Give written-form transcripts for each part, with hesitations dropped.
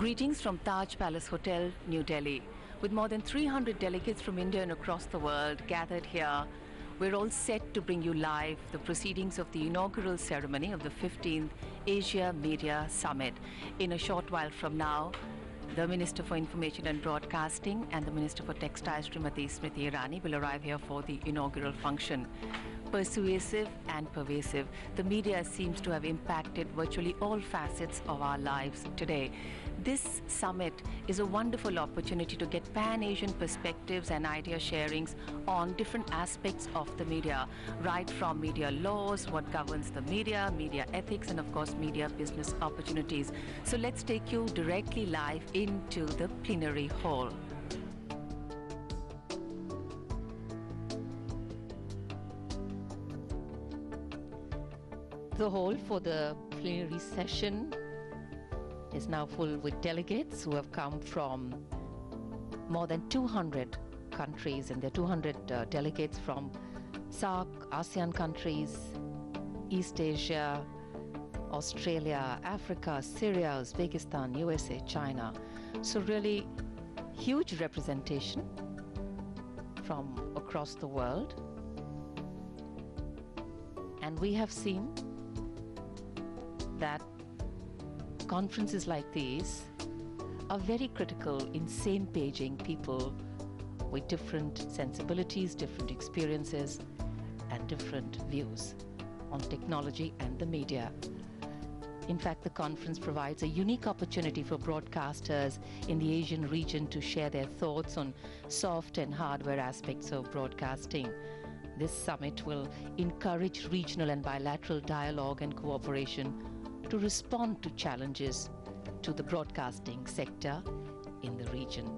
Greetings from Taj Palace Hotel, New Delhi. With more than 300 delegates from India and across the world gathered here, we're all set to bring you live the proceedings of the inaugural ceremony of the 15th Asia Media Summit. In a short while from now, the Minister for Information and Broadcasting and the Minister for Textiles, Srimati Smriti Irani, will arrive here for the inaugural function. Persuasive and pervasive, the media seems to have impacted virtually all facets of our lives today. This summit is a wonderful opportunity to get pan-Asian perspectives and idea sharings on different aspects of the media, right from media laws, what governs the media, media ethics, and of course media business opportunities. So let's take you directly live into the plenary hall. The hall for the plenary session is now full with delegates who have come from more than 200 countries, and there are 200 delegates from SAARC, ASEAN countries, East Asia, Australia, Africa, Syria, Uzbekistan, USA, China. So really huge representation from across the world. And we have seen that conferences like these are very critical in same-paging people with different sensibilities, different experiences, and different views on technology and the media. In fact, the conference provides a unique opportunity for broadcasters in the Asian region to share their thoughts on soft and hardware aspects of broadcasting. This summit will encourage regional and bilateral dialogue and cooperation to respond to challenges to the broadcasting sector in the region.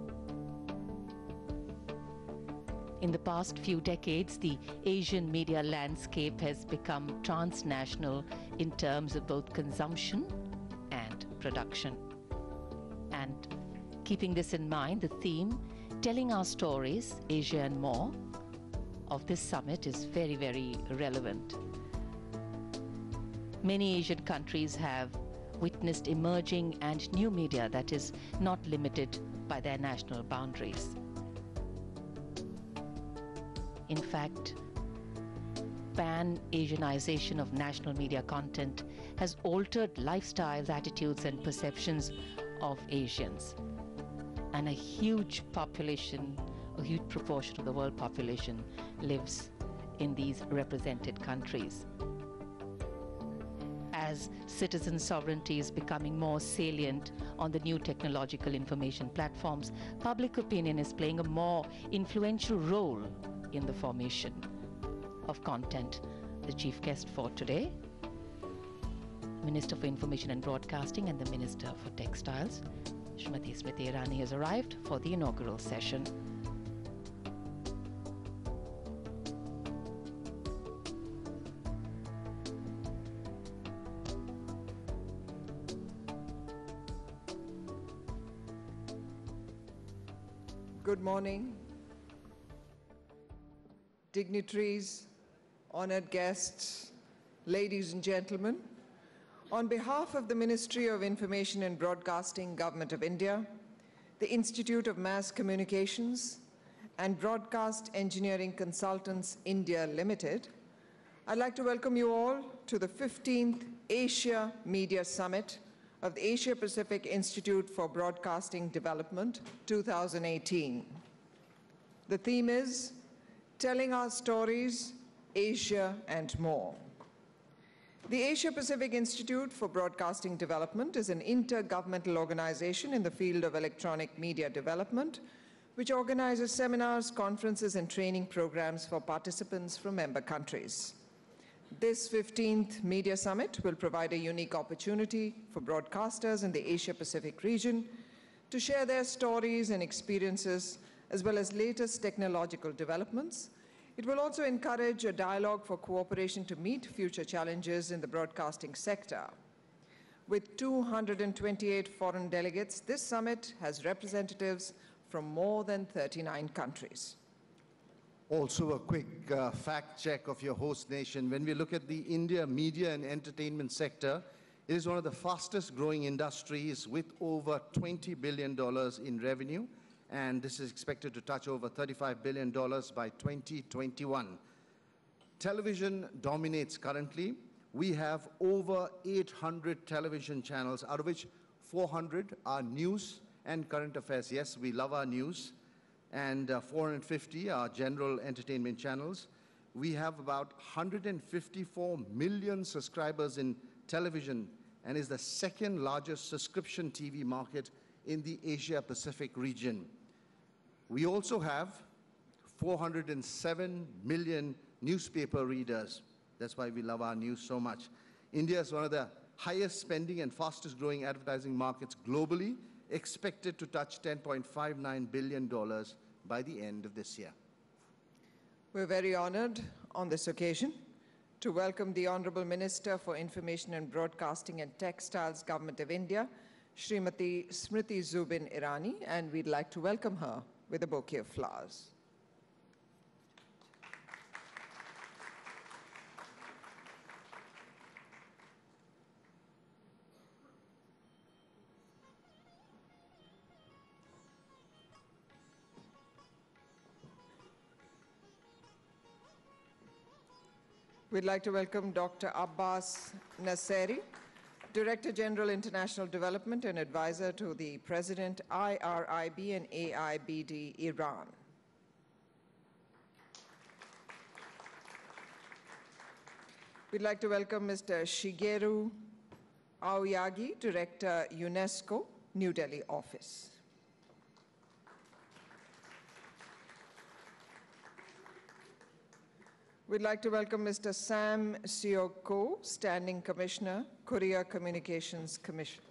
In the past few decades, the Asian media landscape has become transnational in terms of both consumption and production. And keeping this in mind, the theme, Telling Our Stories, Asia and More, of this summit is very, very relevant. Many Asian countries have witnessed emerging and new media that is not limited by their national boundaries. In fact, pan-Asianization of national media content has altered lifestyles, attitudes, and perceptions of Asians. And a huge population, a huge proportion of the world population lives in these represented countries. As citizen sovereignty is becoming more salient on the new technological information platforms, public opinion is playing a more influential role in the formation of content. The chief guest for today, Minister for Information and Broadcasting and the Minister for Textiles, Srimati Smriti Irani, has arrived for the inaugural session. Good morning, dignitaries, honored guests, ladies and gentlemen. On behalf of the Ministry of Information and Broadcasting, Government of India, the Institute of Mass Communications and Broadcast Engineering Consultants India Limited, I'd like to welcome you all to the 15th Asia Media Summit of the Asia Pacific Institute for Broadcasting Development 2018. The theme is Telling Our Stories, Asia and More. The Asia Pacific Institute for Broadcasting Development is an intergovernmental organization in the field of electronic media development, which organizes seminars, conferences, and training programs for participants from member countries. This 15th Media Summit will provide a unique opportunity for broadcasters in the Asia-Pacific region to share their stories and experiences, as well as latest technological developments. It will also encourage a dialogue for cooperation to meet future challenges in the broadcasting sector. With 228 foreign delegates, this summit has representatives from more than 39 countries. Also a quick fact check of your host nation. When we look at the India media and entertainment sector, It is one of the fastest growing industries with over $20 billion in revenue, and this is expected to touch over $35 billion by 2021. Television dominates currently. We have over 800 television channels, out of which 400 are news and current affairs. Yes, we love our news. And 450 are general entertainment channels. We have about 154 million subscribers in television and is the second largest subscription TV market in the Asia-Pacific region. We also have 407 million newspaper readers. That's why we love our news so much. India is one of the highest spending and fastest growing advertising markets globally, expected to touch $10.59 billion by the end of this year. We're very honored on this occasion to welcome the Honorable Minister for Information and Broadcasting and Textiles, Government of India, Srimati Smriti Zubin Irani, and we'd like to welcome her with a bouquet of flowers. We'd like to welcome Dr. Abbas Nasseri, Director General International Development and Advisor to the President, IRIB and AIBD, Iran. We'd like to welcome Mr. Shigeru Aoyagi, Director, UNESCO, New Delhi Office. We'd like to welcome Mr. Sam Seok Ko, Standing Commissioner, Korea Communications Commission.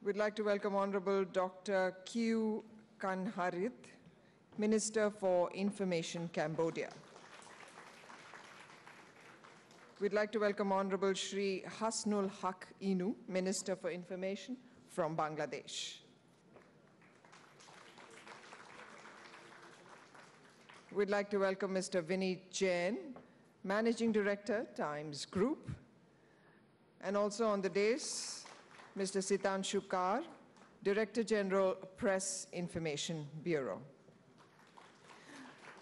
We'd like to welcome Honorable Dr. Q Kanharit, Minister for Information, Cambodia. We'd like to welcome Honorable Shri Hasnul Haq Inu, Minister for Information from Bangladesh. We'd like to welcome Mr. Vineet Jain, Managing Director, Times Group. And also on the dais, Mr. Sitanshu Kar, Director General, Press Information Bureau.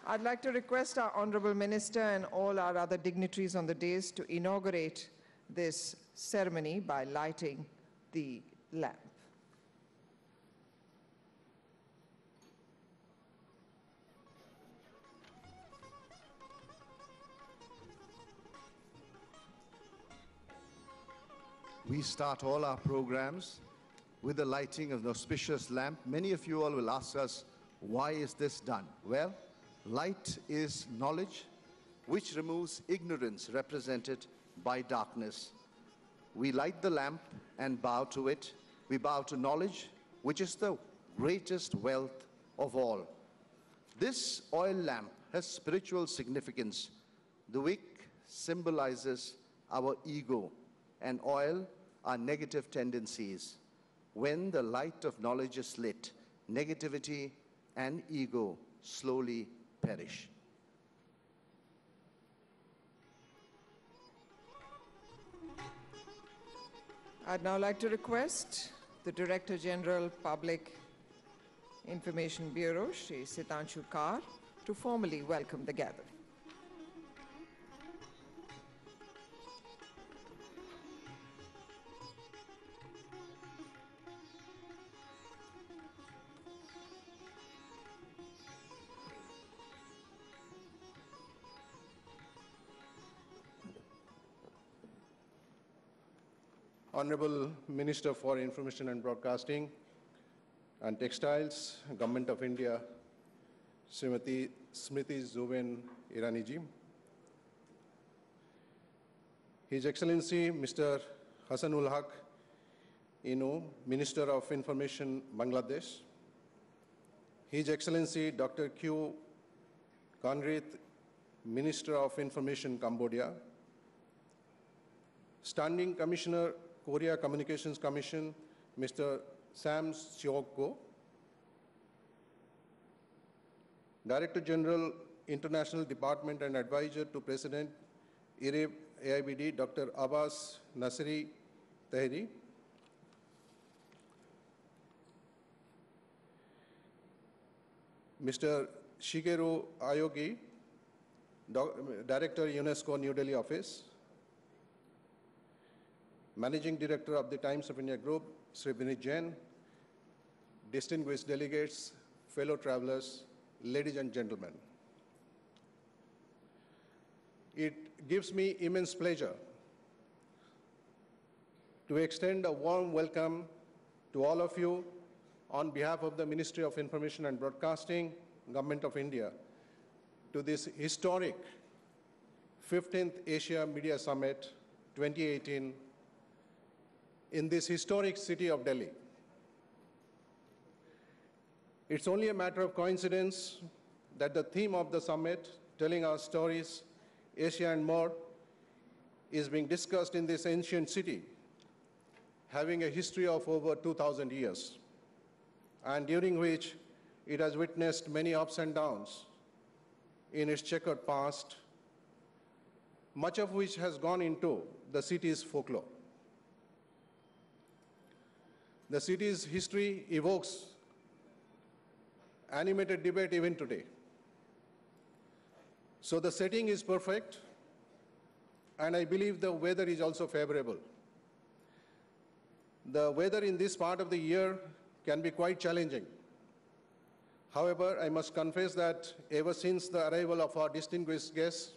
I'd like to request our Honorable Minister and all our other dignitaries on the dais to inaugurate this ceremony by lighting the lamp. We start all our programs with the lighting of the auspicious lamp. Many of you all will ask us, why is this done? Well, light is knowledge, which removes ignorance represented by darkness. We light the lamp and bow to it. We bow to knowledge, which is the greatest wealth of all. This oil lamp has spiritual significance. The wick symbolizes our ego, and oil are negative tendencies. When the light of knowledge is lit, negativity and ego slowly perish. I'd now like to request the Director General, Public Information Bureau, Shri Sitanshu Kar, to formally welcome the gathering. Honorable Minister for Information and Broadcasting and Textiles, Government of India, Srimati Smriti Zubin Irani ji, His Excellency Mr. Hassanul Haq Inu, Minister of Information, Bangladesh, His Excellency Dr. Q Kanrit, Minister of Information, Cambodia, Standing Commissioner, Korea Communications Commission, Mr. Sam Seok Ko, Director General, International Department and Advisor to President, IRIB AIBD Dr. Abbas Nasiri Tahiri, Mr. Shigeru Ayogi, Director, UNESCO New Delhi Office, Managing Director of the Times of India Group, Sri Vinit Jain, distinguished delegates, fellow travelers, ladies and gentlemen. It gives me immense pleasure to extend a warm welcome to all of you on behalf of the Ministry of Information and Broadcasting, Government of India, to this historic 15th Asia Media Summit 2018 in this historic city of Delhi. It's only a matter of coincidence that the theme of the summit, telling our stories, Asia and more, is being discussed in this ancient city, having a history of over 2,000 years, and during which it has witnessed many ups and downs in its checkered past, much of which has gone into the city's folklore. The city's history evokes animated debate even today. So the setting is perfect, and I believe the weather is also favorable. The weather in this part of the year can be quite challenging. However, I must confess that ever since the arrival of our distinguished guests,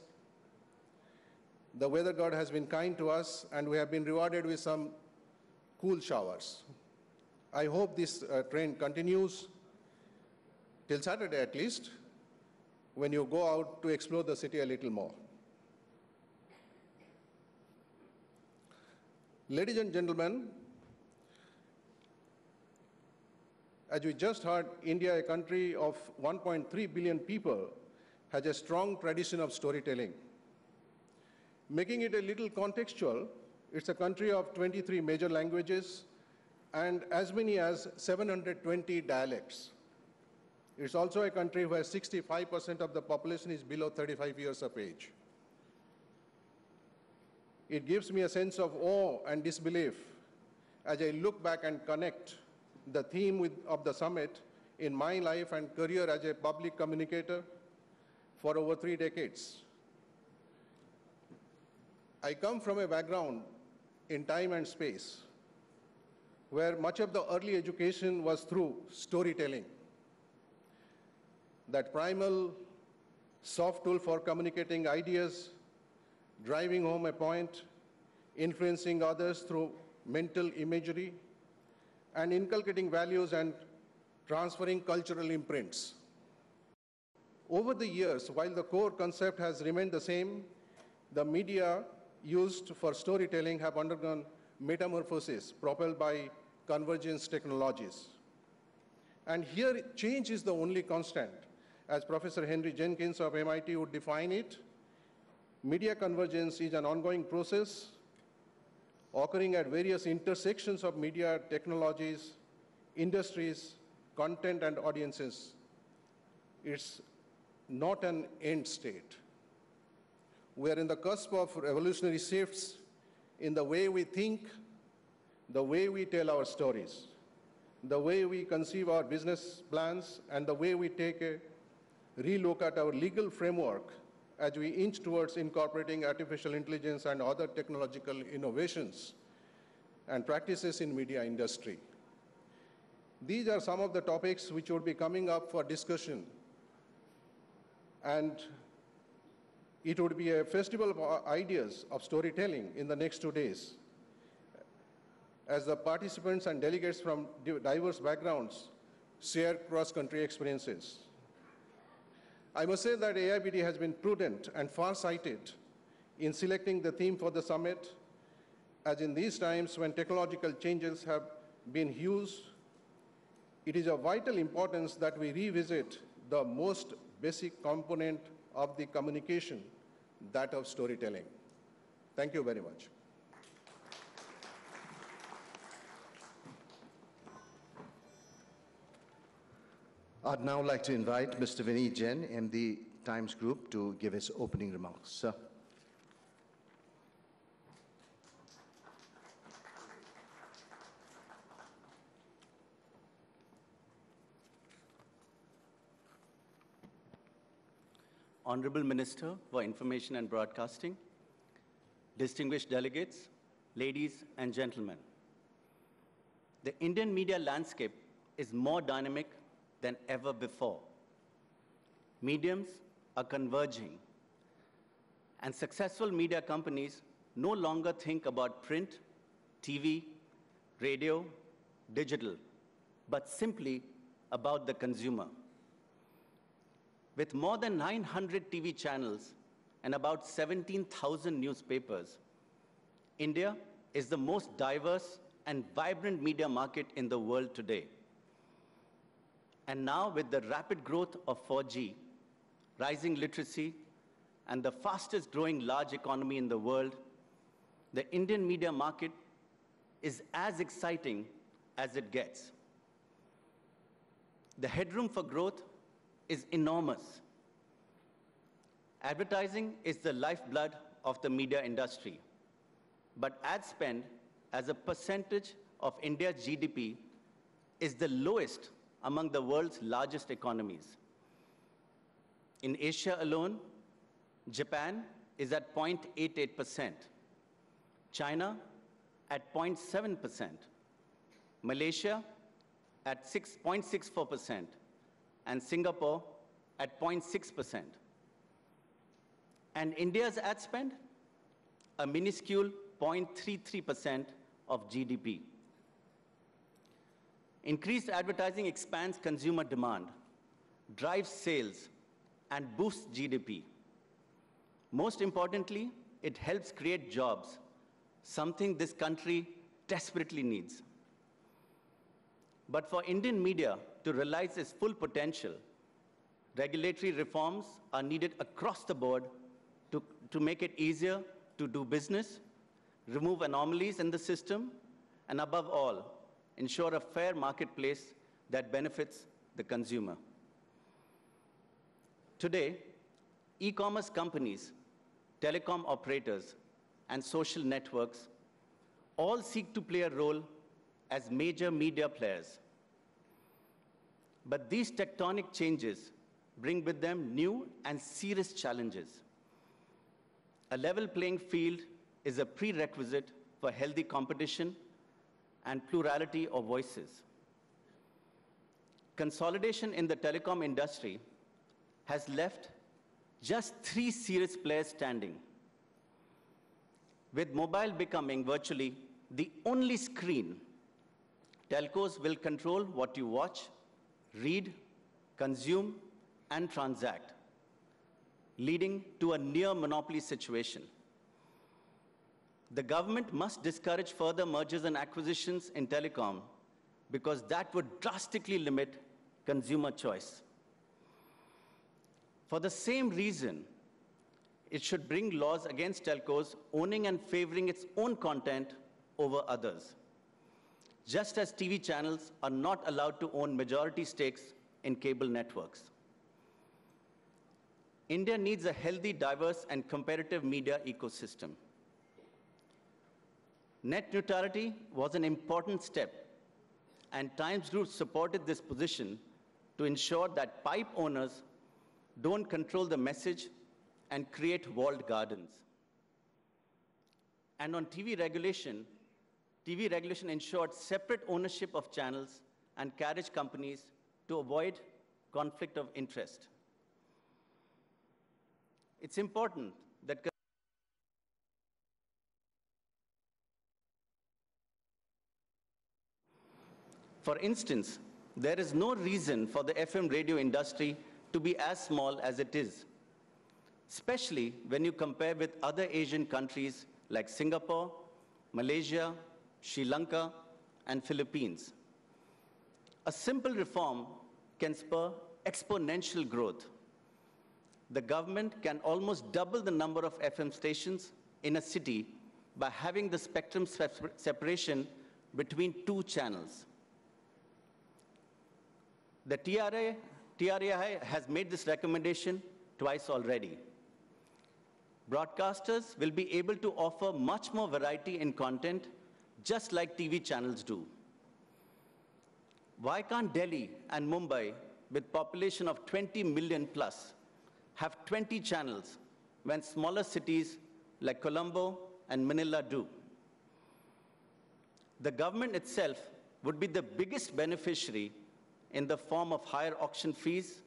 the weather god has been kind to us, and we have been rewarded with some cool showers. I hope this trend continues till Saturday at least, when you go out to explore the city a little more. Ladies and gentlemen, as we just heard, India, a country of 1.3 billion people, has a strong tradition of storytelling. Making it a little contextual, it's a country of 23 major languages and as many as 720 dialects. It's also a country where 65% of the population is below 35 years of age. It gives me a sense of awe and disbelief as I look back and connect the theme of the summit in my life and career as a public communicator for over 3 decades. I come from a background in time and space where much of the early education was through storytelling. That primal, soft tool for communicating ideas, driving home a point, influencing others through mental imagery, and inculcating values and transferring cultural imprints. Over the years, while the core concept has remained the same, the media used for storytelling have undergone metamorphosis propelled by convergence technologies. And here, change is the only constant. As Professor Henry Jenkins of MIT would define it, media convergence is an ongoing process occurring at various intersections of media technologies, industries, content, and audiences. It's not an end state. We are in the cusp of revolutionary shifts in the way we think, the way we tell our stories, the way we conceive our business plans, and the way we take a relook at our legal framework as we inch towards incorporating artificial intelligence and other technological innovations and practices in media industry. These are some of the topics which would be coming up for discussion, and it would be a festival of ideas of storytelling in the next 2 days, as the participants and delegates from diverse backgrounds share cross-country experiences. I must say that AIBD has been prudent and far-sighted in selecting the theme for the summit, as in these times when technological changes have been huge, it is of vital importance that we revisit the most basic component of the communication, that of storytelling. Thank you very much. I'd now like to invite Mr. Vinit Jain, MD Times Group, to give his opening remarks. Sir. Honorable Minister for Information and Broadcasting, distinguished delegates, ladies and gentlemen. The Indian media landscape is more dynamic than ever before. Mediums are converging, and successful media companies no longer think about print, TV, radio, digital, but simply about the consumer. With more than 900 TV channels and about 17,000 newspapers, India is the most diverse and vibrant media market in the world today. And now, with the rapid growth of 4G, rising literacy, and the fastest growing large economy in the world, the Indian media market is as exciting as it gets. The headroom for growth is enormous. Advertising is the lifeblood of the media industry, but ad spend as a percentage of India's GDP is the lowest among the world's largest economies. In Asia alone, Japan is at 0.88%, China at 0.7%, Malaysia at 6.64%, and Singapore at 0.6%. And India's ad spend? A minuscule 0.33% of GDP. Increased advertising expands consumer demand, drives sales, and boosts GDP. Most importantly, it helps create jobs, something this country desperately needs. But for Indian media to realize its full potential, regulatory reforms are needed across the board to make it easier to do business, remove anomalies in the system, and above all, ensure a fair marketplace that benefits the consumer. Today, e-commerce companies, telecom operators, and social networks all seek to play a role as major media players. But these tectonic changes bring with them new and serious challenges. A level playing field is a prerequisite for healthy competition and plurality of voices. Consolidation in the telecom industry has left just 3 serious players standing, with mobile becoming virtually the only screen. Telcos will control what you watch, read, consume, and transact, leading to a near monopoly situation. The government must discourage further mergers and acquisitions in telecom because that would drastically limit consumer choice. For the same reason, it should bring laws against telcos owning and favoring its own content over others, just as TV channels are not allowed to own majority stakes in cable networks. India needs a healthy, diverse, and competitive media ecosystem. Net neutrality was an important step, and Times Group supported this position to ensure that pipe owners don't control the message and create walled gardens. And on TV regulation ensured separate ownership of channels and carriage companies to avoid conflict of interest. It's important that for instance, there is no reason for the FM radio industry to be as small as it is, especially when you compare with other Asian countries like Singapore, Malaysia, Sri Lanka, and Philippines. A simple reform can spur exponential growth. The government can almost double the number of FM stations in a city by having the spectrum separation between 2 channels. The TRAI has made this recommendation twice already. Broadcasters will be able to offer much more variety in content, just like TV channels do. Why can't Delhi and Mumbai, with population of 20 million plus, have 20 channels when smaller cities like Colombo and Manila do. The government itself would be the biggest beneficiary in the form of higher auction fees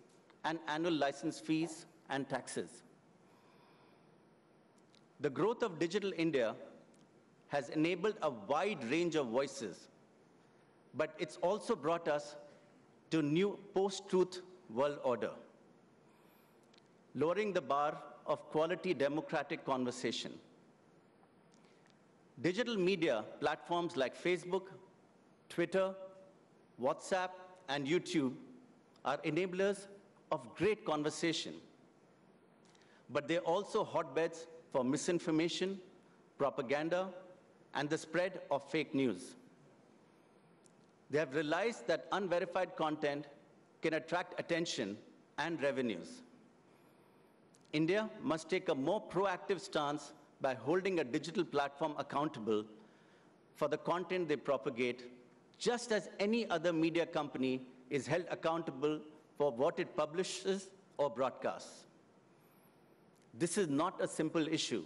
and annual license fees and taxes. The growth of Digital India has enabled a wide range of voices, but it's also brought us to a new post-truth world order, lowering the bar of quality democratic conversation. Digital media platforms like Facebook, Twitter, WhatsApp, and YouTube are enablers of great conversation, but they're also hotbeds for misinformation, propaganda, and the spread of fake news. They have realized that unverified content can attract attention and revenues. India must take a more proactive stance by holding a digital platform accountable for the content they propagate, just as any other media company is held accountable for what it publishes or broadcasts. This is not a simple issue,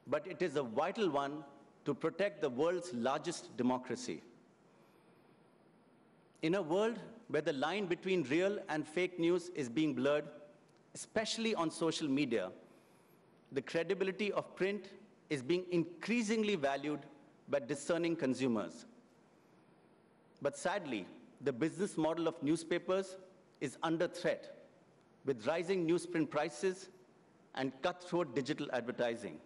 but it is a vital one to protect the world's largest democracy. In a world where the line between real and fake news is being blurred, especially on social media, the credibility of print is being increasingly valued by discerning consumers. But sadly, the business model of newspapers is under threat with rising newsprint prices and cutthroat digital advertising.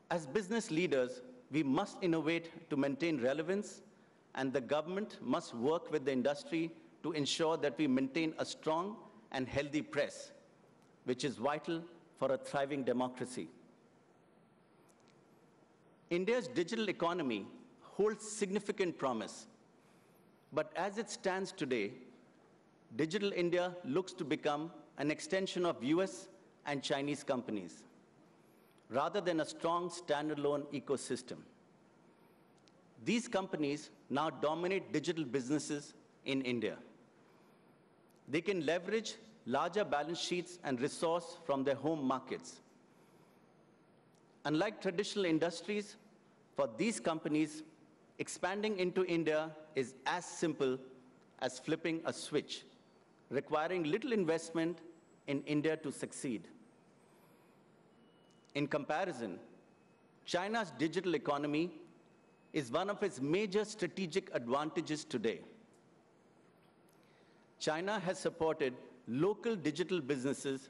As business leaders, we must innovate to maintain relevance, and the government must work with the industry to ensure that we maintain a strong and healthy press, which is vital for a thriving democracy. India's digital economy holds significant promise, but as it stands today, Digital India looks to become an extension of US and Chinese companies, rather than a strong standalone ecosystem. These companies now dominate digital businesses in India. They can leverage larger balance sheets and resource from their home markets. Unlike traditional industries, for these companies, expanding into India is as simple as flipping a switch, requiring little investment in India to succeed. In comparison, China's digital economy is one of its major strategic advantages today. China has supported local digital businesses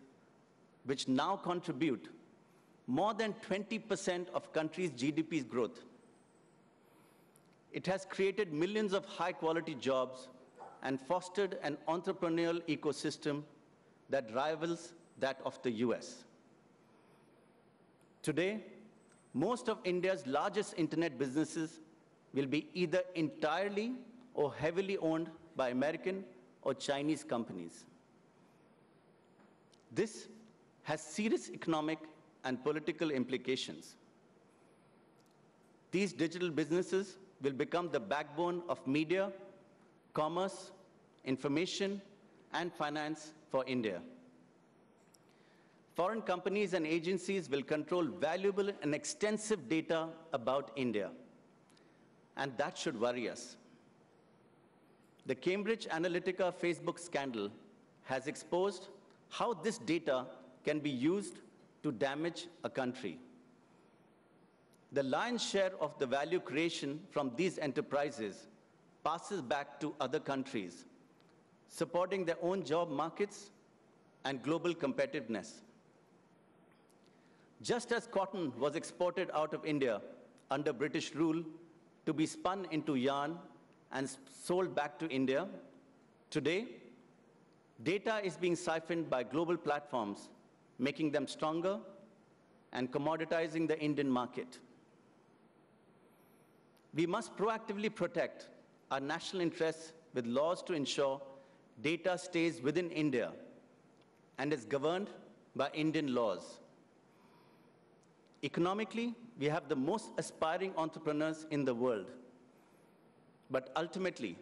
which now contribute more than 20% of country's GDP's growth. It has created millions of high-quality jobs and fostered an entrepreneurial ecosystem that rivals that of the US. Today, most of India's largest internet businesses will be either entirely or heavily owned by American or Chinese companies. This has serious economic and political implications. These digital businesses will become the backbone of media, commerce, information, and finance for India. Foreign companies and agencies will control valuable and extensive data about India, and that should worry us. The Cambridge Analytica Facebook scandal has exposed how this data can be used to damage a country. The lion's share of the value creation from these enterprises passes back to other countries, supporting their own job markets and global competitiveness. Just as cotton was exported out of India under British rule to be spun into yarn and sold back to India, today, data is being siphoned by global platforms, making them stronger and commoditizing the Indian market. We must proactively protect our national interests with laws to ensure data stays within India and is governed by Indian laws. Economically, we have the most aspiring entrepreneurs in the world. But ultimately,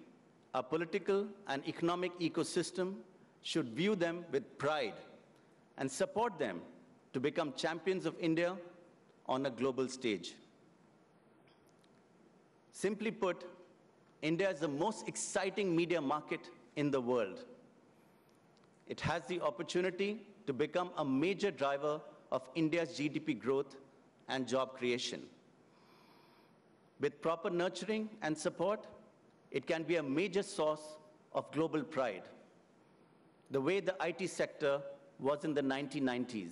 our political and economic ecosystem should view them with pride and support them to become champions of India on a global stage. Simply put, India is the most exciting media market in the world. It has the opportunity to become a major driver of India's GDP growth and job creation. With proper nurturing and support, it can be a major source of global pride, the way the IT sector was in the 1990s.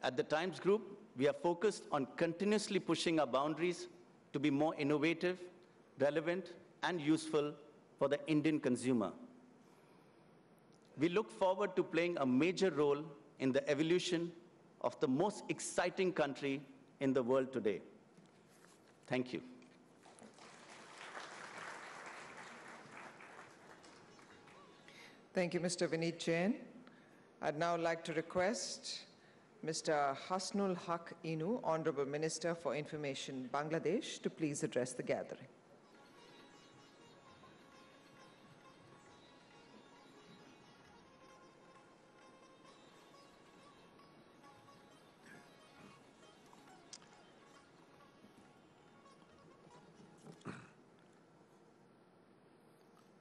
At the Times Group, we are focused on continuously pushing our boundaries to be more innovative, relevant, and useful for the Indian consumer. We look forward to playing a major role in the evolution of the most exciting country in the world today. Thank you. Thank you, Mr. Vineet Jain. I'd now like to request Mr. Hasnul Haq Inu, Honorable Minister for Information, Bangladesh, to please address the gathering.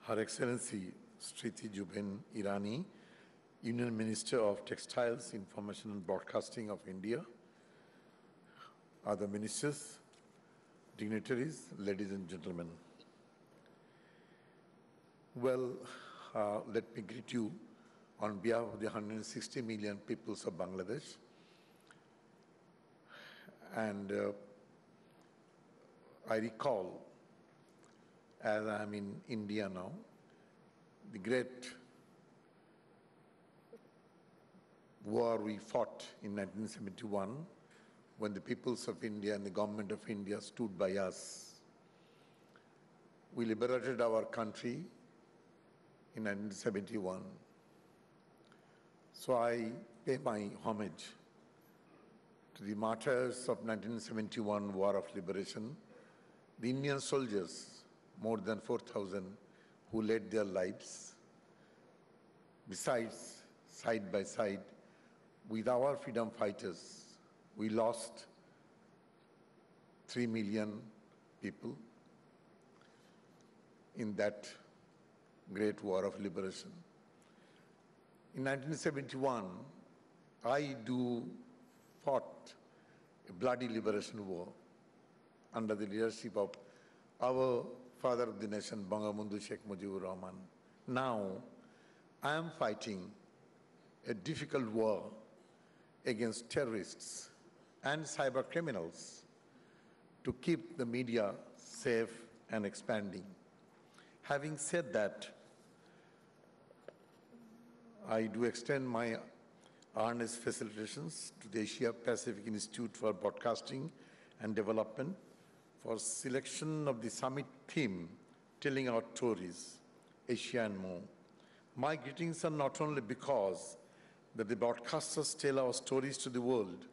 Her Excellency Sriti Juben Irani, Union Minister of Textiles, Information and Broadcasting of India, other ministers, dignitaries, ladies and gentlemen. Well, let me greet you on behalf of the 160 million peoples of Bangladesh. And I recall, as I'm in India now, the great war we fought in 1971 when the peoples of India and the government of India stood by us. We liberated our country in 1971. So I pay my homage to the martyrs of 1971 War of Liberation, the Indian soldiers, more than 4,000, who laid their lives. Besides, side by side, with our freedom fighters, we lost 3 million people in that great war of liberation. In 1971, I fought a bloody liberation war under the leadership of our father of the nation, Bangabandhu Sheikh Mujibur Rahman. Now, I am fighting a difficult war against terrorists and cyber criminals to keep the media safe and expanding. Having said that, I do extend my earnest felicitations to the Asia Pacific Institute for Broadcasting and Development for selection of the summit theme, Telling Our Stories, Asia and More. My greetings are not only because that the broadcasters tell our stories to the world,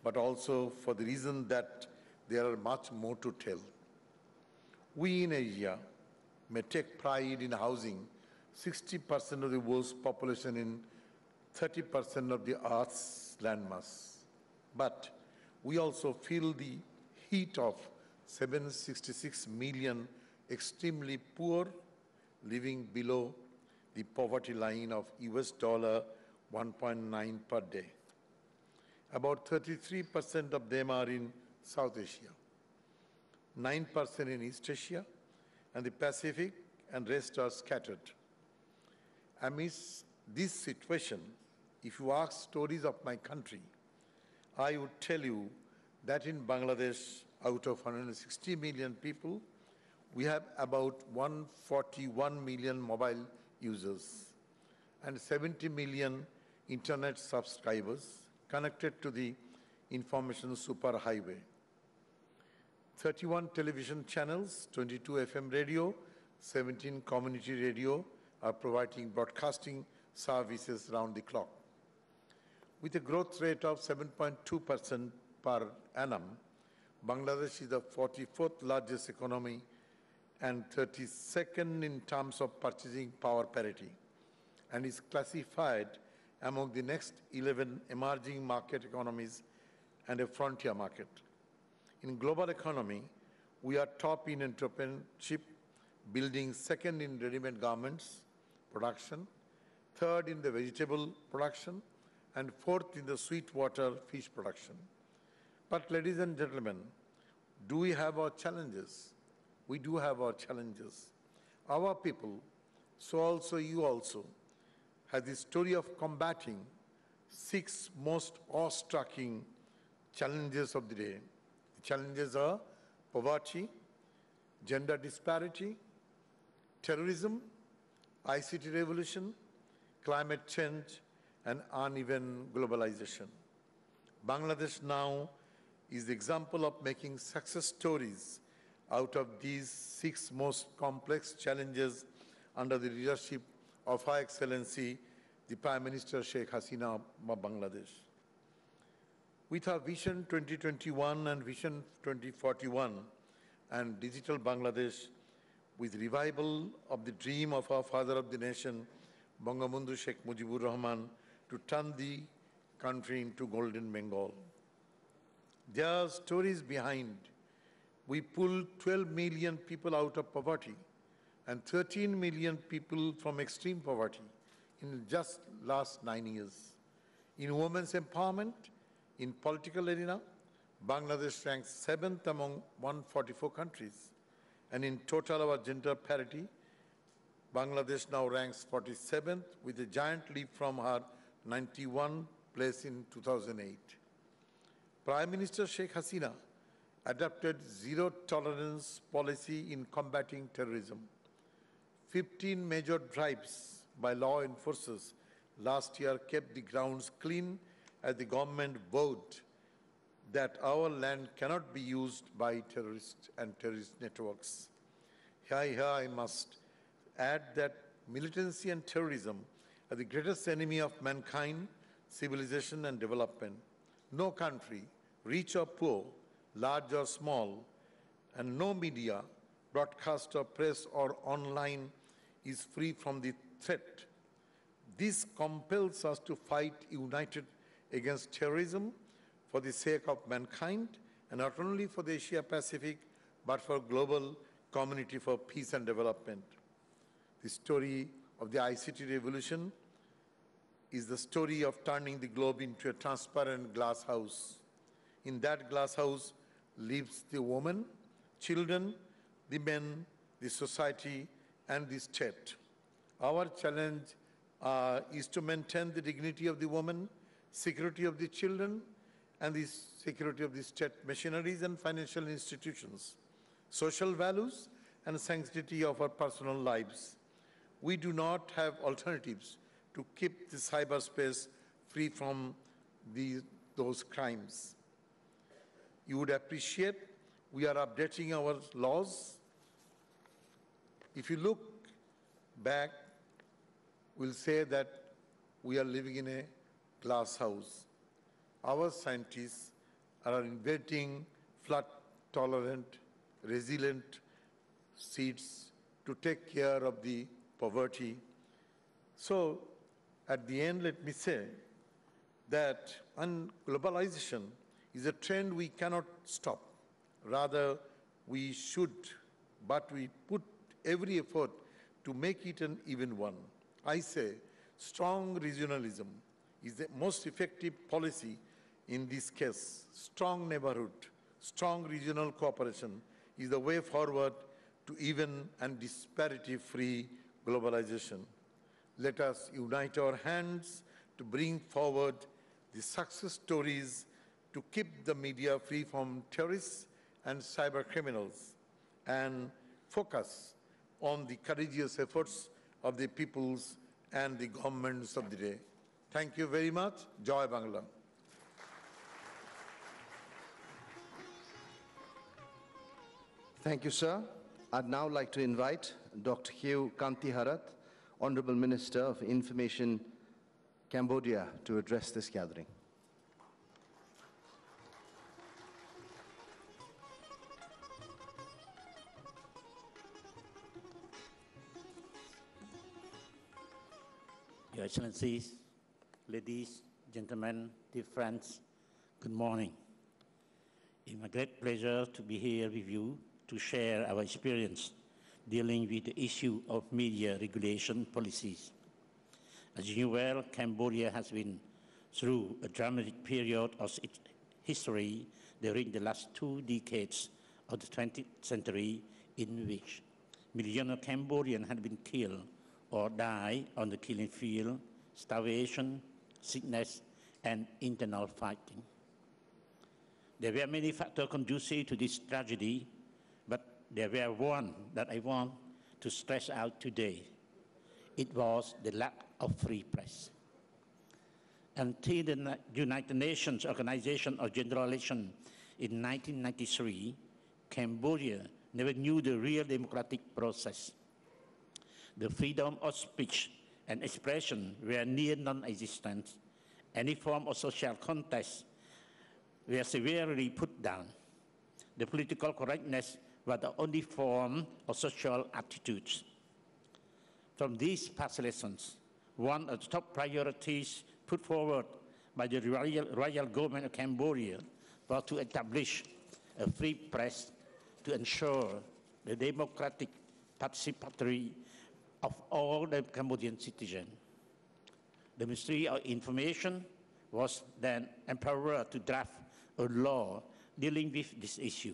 but also for the reason that there are much more to tell. We in Asia may take pride in housing 60% of the world's population in 30% of the Earth's landmass. But we also feel the heat of 766 million extremely poor living below the poverty line of $1.9 per day. About 33% of them are in South Asia, 9% in East Asia, and the Pacific, and rest are scattered. Amidst this situation, if you ask stories of my country, I would tell you that in Bangladesh, out of 160 million people, we have about 141 million mobile users and 70 million internet subscribers connected to the information superhighway. 31 television channels, 22 FM radio, 17 community radio are providing broadcasting services round the clock. With a growth rate of 7.2% per annum, Bangladesh is the 44th largest economy and 32nd in terms of purchasing power parity, and is classified among the next 11 emerging market economies and a frontier market. In global economy, we are top in entrepreneurship, building second in ready-made garments production, third in the vegetable production, and fourth in the sweetwater fish production. But ladies and gentlemen, do we have our challenges? We do have our challenges. Our people, so also you also, has the story of combating 6 most awe-striking challenges of the day. The challenges are poverty, gender disparity, terrorism, ICT revolution, climate change, and uneven globalization. Bangladesh now is the example of making success stories out of these 6 most complex challenges under the leadership of Her Excellency, the Prime Minister Sheikh Hasina of Bangladesh. With our Vision 2021 and Vision 2041 and Digital Bangladesh, with revival of the dream of our father of the nation, Bangabandhu Sheikh Mujibur Rahman, to turn the country into Golden Bengal. There are stories behind. We pulled 12 million people out of poverty and 13 million people from extreme poverty in just last 9 years. In women's empowerment, in political arena, Bangladesh ranks 7th among 144 countries. And in total our gender parity, Bangladesh now ranks 47th with a giant leap from her 91 place in 2008. Prime Minister Sheikh Hasina adopted zero tolerance policy in combating terrorism. 15 major drives by law enforcers last year kept the grounds clean as the government vowed that our land cannot be used by terrorists and terrorist networks. Here I must add that militancy and terrorism are the greatest enemy of mankind, civilization and development. No country, rich or poor, large or small, and no media, broadcast or press or online is free from the threat. This compels us to fight united against terrorism for the sake of mankind, and not only for the Asia-Pacific, but for global community for peace and development. The story of the ICT revolution is the story of turning the globe into a transparent glass house. In that glass house lives the woman, children, the men, the society, and the state. Our challenge is to maintain the dignity of the woman, security of the children, and the security of the state machineries and financial institutions, social values, and sanctity of our personal lives. We do not have alternatives to keep the cyberspace free from those crimes. You would appreciate we are updating our laws. If you look back, we'll say that we are living in a glass house. Our scientists are inventing flood-tolerant, resilient seeds to take care of the poverty. So, at the end, let me say that globalization is a trend we cannot stop. Rather, we should, but we put every effort to make it an even one. I say strong regionalism is the most effective policy in this case. Strong neighborhood, strong regional cooperation is the way forward to even and disparity-free globalization. Let us unite our hands to bring forward the success stories to keep the media free from terrorists and cyber criminals and focus on the courageous efforts of the peoples and the governments of the day. Thank you very much. Jai Bangla. Thank you, sir. I'd now like to invite Dr. Hugh Kanti Harat, Honorable Minister of Information, Cambodia, to address this gathering. Your Excellencies, ladies, gentlemen, dear friends, good morning. It's my great pleasure to be here with you to share our experience dealing with the issue of media regulation policies. As you know well, Cambodia has been through a dramatic period of its history during the last 2 decades of the 20th century, in which millions of Cambodians had been killed or died on the killing field, starvation, sickness, and internal fighting. There were many factors conducive to this tragedy, but there were one that I want to stress out today. It was the lack of free press. Until the United Nations Organization of General Election in 1993, Cambodia never knew the real democratic process. The freedom of speech and expression were near non-existent. Any form of social contest were severely put down. The political correctness was the only form of social attitudes. From these past lessons, one of the top priorities put forward by the royal government of Cambodia was to establish a free press to ensure the democratic participatory of all the Cambodian citizens. The Ministry of Information was then empowered to draft a law dealing with this issue.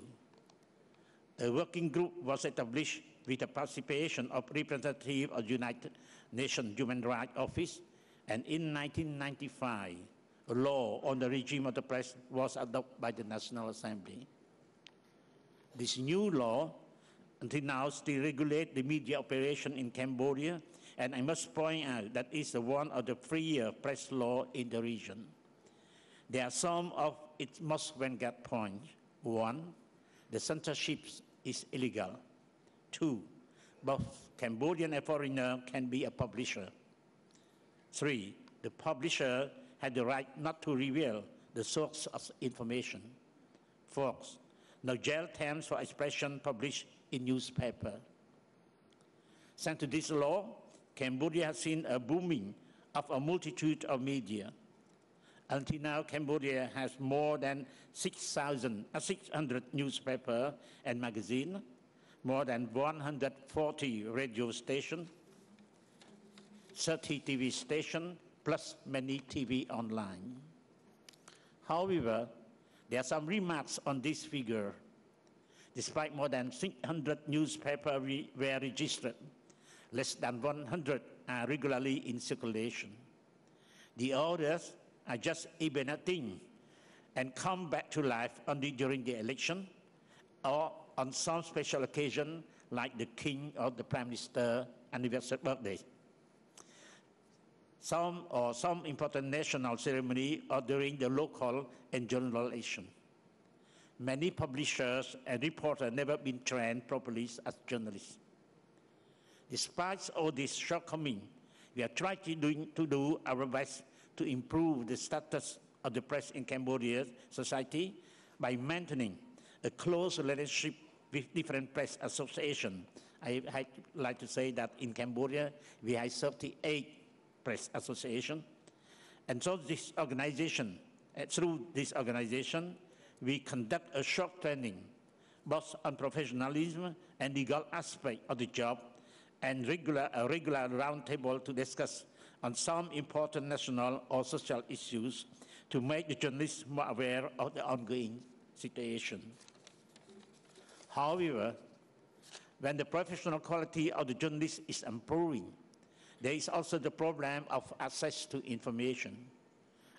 A working group was established with the participation of representatives of the United Nations Human Rights Office, and in 1995, a law on the regime of the press was adopted by the National Assembly. This new law, until now, still regulates the media operation in Cambodia, and I must point out that it's one of the freer press laws in the region. There are some of its most vanguard points. 1, the censorship is illegal. 2, both Cambodian and foreigner can be a publisher. 3, the publisher had the right not to reveal the source of information. 4, no jail terms for expression published in newspaper. Thanks to this law, Cambodia has seen a booming of a multitude of media. Until now, Cambodia has more than 600 newspapers and magazines, more than 140 radio stations, 30 TV stations, plus many TV online. However, there are some remarks on this figure. Despite more than 600 newspapers were registered, less than 100 are regularly in circulation. The others are just hibernating and come back to life only during the election or on some special occasion like the King or the Prime Minister anniversary birthday. Some important national ceremony or during the local and general election. Many publishers and reporters never been trained properly as journalists. Despite all this shortcoming, we are trying to do our best to improve the status of the press in Cambodian society by maintaining a close relationship with different press associations. I like to say that in Cambodia, we have 38 press associations. And so this organization, through this organization, we conduct a short training, both on professionalism and legal aspect of the job, and a regular roundtable to discuss on some important national or social issues to make the journalists more aware of the ongoing situation. However, when the professional quality of the journalists is improving, there is also the problem of access to information.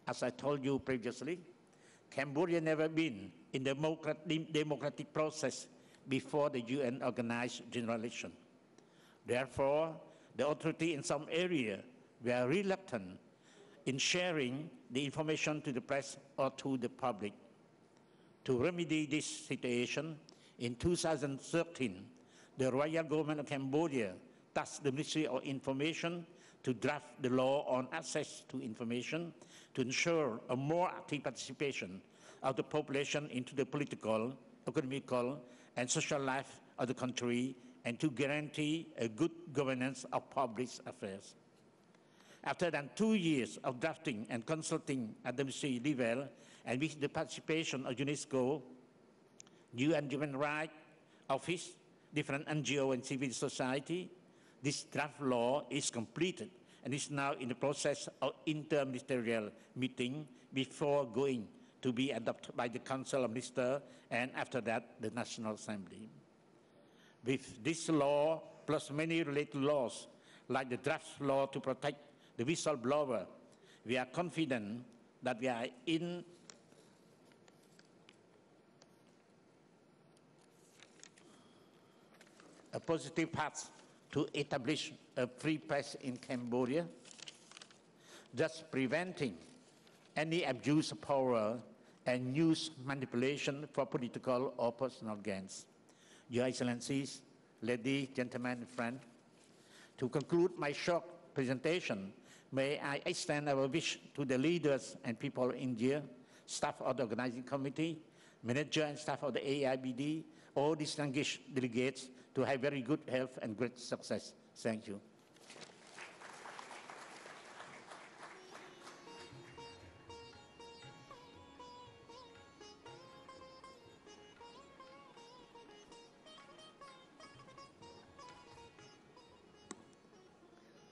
As I told you previously, Cambodia never been in the democratic process before the UN organized general election. Therefore, the authority in some areas were reluctant in sharing the information to the press or to the public. To remedy this situation, in 2013, the royal government of Cambodia tasked the Ministry of Information to draft the law on access to information to ensure a more active participation of the population into the political, economical, and social life of the country, and to guarantee a good governance of public affairs. After than 2 years of drafting and consulting at the ministry level, and with the participation of UNESCO, UN Human Rights Office, different NGO and civil society, this draft law is completed and is now in the process of interministerial meeting before going to be adopted by the Council of Ministers and after that the National Assembly. With this law plus many related laws like the draft law to protect the whistleblower, we are confident that we are in a positive path to establish a free press in Cambodia, thus preventing any abuse of power and news manipulation for political or personal gains. Your Excellencies, ladies, gentlemen, and friends, to conclude my short presentation, may I extend our wish to the leaders and people of India, staff of the organizing committee, manager and staff of the AIBD, all distinguished delegates to have very good health and great success. Thank you.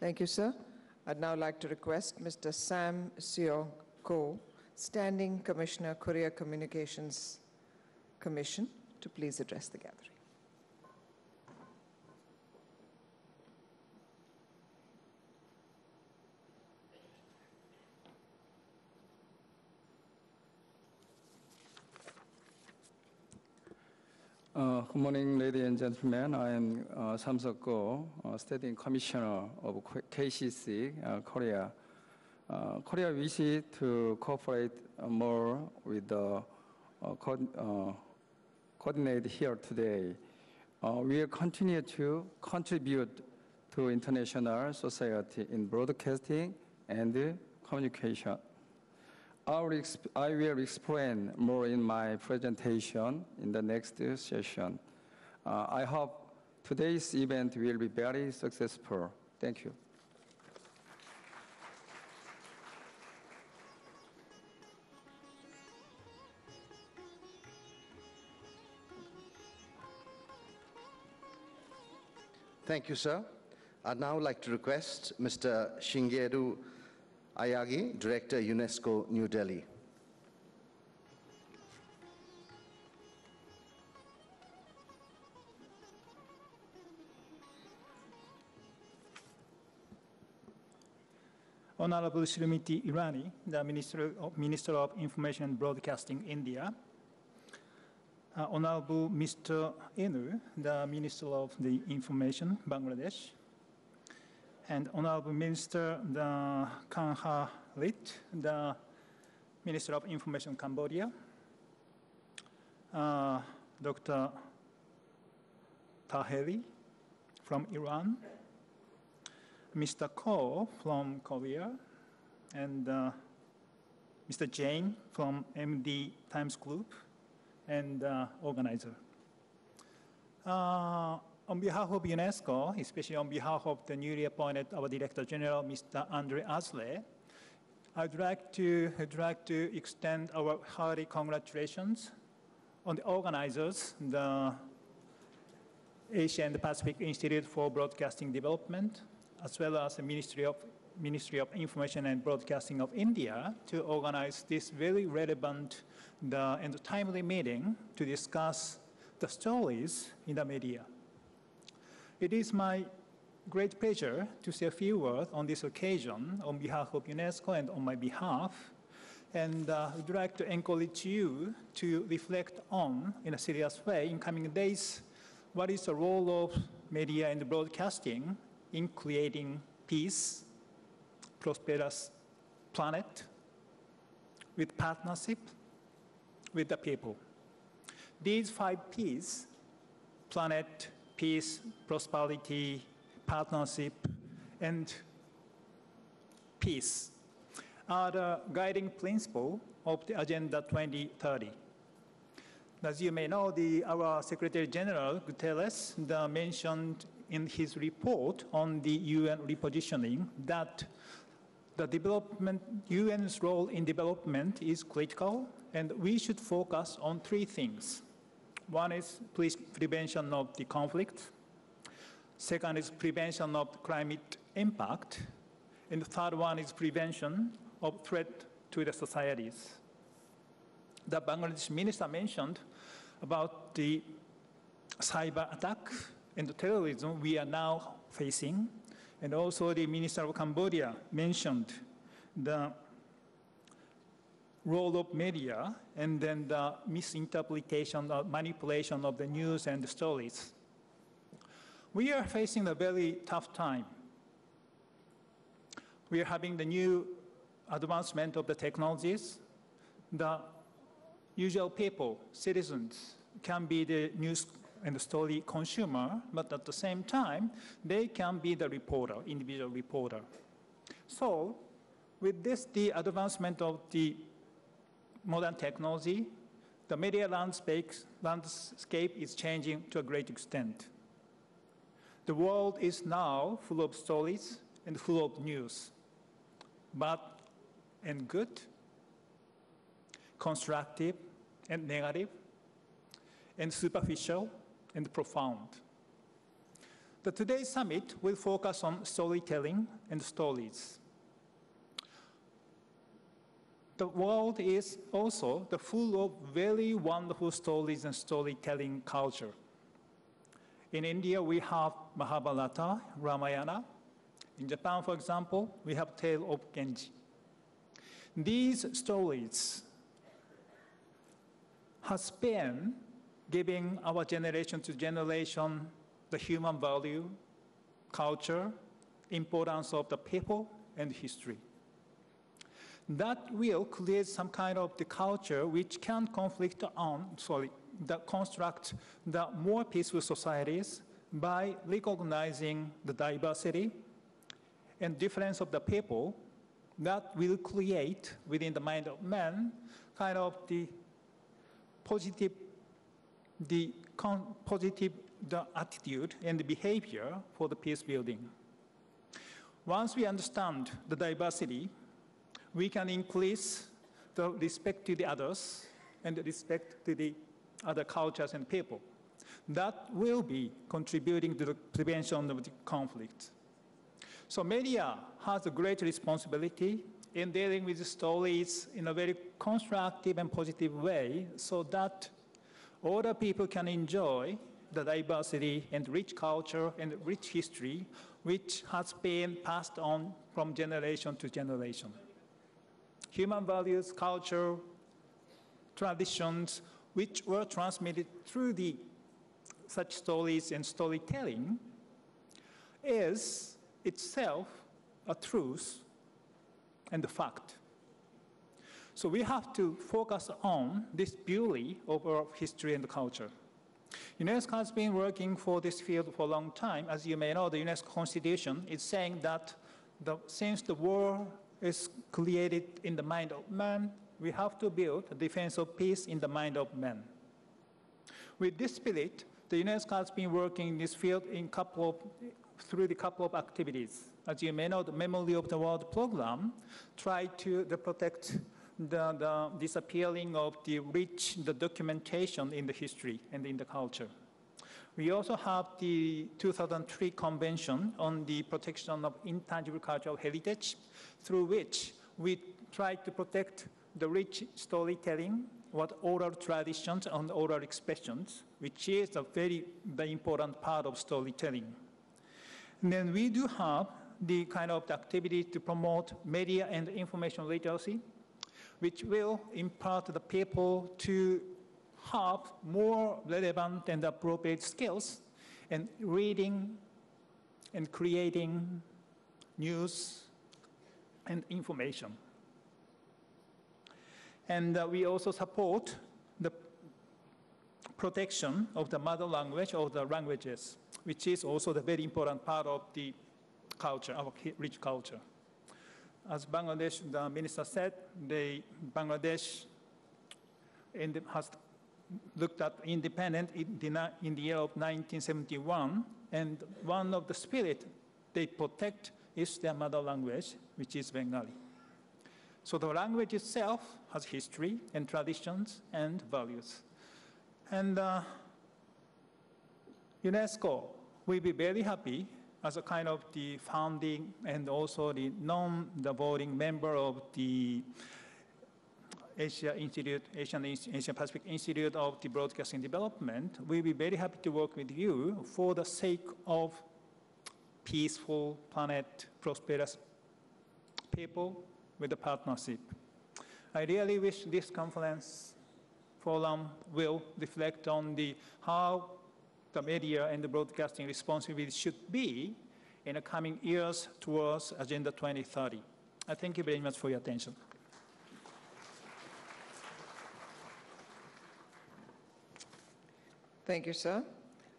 Thank you, sir. I'd now like to request Mr. Sam Seo Ko, Standing Commissioner, Courier Communications Commission, to please address the gathering. Good morning, ladies and gentlemen. I am Sam Seo Ko, Standing Commissioner of KCC, Korea. Korea wishes to cooperate more with the coordinate here today. We will continue to contribute to international society in broadcasting and communication. I will explain more in my presentation in the next session. I hope today's event will be very successful. Thank you. Thank you, sir. I'd now like to request Mr. Shingeru Ayagi, Director, UNESCO, New Delhi. Honorable Srimati Irani, the Minister of Information and Broadcasting, India. Honorable Mr. Enu, the Minister of the Information, Bangladesh. And Honorable Minister Kangha Lit, the Minister of Information, Cambodia. Dr. Taheri from Iran. Mr. Ko from Korea. And Mr. Jain from MD Times Group and organizer. On behalf of UNESCO, especially on behalf of the newly appointed our Director General, Mr. Andre Asley, I'd like to extend our hearty congratulations on the organizers, the Asia and the Pacific Institute for Broadcasting Development, as well as the Ministry of Information and Broadcasting of India, to organize this very relevant and timely meeting to discuss the stories in the media. It is my great pleasure to say a few words on this occasion on behalf of UNESCO and on my behalf. And I'd like to encourage you to reflect on, in a serious way, in coming days, what is the role of media and broadcasting in creating peace, prosperous planet, with partnership with the people. These 5 P's, planet, peace, prosperity, partnership, and peace, are the guiding principle of the Agenda 2030. As you may know, our Secretary General, Guterres, mentioned in his report on the UN repositioning that the development, UN's role in development is critical, and we should focus on three things. One is prevention of the conflict. Second is prevention of climate impact. And the third one is prevention of threat to the societies. The Bangladesh minister mentioned about the cyber attack and the terrorism we are now facing. And also the minister of Cambodia mentioned the role of media and then the misinterpretation or manipulation of the news and the stories. We are facing a very tough time. We are having the new advancement of the technologies. The usual people, citizens, can be the news and the story consumer, but at the same time, they can be the reporter, individual reporter. So, with this, the advancement of the modern technology, the media landscape is changing to a great extent. The world is now full of stories and full of news, bad and good, constructive and negative, and superficial and profound. Today's summit will focus on storytelling and stories. The world is also full of very wonderful stories and storytelling culture. In India, we have Mahabharata, Ramayana. In Japan, for example, we have Tale of Genji. These stories has been giving our generation to generation the human value, culture, importance of the people, and history. That will create some kind of the culture which can construct the more peaceful societies by recognizing the diversity and difference of the people. That will create within the mind of man kind of the positive attitude and the behavior for the peace building. Once we understand the diversity, we can increase the respect to the others and the respect to the other cultures and people. That will be contributing to the prevention of the conflict. So media has a great responsibility in dealing with the stories in a very constructive and positive way so that all the people can enjoy the diversity and rich culture and rich history which has been passed on from generation to generation. Human values, culture, traditions, which were transmitted through such stories and storytelling, is itself a truth and a fact. So we have to focus on this beauty of our history and culture. UNESCO has been working for this field for a long time. As you may know, the UNESCO Constitution is saying that since the war is created in the mind of man, we have to build a defense of peace in the mind of man. With this spirit, the UNESCO has been working in this field through the couple of activities. As you may know, the Memory of the World program tried to protect the disappearing of the documentation in the history and in the culture. We also have the 2003 Convention on the Protection of Intangible Cultural Heritage, through which we try to protect the rich storytelling, oral traditions and oral expressions, which is a very important part of storytelling. And then we do have the kind of activity to promote media and information literacy, which will impart the people to have more relevant and appropriate skills in reading and creating news and information. And we also support the protection of the mother language or the languages, which is also the very important part of the culture, our rich culture. As Bangladesh, the minister said, Bangladesh has looked at independence in the year of 1971, and one of the spirit they protect is their mother language, which is Bengali. So the language itself has history and traditions and values. And UNESCO will be very happy as a kind of the founding and also the non-voting member of the Asian Pacific Institute of the Broadcasting Development. We'll be very happy to work with you for the sake of peaceful planet, prosperous people with a partnership. I really wish this conference forum will reflect on how the media and the broadcasting responsibility should be in the coming years towards Agenda 2030. I thank you very much for your attention. Thank you, sir.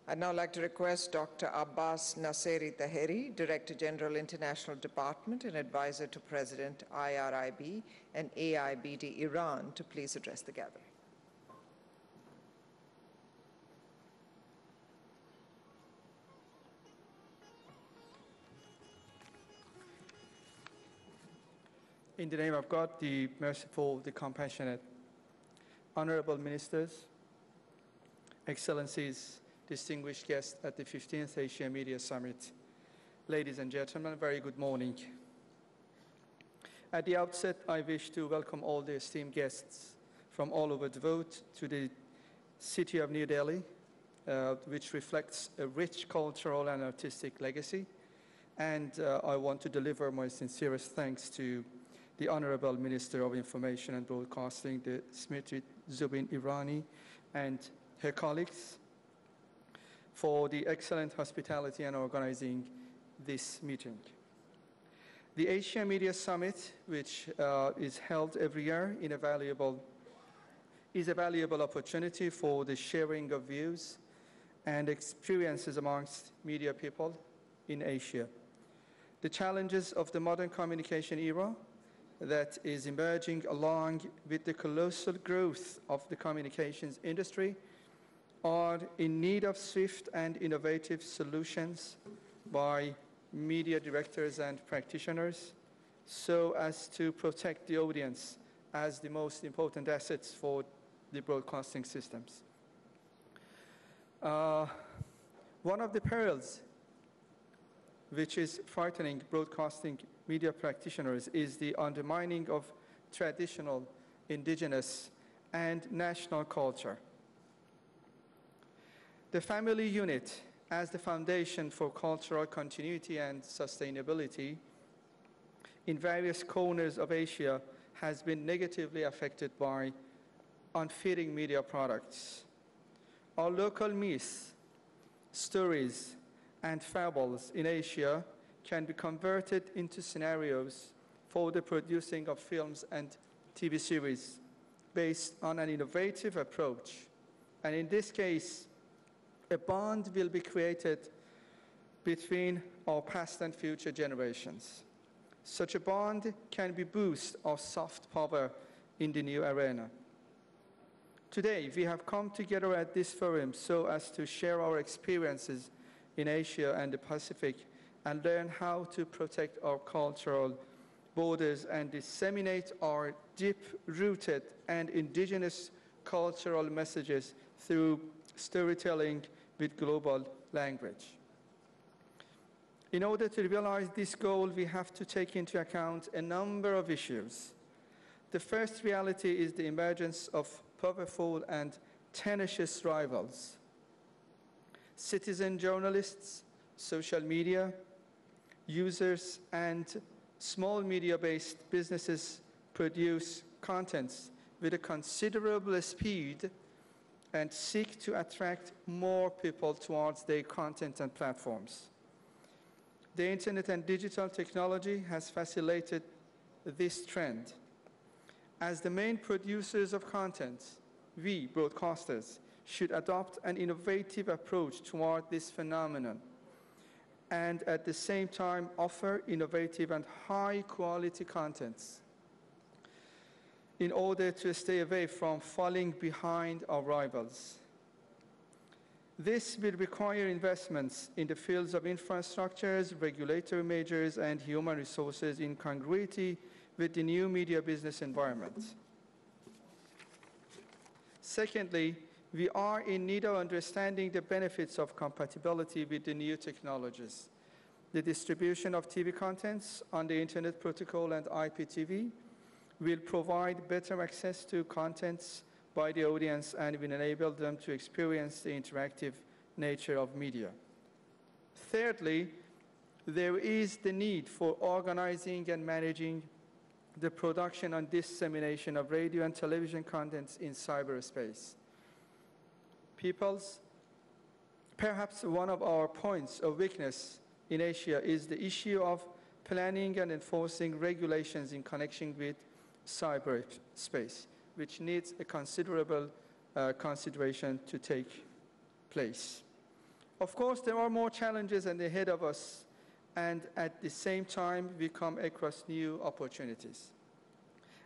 I'd now like to request Dr. Abbas Nasseri Taheri, Director General, International Department and Advisor to President IRIB and AIBD Iran, to please address the gathering. In the name of God, the merciful, the compassionate, honorable ministers, excellencies, distinguished guests at the 15th Asia Media Summit, ladies and gentlemen, very good morning. At the outset, I wish to welcome all the esteemed guests from all over the world to the city of New Delhi, which reflects a rich cultural and artistic legacy. And I want to deliver my sincerest thanks to the Honorable Minister of Information and Broadcasting, the Smriti Zubin Irani, and her colleagues for the excellent hospitality and organizing this meeting. The Asia Media Summit, which is held every year, is a valuable opportunity for the sharing of views and experiences amongst media people in Asia. The challenges of the modern communication era that is emerging along with the colossal growth of the communications industry are in need of swift and innovative solutions by media directors and practitioners so as to protect the audience as the most important assets for the broadcasting systems. One of the perils which is frightening broadcasting media practitioners is the undermining of traditional, indigenous, and national culture. The family unit as the foundation for cultural continuity and sustainability in various corners of Asia has been negatively affected by unfitting media products. Our local myths, stories, and fables in Asia can be converted into scenarios for the producing of films and TV series based on an innovative approach. And in this case, a bond will be created between our past and future generations. Such a bond can be boost our soft power in the new arena. Today, we have come together at this forum so as to share our experiences in Asia and the Pacific and learn how to protect our cultural borders and disseminate our deep-rooted and indigenous cultural messages through storytelling with global language. In order to realize this goal, we have to take into account a number of issues. The first reality is the emergence of powerful and tenacious rivals. Citizen journalists, social media, users, and small media-based businesses produce contents with a considerable speed and seek to attract more people towards their content and platforms. The internet and digital technology has facilitated this trend. As the main producers of content, we, broadcasters, should adopt an innovative approach toward this phenomenon and at the same time offer innovative and high-quality contents in order to stay away from falling behind our rivals. This will require investments in the fields of infrastructures, regulatory measures, and human resources in congruity with the new media business environment. Secondly, we are in need of understanding the benefits of compatibility with the new technologies. The distribution of TV contents on the Internet Protocol and IPTV will provide better access to contents by the audience and will enable them to experience the interactive nature of media. Thirdly, there is the need for organizing and managing the production and dissemination of radio and television contents in cyberspace. Perhaps one of our points of weakness in Asia is the issue of planning and enforcing regulations in connection with cyberspace, which needs a considerable consideration to take place. Of course, there are more challenges ahead of us, and at the same time, we come across new opportunities.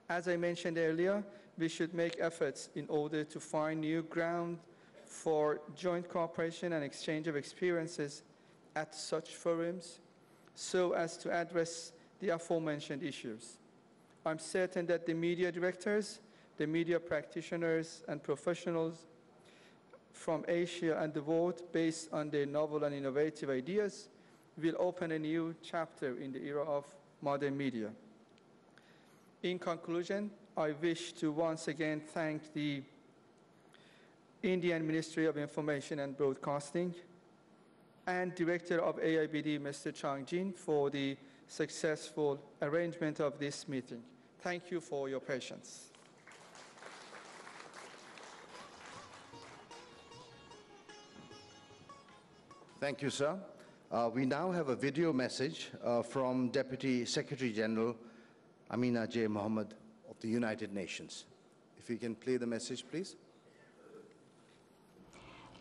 As I mentioned earlier, we should make efforts in order to find new ground for joint cooperation and exchange of experiences at such forums so as to address the aforementioned issues. I'm certain that the media directors, the media practitioners and professionals from Asia and the world, based on their novel and innovative ideas, will open a new chapter in the era of modern media. In conclusion, I wish to once again thank the Indian Ministry of Information and Broadcasting and Director of AIBD, Mr. Chang Jin, for the successful arrangement of this meeting. Thank you for your patience. Thank you, sir. We now have a video message from Deputy Secretary General Amina J. Mohammed of the United Nations. If you can play the message, please.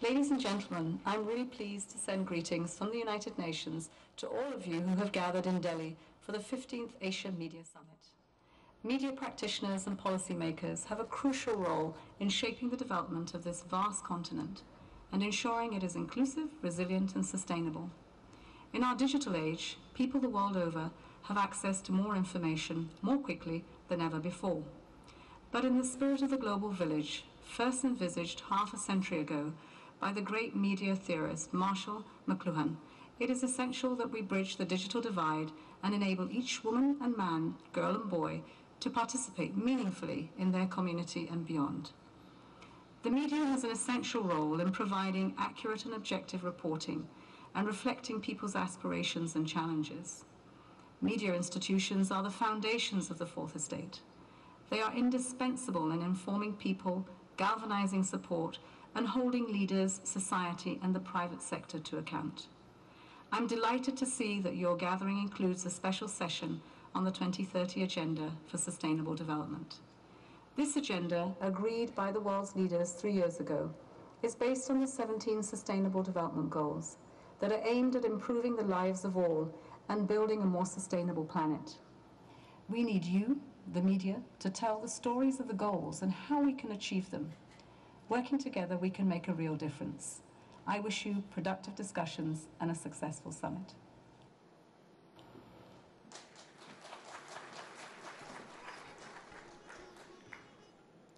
Ladies and gentlemen, I'm really pleased to send greetings from the United Nations to all of you who have gathered in Delhi for the 15th Asia Media Summit. Media practitioners and policymakers have a crucial role in shaping the development of this vast continent and ensuring it is inclusive, resilient, and sustainable. In our digital age, people the world over have access to more information more quickly than ever before. But in the spirit of the global village, first envisaged half a century ago by the great media theorist Marshall McLuhan, it is essential that we bridge the digital divide and enable each woman and man, girl and boy, to participate meaningfully in their community and beyond. The media has an essential role in providing accurate and objective reporting and reflecting people's aspirations and challenges. Media institutions are the foundations of the Fourth Estate. They are indispensable in informing people, galvanizing support, and holding leaders, society, and the private sector to account. I'm delighted to see that your gathering includes a special session on the 2030 Agenda for Sustainable Development. This agenda, agreed by the world's leaders 3 years ago, is based on the 17 Sustainable Development Goals that are aimed at improving the lives of all and building a more sustainable planet. We need you, the media, to tell the stories of the goals and how we can achieve them. Working together, we can make a real difference. I wish you productive discussions and a successful summit.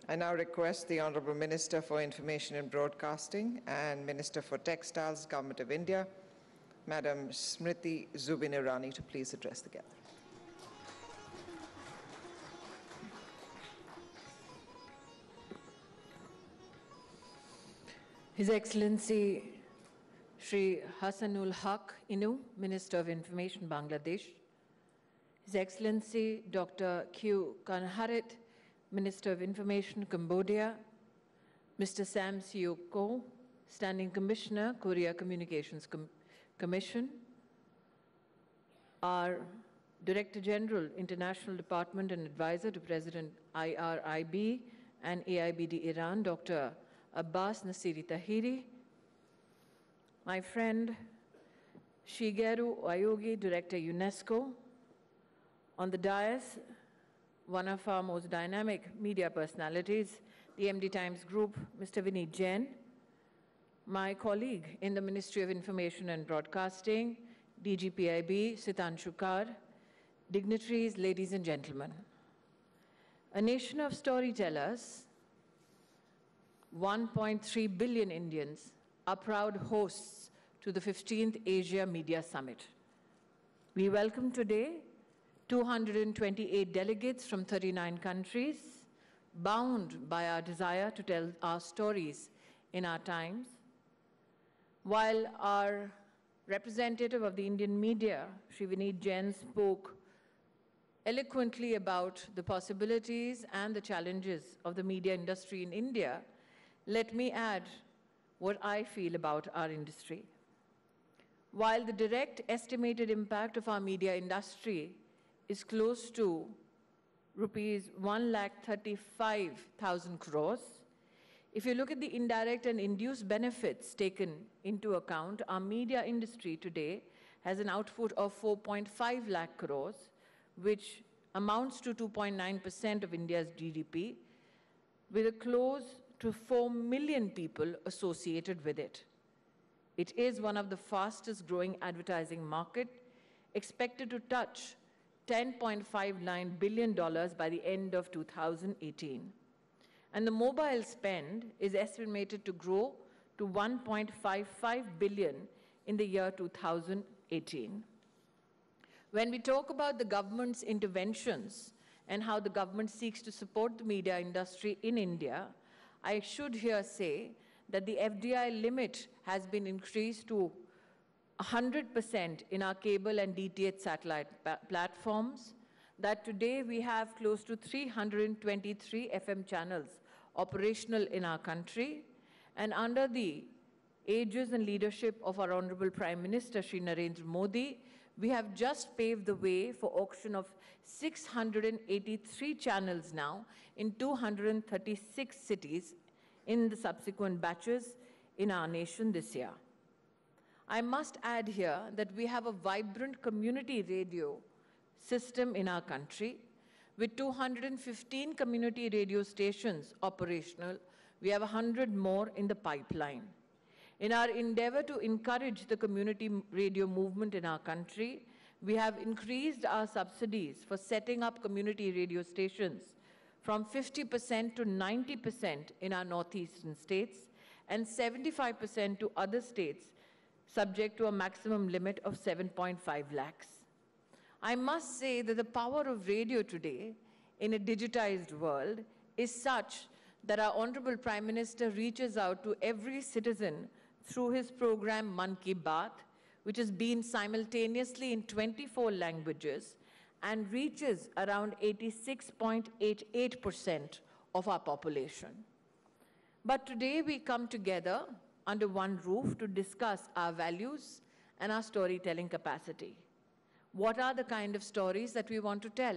I now request the Honourable Minister for Information and Broadcasting and Minister for Textiles, Government of India, Madam Smriti Zubin Irani, to please address the gathering. His Excellency Shri Hassanul Haq Inu, Minister of Information, Bangladesh, His Excellency Dr. Q. Kanharit, Minister of Information, Cambodia, Mr. Sam Seok Ko, Standing Commissioner, Korea Communications Commission, our Director General, International Department and Advisor to President IRIB and AIBD Iran, Dr. Abbas Nasiri Tahiri, my friend Shigeru Aogi, Director UNESCO, on the dais, one of our most dynamic media personalities, the MD Times Group, Mr. Vineet Jain, my colleague in the Ministry of Information and Broadcasting, DGPIB, Sitanshu Kar, dignitaries, ladies and gentlemen. A nation of storytellers, 1.3 billion Indians, are proud hosts to the 15th Asia Media Summit. We welcome today 228 delegates from 39 countries, bound by our desire to tell our stories in our times. While our representative of the Indian media, Shri Vineet Jain, spoke eloquently about the possibilities and the challenges of the media industry in India, let me add what I feel about our industry. While the direct estimated impact of our media industry is close to rupees 1,35,000 crores, if you look at the indirect and induced benefits taken into account, our media industry today has an output of 4.5 lakh crores, which amounts to 2.9% of India's GDP, with a close to 4 million people associated with it. It is one of the fastest growing advertising market, expected to touch $10.59 billion by the end of 2018. And the mobile spend is estimated to grow to 1.55 billion in the year 2018. When we talk about the government's interventions and how the government seeks to support the media industry in India, I should here say that the FDI limit has been increased to 100% in our cable and DTH satellite platforms, that today we have close to 323 FM channels operational in our country, and under the aegis and leadership of our Honorable Prime Minister, Shri Narendra Modi, we have just paved the way for auction of 683 channels now in 236 cities in the subsequent batches in our nation this year. I must add here that we have a vibrant community radio system in our country. With 215 community radio stations operational, we have 100 more in the pipeline. In our endeavor to encourage the community radio movement in our country, we have increased our subsidies for setting up community radio stations from 50% to 90% in our northeastern states and 75% to other states, subject to a maximum limit of 7.5 lakhs. I must say that the power of radio today in a digitized world is such that our Honorable Prime Minister reaches out to every citizen through his program Man Ki Baat, which has been simultaneously in 24 languages and reaches around 86.88% of our population. But today we come together under one roof to discuss our values and our storytelling capacity. What are the kind of stories that we want to tell?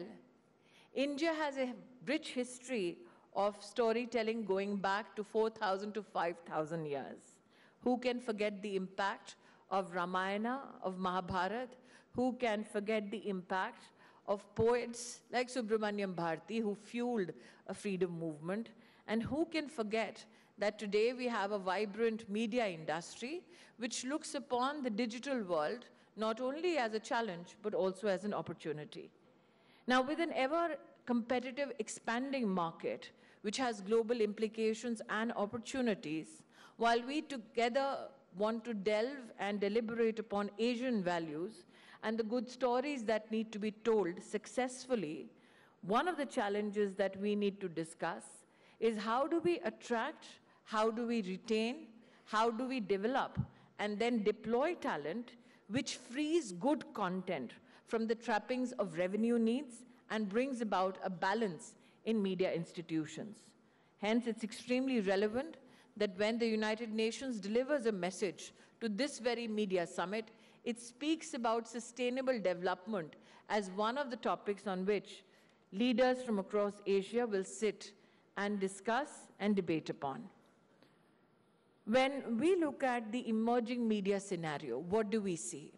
India has a rich history of storytelling going back to 4,000 to 5,000 years. Who can forget the impact of Ramayana, of Mahabharata? Who can forget the impact of poets like Subramanyam Bharati, who fueled a freedom movement? And who can forget that today we have a vibrant media industry which looks upon the digital world not only as a challenge, but also as an opportunity. Now, with an ever-competitive, expanding market, which has global implications and opportunities, while we together want to delve and deliberate upon Asian values and the good stories that need to be told successfully, one of the challenges that we need to discuss is how do we attract, how do we retain, how do we develop, and then deploy talent which frees good content from the trappings of revenue needs and brings about a balance in media institutions. Hence, it's extremely relevant that when the United Nations delivers a message to this very media summit, it speaks about sustainable development as one of the topics on which leaders from across Asia will sit and discuss and debate upon. When we look at the emerging media scenario, what do we see?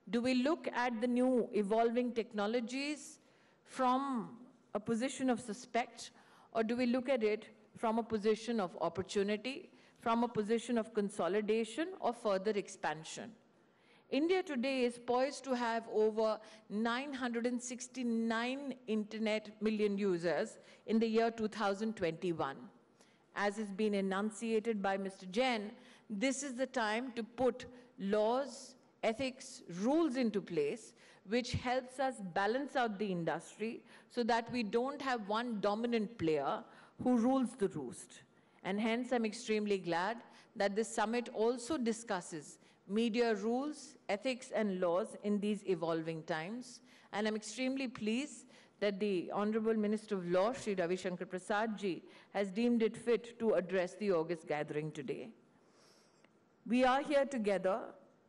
Do we look at the new evolving technologies from a position of suspect, or do we look at it from a position of opportunity, from a position of consolidation or further expansion. India today is poised to have over 969 million users in the year 2021. As has been enunciated by Mr. Jain, this is the time to put laws, ethics, rules into place, which helps us balance out the industry so that we don't have one dominant player who rules the roost. And hence, I'm extremely glad that this summit also discusses media rules, ethics, and laws in these evolving times. And I'm extremely pleased that the Honorable Minister of Law, Shri Ravi Shankar Prasad ji, has deemed it fit to address the August gathering today. We are here together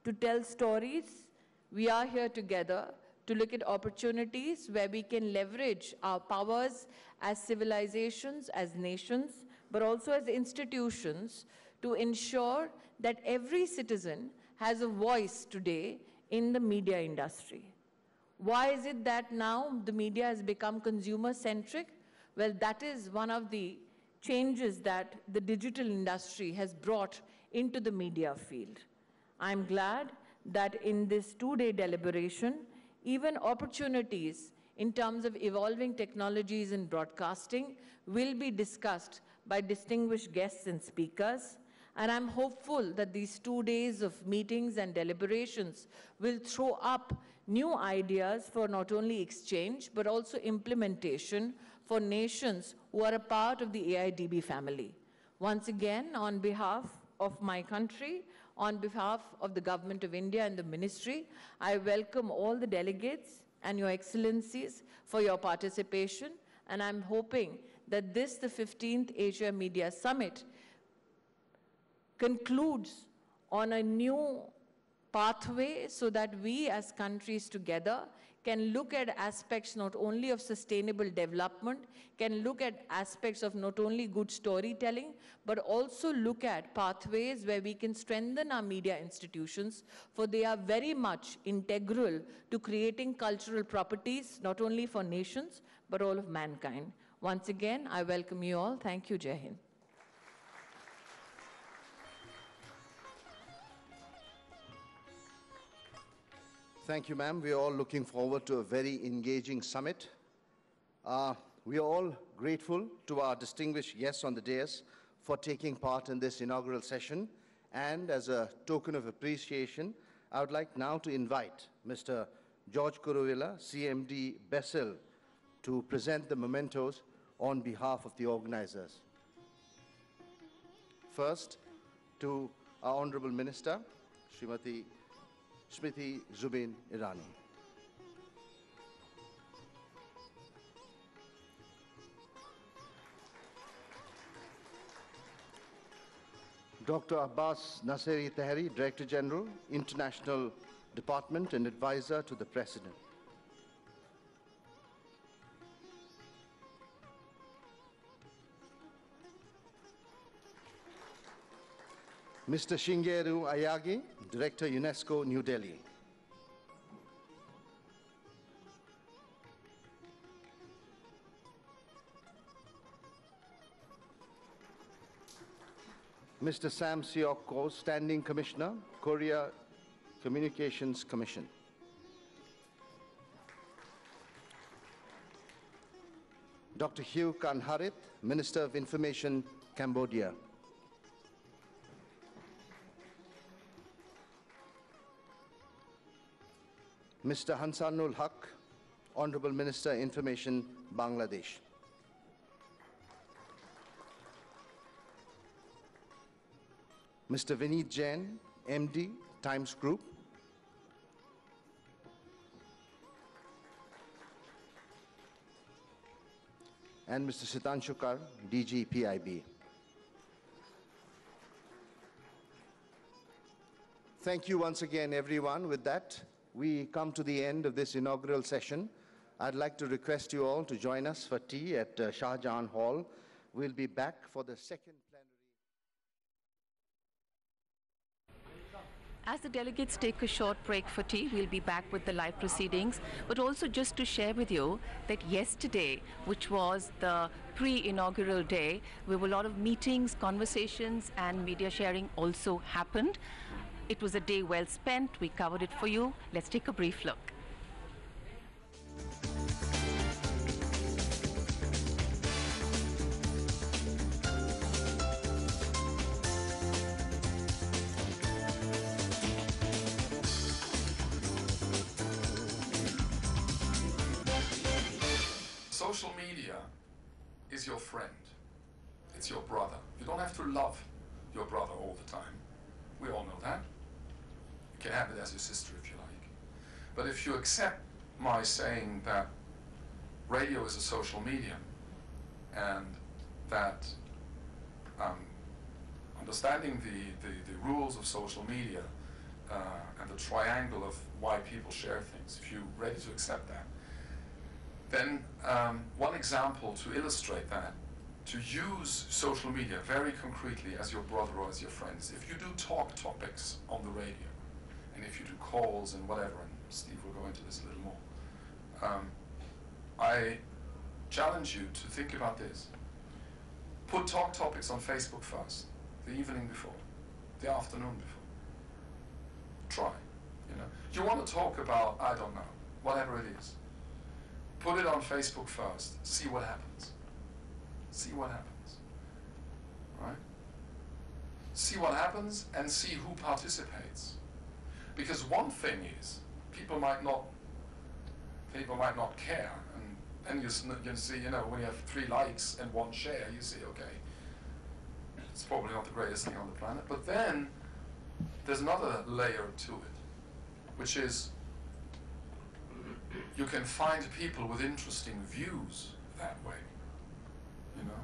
to tell stories. We are here together to look at opportunities where we can leverage our powers as civilizations, as nations, but also as institutions to ensure that every citizen has a voice today in the media industry. Why is it that now the media has become consumer-centric? Well, that is one of the changes that the digital industry has brought into the media field. I'm glad that in this two-day deliberation, even opportunities in terms of evolving technologies in broadcasting will be discussed by distinguished guests and speakers. And I'm hopeful that these 2 days of meetings and deliberations will throw up new ideas for not only exchange, but also implementation for nations who are a part of the AIDB family. Once again, on behalf of my country, on behalf of the Government of India and the Ministry, I welcome all the delegates and your excellencies for your participation. And I'm hoping that this, the 15th Asia Media Summit, concludes on a new pathway so that we as countries together can look at aspects not only of sustainable development, can look at aspects of not only good storytelling, but also look at pathways where we can strengthen our media institutions, for they are very much integral to creating cultural properties, not only for nations, but all of mankind. Once again, I welcome you all. Thank you, Jai Hind. Thank you, ma'am. We are all looking forward to a very engaging summit. We are all grateful to our distinguished guests on the dais for taking part in this inaugural session. And as a token of appreciation, I would like now to invite Mr. George Kuruvilla, CMD Bessel, to present the mementos on behalf of the organizers. First, to our Honorable Minister, Srimati Smriti Zubin Irani. Dr. Abbas Naseri Taheri, Director General, International Department and Advisor to the President. Mr. Shingeru Ayagi, Director, UNESCO, New Delhi. Mr. Sam Seok Ko, Standing Commissioner, Korea Communications Commission. Dr. Hugh Kan Harit, Minister of Information, Cambodia. Mr. Hansanul Haq, Honorable Minister, Information, Bangladesh. Mr. Vineet Jain, MD, Times Group. And Mr. Sitanshu Kar, DG, PIB. Thank you once again, everyone. With that, we come to the end of this inaugural session. I'd like to request you all to join us for tea at Shah Jahan Hall. We'll be back for the second plenary. As the delegates take a short break for tea, we'll be back with the live proceedings, but also just to share with you that yesterday, which was the pre-inaugural day, where a lot of meetings, conversations and media sharing also happened. It was a day well spent. We covered it for you. Let's take a brief look. Social media is your friend. It's your brother. You don't have to love your brother all the time. We all know that. You can have it as your sister if you like. But if you accept my saying that radio is a social medium and that understanding the rules of social media and the triangle of why people share things, if you're ready to accept that, then one example to illustrate that, to use social media very concretely as your brother or as your friends, if you do talk topics on the radio, and if you do calls and whatever, and Steve will go into this a little more, I challenge you to think about this. Put talk topics on Facebook first, the evening before, the afternoon before. Try, you know. You want to talk about, I don't know, whatever it is. Put it on Facebook first, see what happens. See what happens, right? See what happens and see who participates. Because one thing is, people might not care, and you see, you know, when you have 3 likes and 1 share, you see, okay, it's probably not the greatest thing on the planet. But then there's another layer to it, which is you can find people with interesting views that way. You know,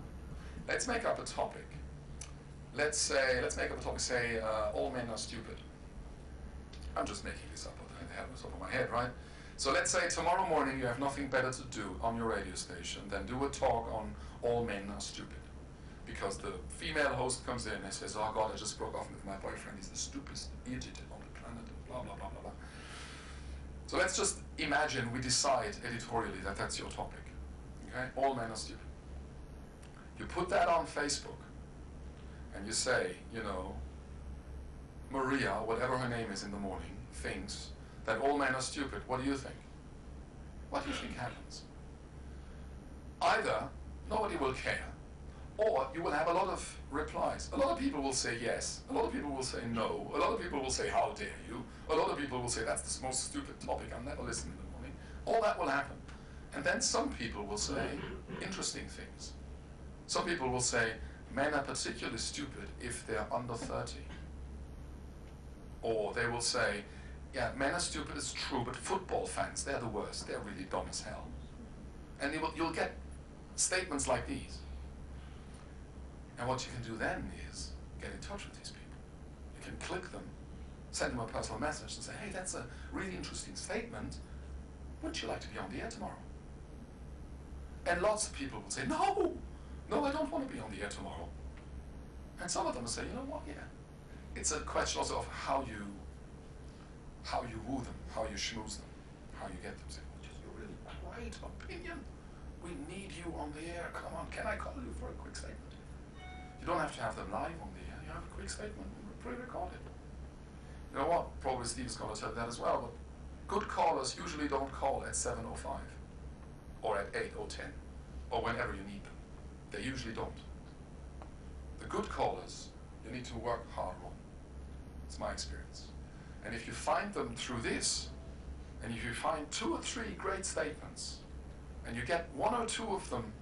let's make up a topic. Let's make up a topic. Say, all men are stupid. I'm just making this up on the top of my head, right? So let's say tomorrow morning you have nothing better to do on your radio station than do a talk on all men are stupid, because the female host comes in and says, "Oh God, I just broke off with my boyfriend. He's the stupidest idiot on the planet." And blah blah blah blah blah. So let's just imagine we decide editorially that that's your topic. Okay, all men are stupid. You put that on Facebook, and you say, you know, Maria, whatever her name is in the morning, thinks that all men are stupid. What do you think? What do you think happens? Either nobody will care, or you will have a lot of replies. A lot of people will say yes, a lot of people will say no, a lot of people will say how dare you, a lot of people will say that's the most stupid topic, I'll never listen in the morning. All that will happen. And then some people will say interesting things. Some people will say men are particularly stupid if they're under 30. Or they will say, yeah, men are stupid, it's true, but football fans, they're the worst. They're really dumb as hell. And you'll get statements like these. And what you can do then is get in touch with these people. You can click them, send them a personal message and say, hey, that's a really interesting statement. Wouldn't you like to be on the air tomorrow? And lots of people will say, no, I don't want to be on the air tomorrow. And some of them will say, you know what, yeah. It's a question also of how you woo them, how you schmooze them, how you get them. Say, well, just a really great opinion. We need you on the air. Come on, can I call you for a quick statement? You don't have to have them live on the air. You have a quick statement, pre-recorded. You know what? Probably Steve's going to tell you that as well. But good callers usually don't call at 7:05 or at 8 or 10 or whenever you need them. They usually don't. The good callers, you need to work hard on. It's my experience. And if you find them through this, and if you find 2 or 3 great statements, and you get 1 or 2 of them,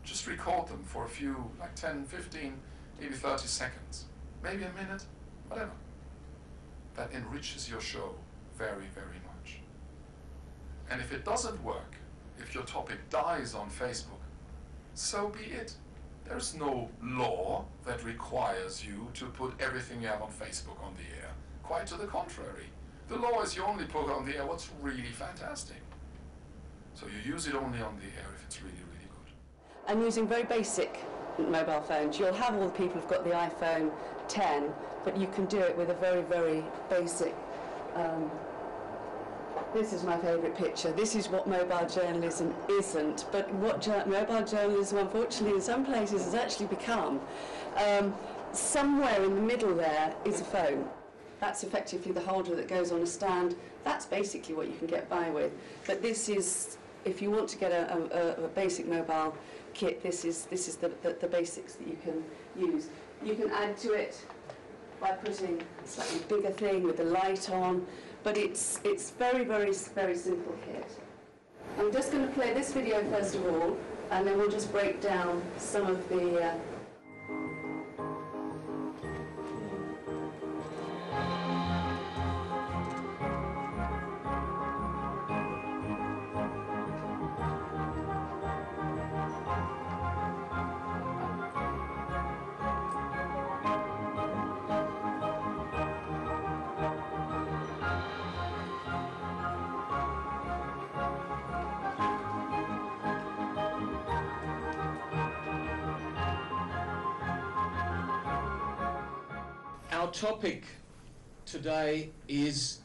just record them for a few, like 10, 15, maybe 30 seconds, maybe a minute, whatever. That enriches your show very, very much. And if it doesn't work, if your topic dies on Facebook, so be it. There's no law that requires you to put everything you have on Facebook on the air. Quite to the contrary. The law is you only put on the air what's really fantastic. So you use it only on the air if it's really, really good. I'm using very basic mobile phones. You'll have all the people who've got the iPhone 10, but you can do it with a very, very basic. This is my favourite picture. This is what mobile journalism isn't, but what mobile journalism, unfortunately, in some places has actually become. Somewhere in the middle there is a phone. That's effectively the holder that goes on a stand. That's basically what you can get by with. But this is, if you want to get a basic mobile kit, this is the basics that you can use. You can add to it by putting a slightly bigger thing with the light on, but it's very, very, very simple kit. I'm just going to play this video first of all, and then we'll just break down some of the Our topic today is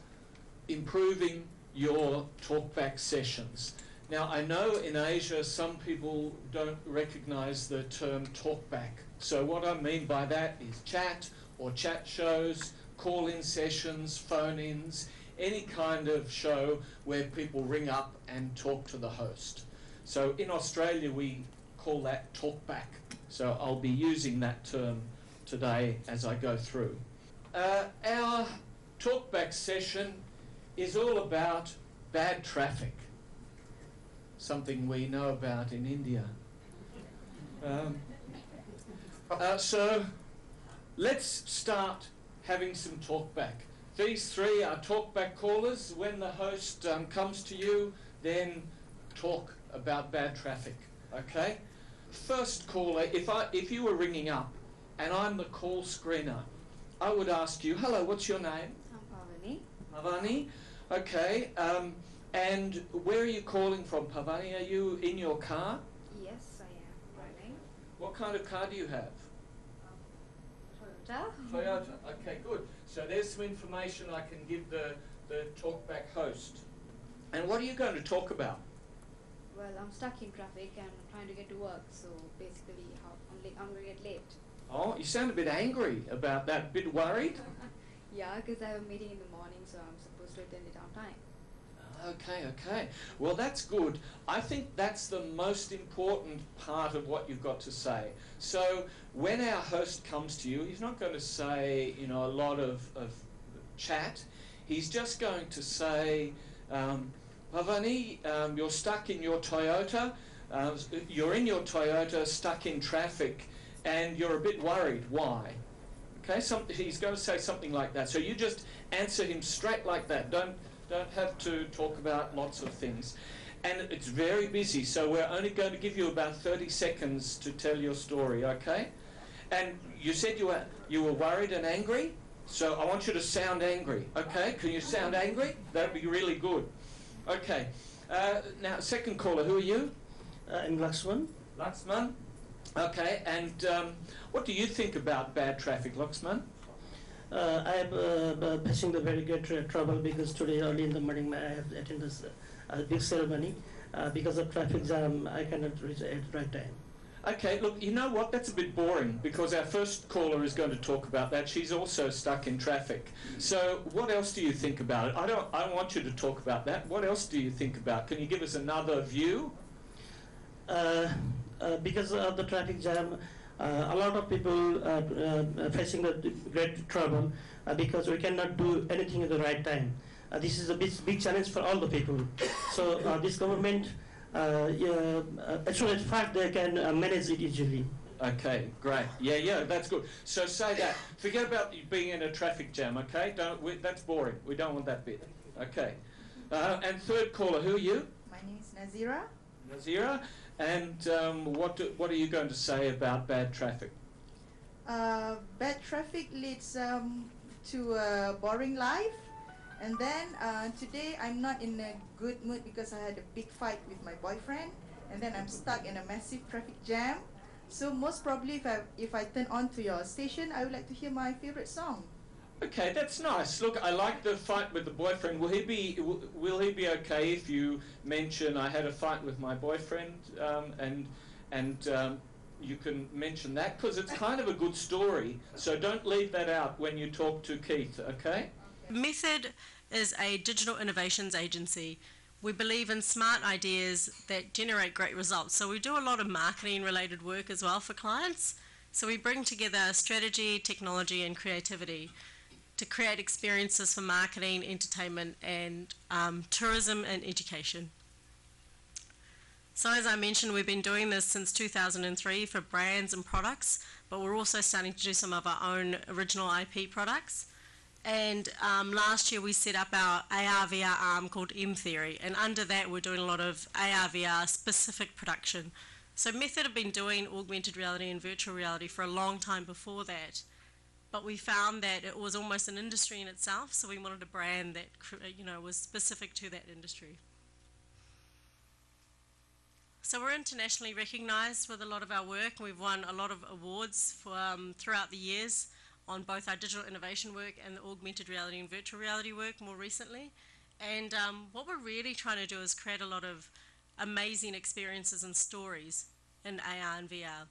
improving your talkback sessions. Now, I know in Asia some people don't recognise the term talkback. So what I mean by that is chat or chat shows, call-in sessions, phone-ins, any kind of show where people ring up and talk to the host. So in Australia we call that talkback. So I'll be using that term today as I go through. Our talkback session is all about bad traffic, something we know about in India. So let's start having some talkback. These three are talkback callers. When the host comes to you, then talk about bad traffic, okay? First caller, if you were ringing up and I'm the call screener, I would ask you, hello, what's your name? I'm Pavani. Pavani, okay. And where are you calling from, Pavani? Are you in your car? Yes, I am driving. What kind of car do you have? Toyota. Toyota, okay, good. So there's some information I can give the talkback host. And what are you going to talk about? Well, I'm stuck in traffic and I'm trying to get to work, so basically I'm going to get late. Oh, you sound a bit angry about that, a bit worried? Yeah, because I have a meeting in the morning, so I'm supposed to attend it on time. Okay. Well, that's good. I think that's the most important part of what you've got to say. So when our host comes to you, he's not going to say, a lot of chat. He's just going to say, Pavani, you're stuck in your Toyota. You're in your Toyota, stuck in traffic, and you're a bit worried. Why? Okay, he's going to say something like that. So you just answer him straight like that. Don't have to talk about lots of things. And it's very busy, so we're only going to give you about 30 seconds to tell your story, okay? And you said you were worried and angry, so I want you to sound angry, okay? Can you sound angry? That'd be really good. Okay. Now, second caller, who are you? I'm Laxman. Laxman? Okay, and what do you think about bad traffic, Laxman? I am facing the very great trouble because today early in the morning I have attended a big ceremony. Because of traffic jam, I cannot reach at the right time. Okay, look, you know what? That's a bit boring because our first caller is going to talk about that. She's also stuck in traffic. So what else do you think about it? I want you to talk about that. What else do you think about? Can you give us another view? Because of the traffic jam, a lot of people are facing the great trouble because we cannot do anything at the right time. This is a big challenge for all the people. So this government, as soon as fact, they can manage it easily. Okay, great. Yeah, that's good. So say that. Forget about being in a traffic jam, okay? That's boring. We don't want that bit. Okay. And third caller, who are you? My name is Nazira. Nazira. And what are you going to say about bad traffic? Bad traffic leads to a boring life. And then today I'm not in a good mood because I had a big fight with my boyfriend. And then I'm stuck in a massive traffic jam. So most probably if I turn on to your station, I would like to hear my favorite song. Okay, that's nice. Look, I like the fight with the boyfriend. Will he be okay if you mention I had a fight with my boyfriend, and you can mention that, because it's kind of a good story. So don't leave that out when you talk to Keith, okay? Method is a digital innovations agency. We believe in smart ideas that generate great results. So we do a lot of marketing related work as well for clients. So we bring together strategy, technology and creativity to create experiences for marketing, entertainment and tourism and education. So as I mentioned, we've been doing this since 2003 for brands and products, but we're also starting to do some of our own original IP products. And last year we set up our AR/VR arm called M Theory, and under that we're doing a lot of AR/VR specific production. So Method have been doing augmented reality and virtual reality for a long time before that, but we found that it was almost an industry in itself, so we wanted a brand that was specific to that industry. So we're internationally recognised with a lot of our work. We've won a lot of awards throughout the years on both our digital innovation work and the augmented reality and virtual reality work more recently. And what we're really trying to do is create a lot of amazing experiences and stories in AR and VR.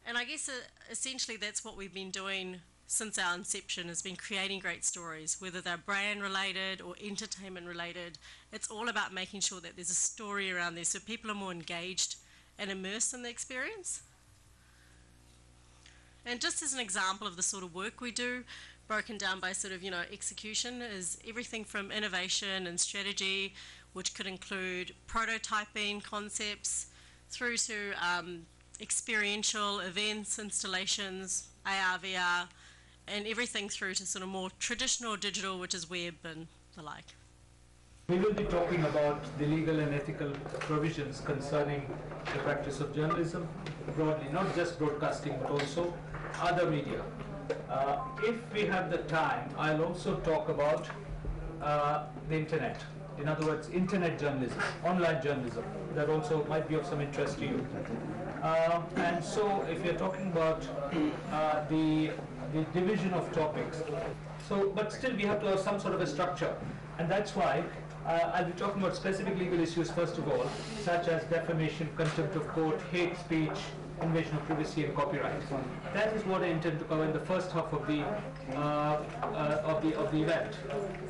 And I guess essentially that's what we've been doing since our inception, has been creating great stories, whether they're brand related or entertainment related. It's all about making sure that there's a story around there so people are more engaged and immersed in the experience. And just as an example of the sort of work we do, broken down by sort of, execution, is everything from innovation and strategy, which could include prototyping concepts, through to experiential events, installations, AR, VR, and everything through to sort of more traditional digital, which is web and the like. We will be talking about the legal and ethical provisions concerning the practice of journalism broadly, not just broadcasting, but also other media. If we have the time, I'll also talk about the internet. In other words, internet journalism, online journalism. That also might be of some interest to you. And so if you're talking about the division of topics, but still we have to have some sort of a structure. And that's why I'll be talking about specific legal issues first of all, such as defamation, contempt of court, hate speech, invasion of privacy and copyright. That is what I intend to cover in the first half of the event.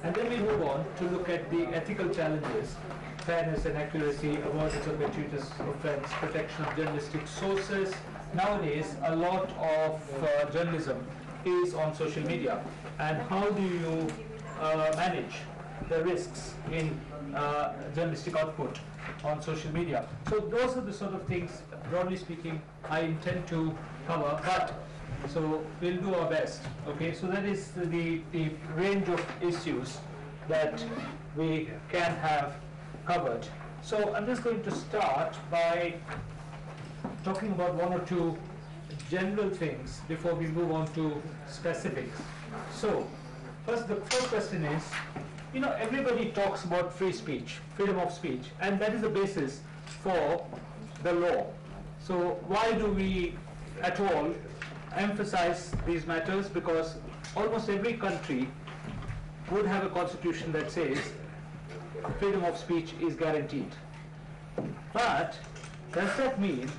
And then we move on to look at the ethical challenges: fairness and accuracy, avoidance of gratuitous offense, protection of journalistic sources. Nowadays, a lot of journalism is on social media, and how do you manage the risks in journalistic output on social media? So those are the sort of things, broadly speaking, I intend to cover, but so we'll do our best. Okay, so that is the range of issues that we can have covered. So I'm just going to start by talking about one or two general things before we move on to specifics. So the first question is, everybody talks about free speech, freedom of speech, and that is the basis for the law. So why do we at all emphasize these matters? Because almost every country would have a constitution that says freedom of speech is guaranteed. But does that mean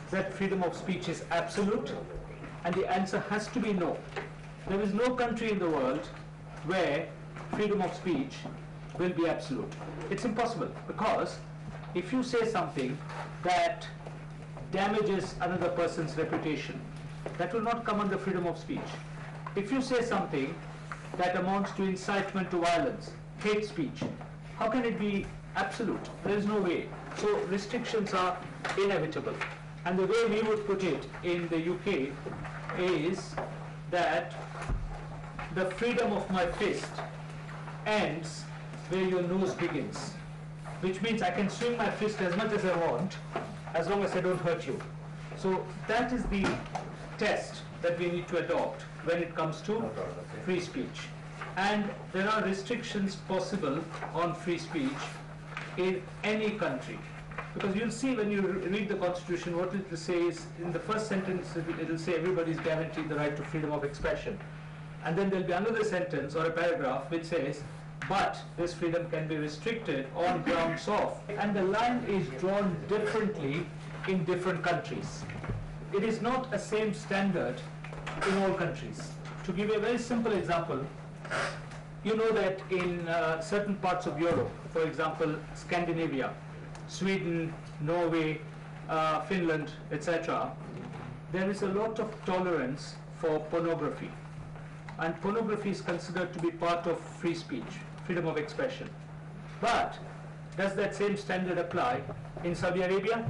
that freedom of speech is absolute? And the answer has to be no. There is no country in the world where freedom of speech will be absolute. It's impossible, because if you say something that damages another person's reputation, that will not come under freedom of speech. If you say something that amounts to incitement to violence, hate speech, how can it be absolute? There is no way. So restrictions are inevitable. And the way we would put it in the UK is that the freedom of my fist ends where your nose begins, which means I can swing my fist as much as I want, as long as I don't hurt you. So that is the test that we need to adopt when it comes to free speech. And there are restrictions possible on free speech in any country. Because you'll see when you read the Constitution, what it will say is, in the first sentence, it will say everybody is guaranteed the right to freedom of expression. And then there'll be another sentence or a paragraph which says, but this freedom can be restricted on grounds of. And the line is drawn differently in different countries. It is not a same standard in all countries. To give you a very simple example, you know that in certain parts of Europe, for example, Scandinavia, Sweden, Norway, Finland, etc., there is a lot of tolerance for pornography. And pornography is considered to be part of free speech, freedom of expression. But does that same standard apply in Saudi Arabia?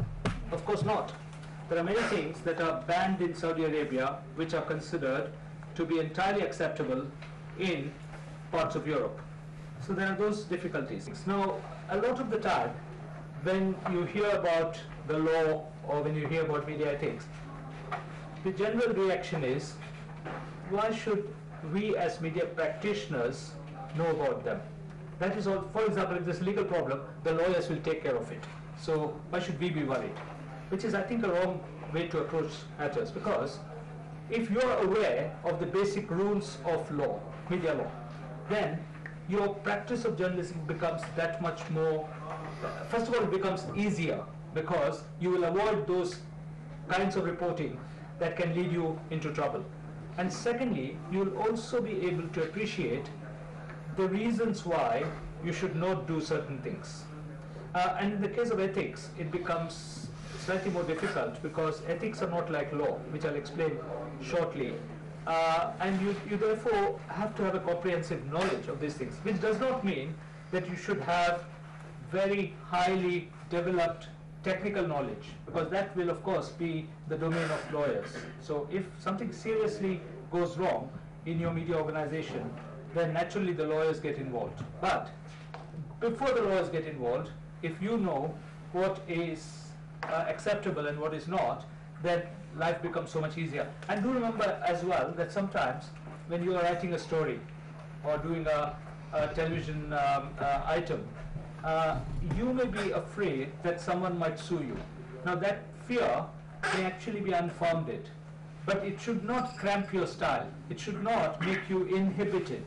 Of course not. There are many things that are banned in Saudi Arabia which are considered to be entirely acceptable in parts of Europe. So there are those difficulties. Now, a lot of the time, when you hear about the law or when you hear about media ethics, the general reaction is, why should we as media practitioners know about them? That is all. For example, if there's a legal problem, the lawyers will take care of it. So why should we be worried? Which is, I think, a wrong way to approach matters, because if you're aware of the basic rules of law, media law, then your practice of journalism becomes that much more, first of all, it becomes easier because you will avoid those kinds of reporting that can lead you into trouble. And secondly, you'll also be able to appreciate the reasons why you should not do certain things. And in the case of ethics, it becomes slightly more difficult because ethics are not like law, which I'll explain shortly. And you therefore have to have a comprehensive knowledge of these things, which does not mean that you should have very highly developed technical knowledge, because that will of course be the domain of lawyers. So if something seriously goes wrong in your media organization, then naturally the lawyers get involved. But before the lawyers get involved, if you know what is acceptable and what is not, then life becomes so much easier. And do remember as well that sometimes when you are writing a story or doing a television item, you may be afraid that someone might sue you. Now that fear may actually be unfounded, but it should not cramp your style. It should not make you inhibited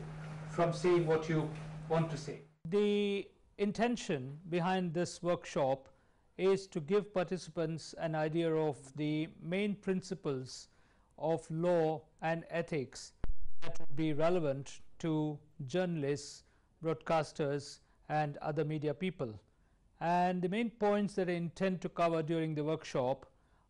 from saying what you want to say. The intention behind this workshop is to give participants an idea of the main principles of law and ethics that would be relevant to journalists, broadcasters, and other media people. And the main points that I intend to cover during the workshop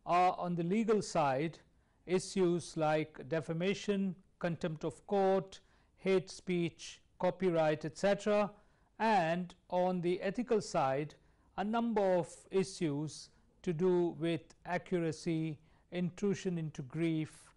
are, on the legal side, issues like defamation, contempt of court, hate speech, copyright, etc. And on the ethical side, a number of issues to do with accuracy, intrusion into grief,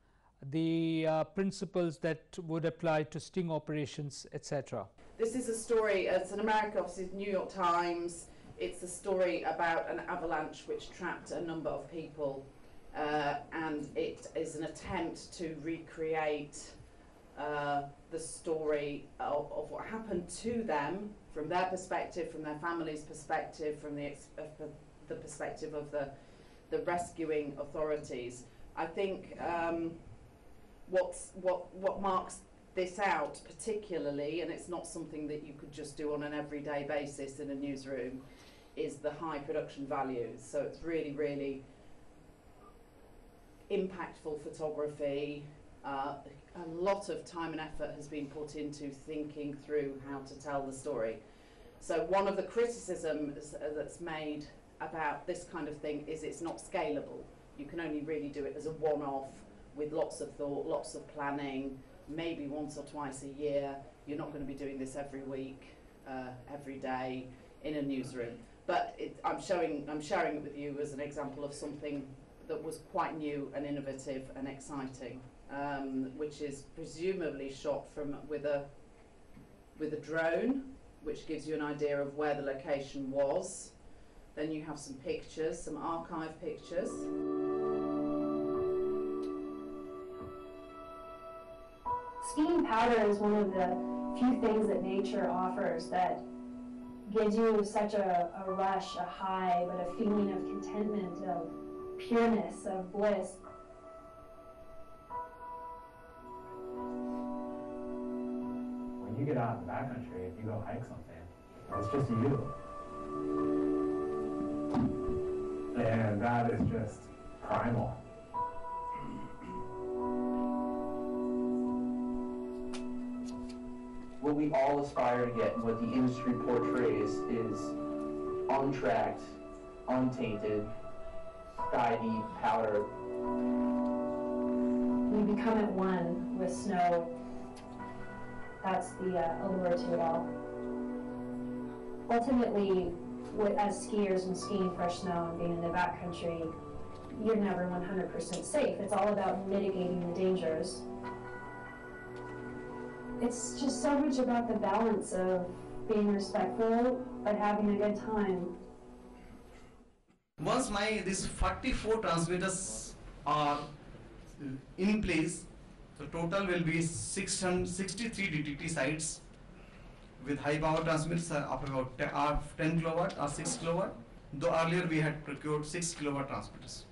the principles that would apply to sting operations, etc. This is a story, it's in America, obviously New York Times. It's a story about an avalanche which trapped a number of people, and it is an attempt to recreate the story of what happened to them from their perspective, from their family's perspective, from the perspective of the rescuing authorities. I think what marks this out particularly, and it's not something that you could just do on an everyday basis in a newsroom, is the high production values. So it's really, really impactful photography. A lot of time and effort has been put into thinking through how to tell the story. So one of the criticisms that's made about this kind of thing is it's not scalable. You can only really do it as a one-off with lots of thought, lots of planning, maybe once or twice a year. You're not going to be doing this every week, every day in a newsroom. But I'm sharing it with you as an example of something that was quite new and innovative and exciting, which is presumably shot with a drone, which gives you an idea of where the location was. Then you have some pictures, some archive pictures. Steam powder is one of the few things that nature offers that gives you such a rush, a high, but a feeling of contentment, of pureness, of bliss. When you get out in the backcountry, if you go hike something, it's just you. And that is just primal. What we all aspire to get, what the industry portrays, is untracked, untainted, sky-deep powder. You become at one with snow. That's the allure to it all. Ultimately, as skiers and skiing fresh snow and being in the backcountry, you're never 100% safe. It's all about mitigating the dangers. It's just so much about the balance of being respectful but having a good time. Once these 44 transmitters are in place, the total will be 663 DTT sites with high power transmitters of about 10 kilowatt or 6 kilowatt. Though earlier we had procured 6 kilowatt transmitters.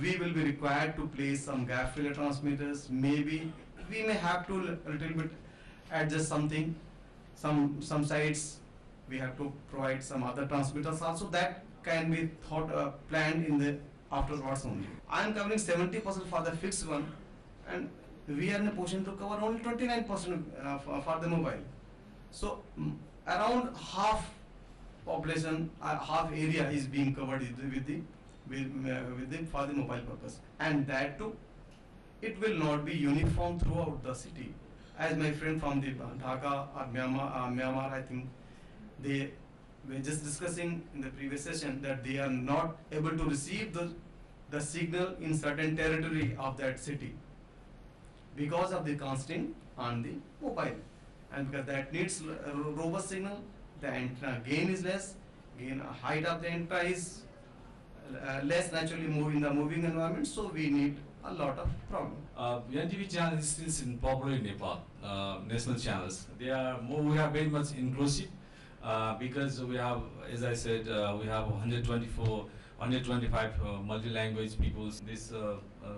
We will be required to place some gap filler transmitters. Maybe we may have to a little bit adjust something. Some sites we have to provide some other transmitters also. That can be planned in the afterwards only. I am covering 70% for the fixed one, and we are in a position to cover only 29% for the mobile. So around half population, half area is being covered for the mobile purpose, and that too, it will not be uniform throughout the city. As my friend from the Dhaka or Myanmar, I think they were just discussing in the previous session that they are not able to receive the signal in certain territory of that city because of the constraint on the mobile, and because that needs a robust signal, the antenna gain is less, height of the antenna is less naturally in the moving environment, so we need a lot of problem. NTV channel is still popular in Nepal, national channels. We are very much inclusive because we have, as I said, we have 125 multi-language peoples. This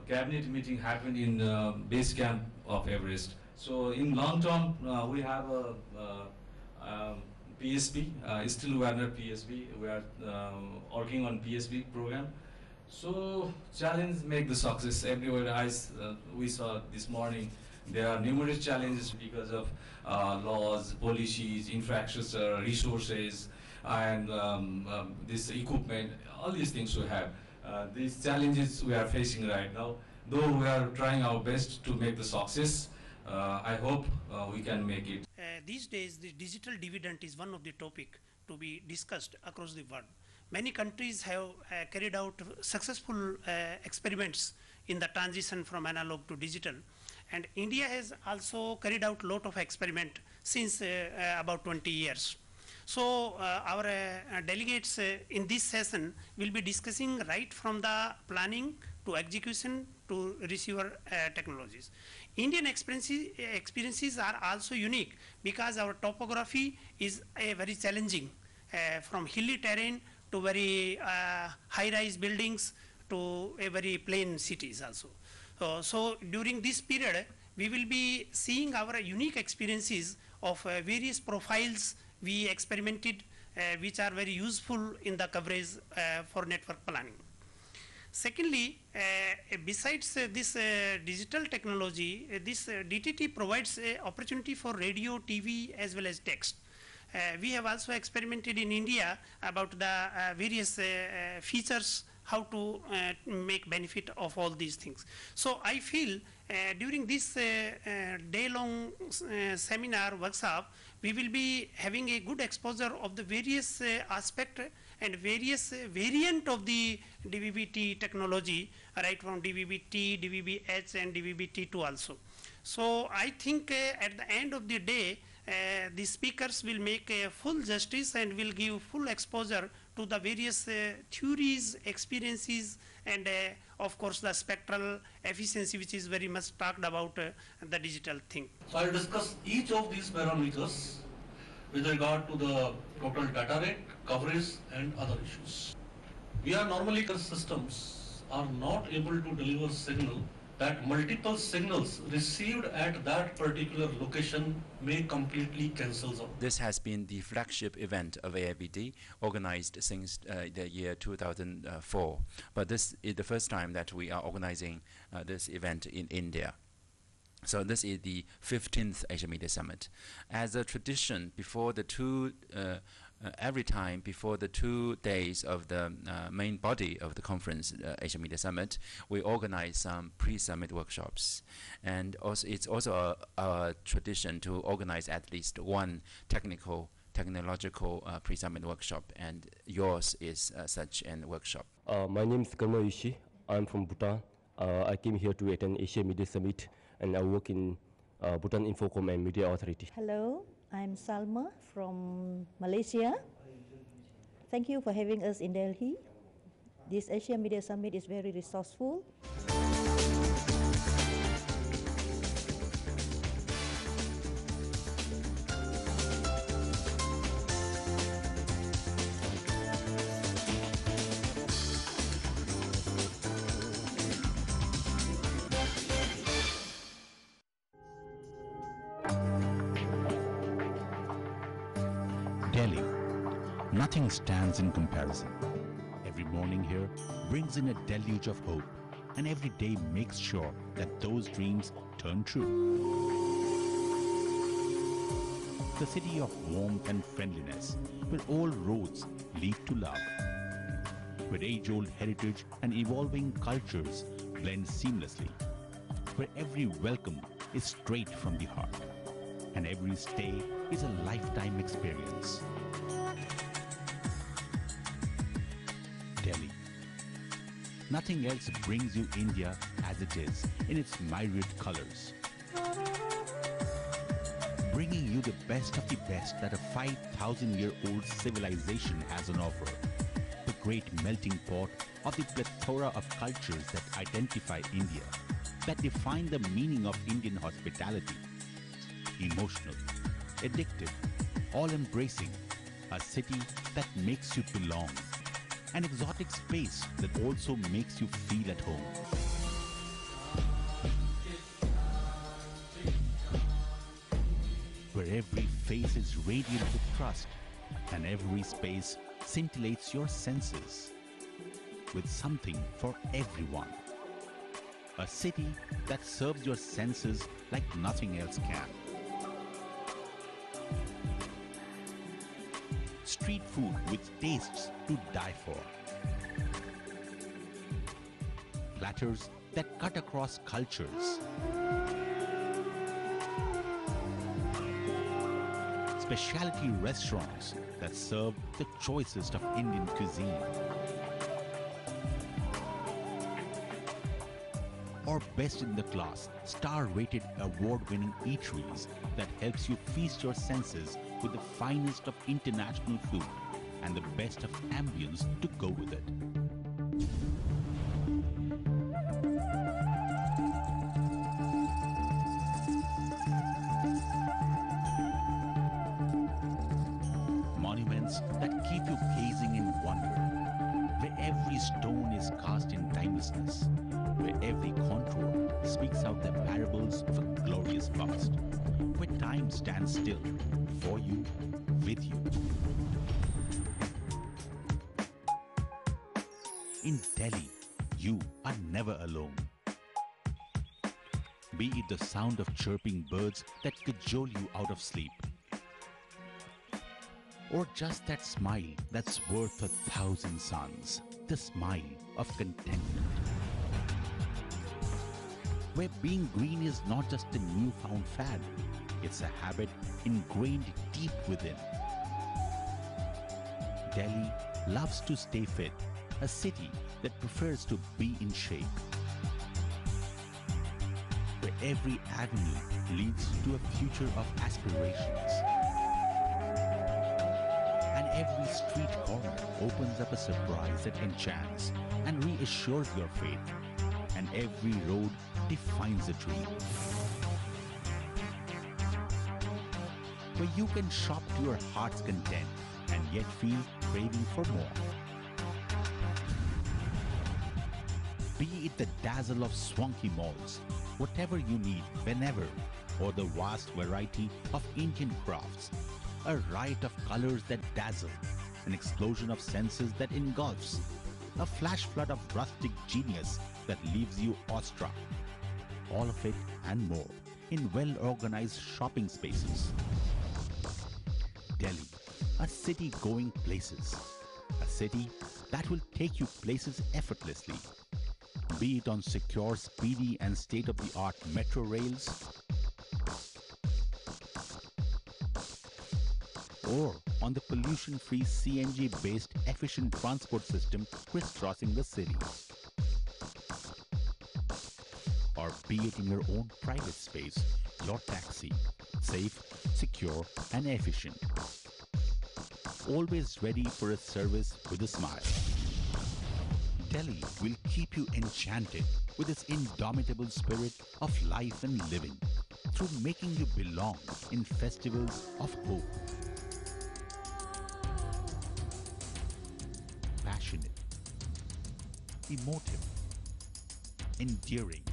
cabinet meeting happened in base camp of Everest. So in long term, we have a PSP, still Werner PSP. We are working on PSP program. So challenge make the success everywhere. As we saw this morning, there are numerous challenges because of laws, policies, infrastructure, resources, and this equipment. All these things we have. These challenges we are facing right now. Though we are trying our best to make the success, I hope we can make it. These days, the digital dividend is one of the topic to be discussed across the world. Many countries have carried out successful experiments in the transition from analog to digital, and India has also carried out a lot of experiment since about 20 years. So our delegates in this session will be discussing right from the planning to execution to receiver technologies. Indian experiences are also unique because our topography is very challenging, from hilly terrain to very high-rise buildings to a very plain cities also. So during this period, we will be seeing our unique experiences of various profiles we experimented, which are very useful in the coverage for network planning. Secondly, besides this digital technology, this DTT provides an opportunity for radio, TV, as well as text. We have also experimented in India about the various features, how to make benefit of all these things. So I feel during this day-long seminar workshop, we will be having a good exposure of the various aspect and various variant of the DVB-T technology, right from DVB-T, DVB-H, and DVB-T2 also. So I think at the end of the day, the speakers will make full justice and will give full exposure to the various theories, experiences, and of course the spectral efficiency, which is very much talked about the digital thing. So I will discuss each of these parameters with regard to the total data rate, coverage and other issues. We are normally systems are not able to deliver signal that multiple signals received at that particular location may completely cancel out. This has been the flagship event of AIBD, organized since the year 2004. But this is the first time that we are organizing this event in India. So this is the 15th Asia Media Summit. As a tradition, before the every time before the 2 days of the main body of the conference, Asia Media Summit, we organize some pre-summit workshops. And also, it's also a tradition to organize at least one technological pre-summit workshop, and yours is such an workshop. My name is Karma Yushi. I'm from Bhutan. I came here to attend Asia Media Summit, and I work in Bhutan Infocom and Media Authority. Hello, I'm Salma from Malaysia. Thank you for having us in Delhi. This Asia Media Summit is very resourceful. Delhi. Nothing stands in comparison. Every morning here brings in a deluge of hope, and every day makes sure that those dreams turn true. The city of warmth and friendliness, where all roads lead to love. Where age-old heritage and evolving cultures blend seamlessly. Where every welcome is straight from the heart, and every stay is a lifetime experience. Delhi. Nothing else brings you India as it is, in its myriad colors. Bringing you the best of the best that a 5,000-year-old civilization has on offer. The great melting pot of the plethora of cultures that identify India, that define the meaning of Indian hospitality. Emotional, addictive, all-embracing, a city that makes you belong. An exotic space that also makes you feel at home. Where every face is radiant with trust, and every space scintillates your senses. With something for everyone. A city that serves your senses like nothing else can. Street food with tastes to die for. Platters that cut across cultures. Specialty restaurants that serve the choicest of Indian cuisine. Or best in the class, star-rated award-winning eateries that helps you feast your senses with the finest of international food and the best of ambience to go with it. Monuments that keep you gazing in wonder, where every stone is cast in timelessness, where every contour speaks out the parables of a glorious past, where time stands still, for you, with you. In Delhi, you are never alone. Be it the sound of chirping birds that cajole you out of sleep, or just that smile that's worth 1,000 suns, the smile of contentment. Where being green is not just a newfound fad, it's a habit ingrained deep within. Delhi loves to stay fit, a city that prefers to be in shape. Where every avenue leads to a future of aspirations. And every street corner opens up a surprise that enchants and reassures your faith. And every road defines a dream. where you can shop to your heart's content and yet feel craving for more. Be it the dazzle of swanky malls, whatever you need whenever, or the vast variety of Indian crafts, a riot of colors that dazzle, an explosion of senses that engulfs, a flash flood of rustic genius that leaves you awestruck. All of it and more in well-organized shopping spaces. Delhi, a city going places, a city that will take you places effortlessly. Be it on secure, speedy and state-of-the-art metro rails, or on the pollution-free CNG-based efficient transport system crisscrossing the city. Or be it in your own private space, your taxi, safe, secure and efficient. Always ready for a service with a smile. Delhi will keep you enchanted with its indomitable spirit of life and living through making you belong in festivals of hope. Passionate, emotive, endearing,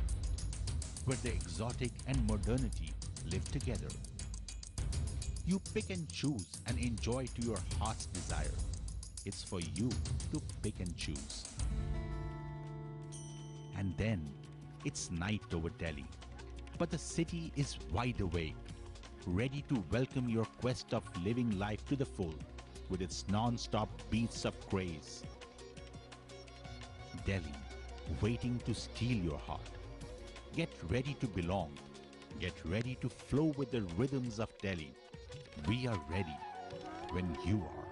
where the exotic and modernity live together. You pick and choose and enjoy to your heart's desire. It's for you to pick and choose. And then it's night over Delhi, but the city is wide awake, ready to welcome your quest of living life to the full with its non-stop beats of craze. Delhi, waiting to steal your heart. Get ready to belong. Get ready to flow with the rhythms of Delhi. We are ready when you are.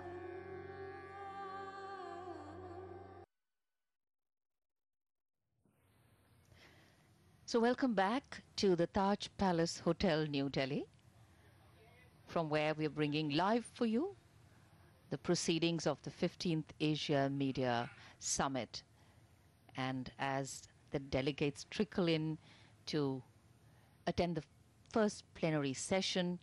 So welcome back to the Taj Palace Hotel, New Delhi, from where we are bringing live for you the proceedings of the 15th Asia Media Summit. And as the delegates trickle in to attend the first plenary session,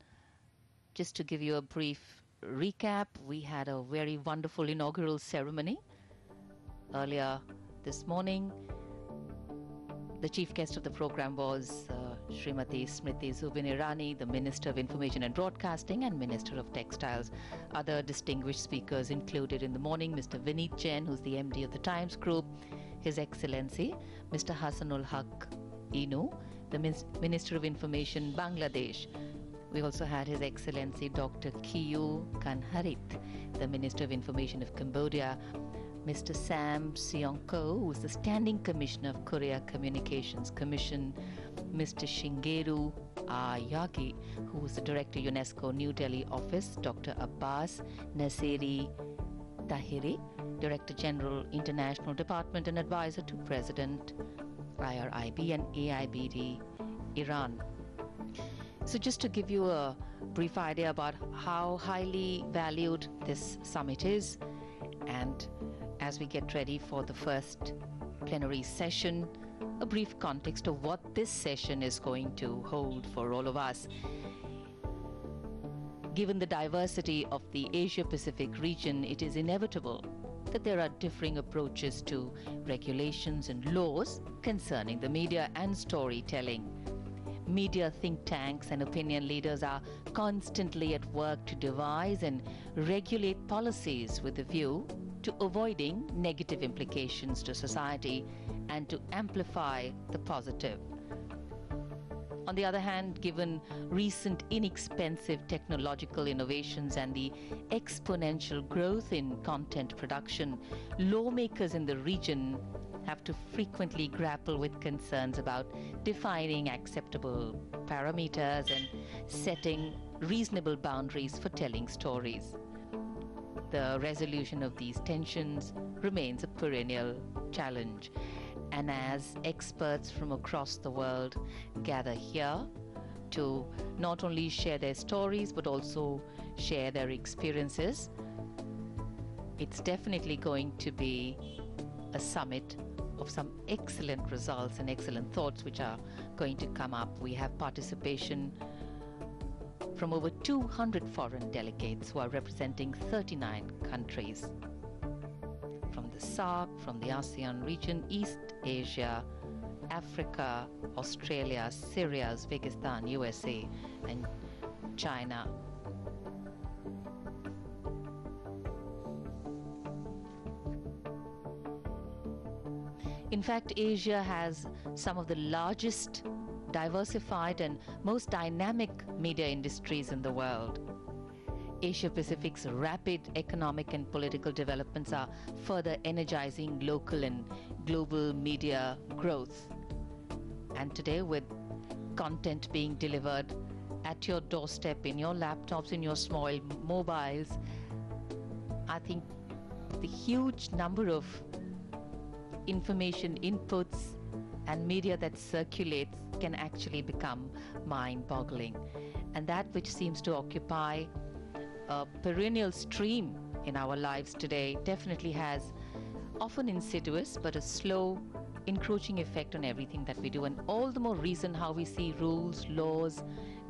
just to give you a brief recap, we had a very wonderful inaugural ceremony earlier this morning. The chief guest of the program was Srimati Smriti Zubin Irani, the Minister of Information and Broadcasting and Minister of Textiles. Other distinguished speakers included in the morning Mr. Vineet Jain, who's the MD of the Times Group, His Excellency Mr. Hassanul Haq Inu, the Minister of Information Bangladesh. We also had His Excellency Dr. Kiyu Kanharit, the Minister of Information of Cambodia, Mr. Sam Seong-ko, who is the Standing Commissioner of Korea Communications Commission, Mr. Shingeru Ayagi, who is the Director UNESCO New Delhi Office, Dr. Abbas Naseri Tahiri, Director General International Department and Advisor to President IRIB and AIBD Iran. So just to give you a brief idea about how highly valued this summit is, and as we get ready for the first plenary session, a brief context of what this session is going to hold for all of us. Given the diversity of the Asia-Pacific region, it is inevitable that there are differing approaches to regulations and laws concerning the media and storytelling. Media think tanks and opinion leaders are constantly at work to devise and regulate policies with a view to avoiding negative implications to society and to amplify the positive. On the other hand, given recent inexpensive technological innovations and the exponential growth in content production, lawmakers in the region have to frequently grapple with concerns about defining acceptable parameters and setting reasonable boundaries for telling stories. The resolution of these tensions remains a perennial challenge. And as experts from across the world gather here to not only share their stories but also share their experiences, it's definitely going to be a summit of some excellent results and excellent thoughts which are going to come up. We have participation from over 200 foreign delegates who are representing 39 countries. From the SAARC, from the ASEAN region, East Asia, Africa, Australia, Syria, Uzbekistan, USA, and China. In fact, Asia has some of the largest, diversified, and most dynamic media industries in the world. Asia Pacific's rapid economic and political developments are further energizing local and global media growth. And today, with content being delivered at your doorstep, in your laptops, in your small mobiles, I think the huge number of information inputs and media that circulates can actually become mind-boggling. And that which seems to occupy a perennial stream in our lives today definitely has often insidious but a slow encroaching effect on everything that we do, and all the more reason how we see rules, laws,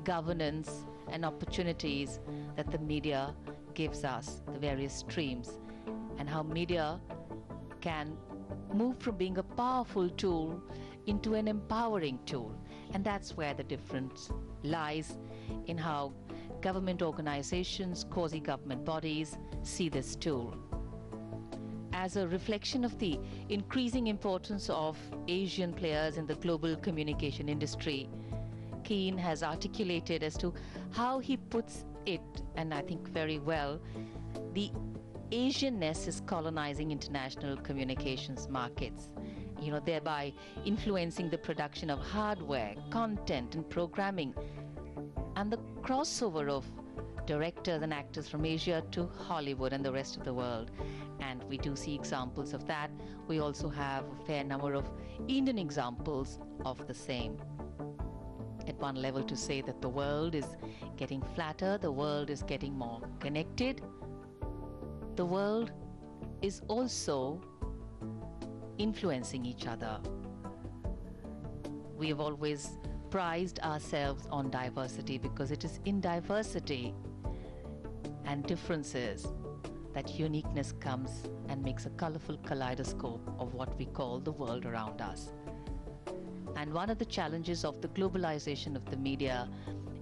governance and opportunities that the media gives us, the various streams, and how media can move from being a powerful tool into an empowering tool. And that's where the difference lies in how government organizations, quasi-government bodies see this tool. As a reflection of the increasing importance of Asian players in the global communication industry, Keen has articulated as to how he puts it, and I think very well, the Asianness is colonizing international communications markets, thereby influencing the production of hardware, content and programming, and the crossover of directors and actors from Asia to Hollywood and the rest of the world. And we do see examples of that. We also have a fair number of Indian examples of the same. At one level, to say that the world is getting flatter, the world is getting more connected, the world is also influencing each other. We have always prized ourselves on diversity because it is in diversity and differences that uniqueness comes and makes a colorful kaleidoscope of what we call the world around us. And one of the challenges of the globalization of the media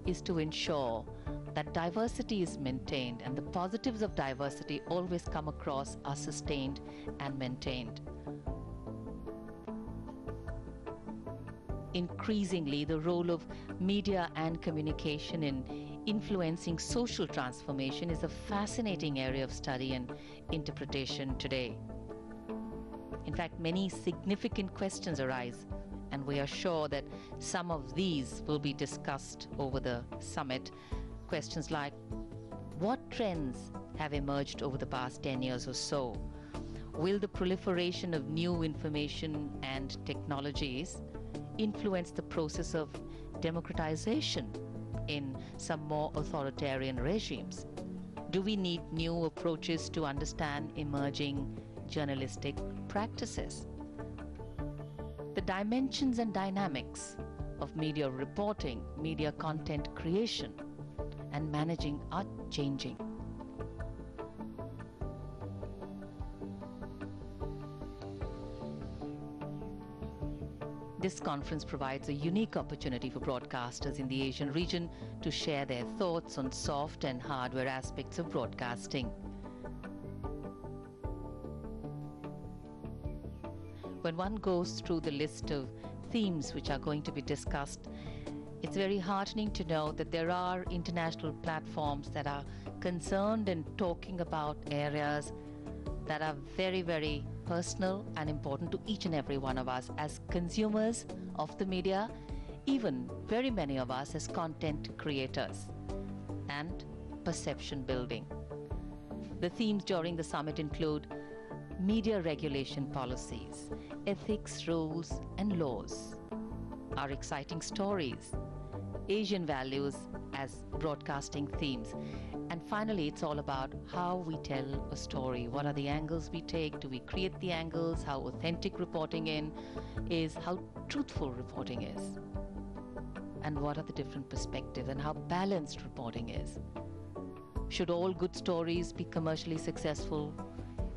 is to ensure that diversity is maintained and the positives of diversity always come across, are sustained and maintained. Increasingly, the role of media and communication in influencing social transformation is a fascinating area of study and interpretation today. In fact, many significant questions arise, and we are sure that some of these will be discussed over the summit. Questions like, what trends have emerged over the past 10 years or so? Will the proliferation of new information and technologies influence the process of democratization in some more authoritarian regimes? Do we need new approaches to understand emerging journalistic practices? The dimensions and dynamics of media reporting, media content creation, and managing are changing. This conference provides a unique opportunity for broadcasters in the Asian region to share their thoughts on soft and hardware aspects of broadcasting. When one goes through the list of themes which are going to be discussed, it's very heartening to know that there are international platforms that are concerned and talking about areas that are very, very personal and important to each and every one of us as consumers of the media, even very many of us as content creators, and perception building. The themes during the summit include media regulation policies, ethics, rules, and laws, our exciting stories, Asian values as broadcasting themes. And finally, it's all about how we tell a story. What are the angles we take? Do we create the angles? How authentic reporting is? How truthful reporting is? and what are the different perspectives and how balanced reporting is. Should all good stories be commercially successful?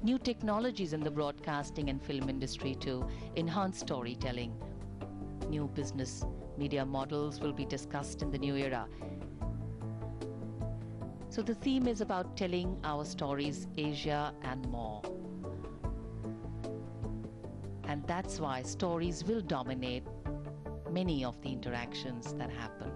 New technologies in the broadcasting and film industry to enhance storytelling. New business media models will be discussed in the new era. So the theme is about telling our stories, Asia and more. And that's why stories will dominate many of the interactions that happen.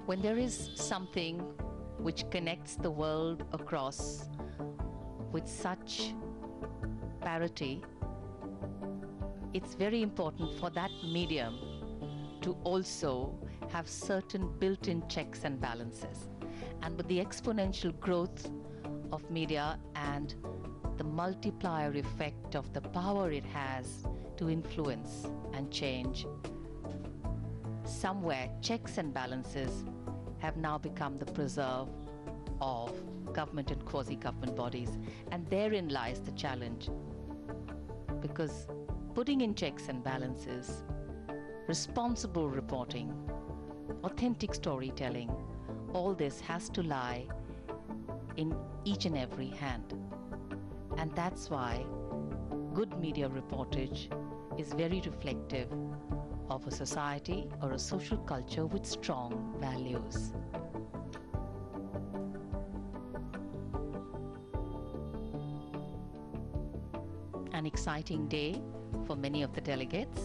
When there is something which connects the world across with such parity, it's very important for that medium to also have certain built-in checks and balances. And with the exponential growth of media and the multiplier effect of the power it has to influence and change, somewhere checks and balances have now become the preserve of government and quasi-government bodies. And therein lies the challenge, because putting in checks and balances, responsible reporting, authentic storytelling, all this has to lie in each and every hand. And that's why good media reportage is very reflective of a society or a social culture with strong values. An exciting day for many of the delegates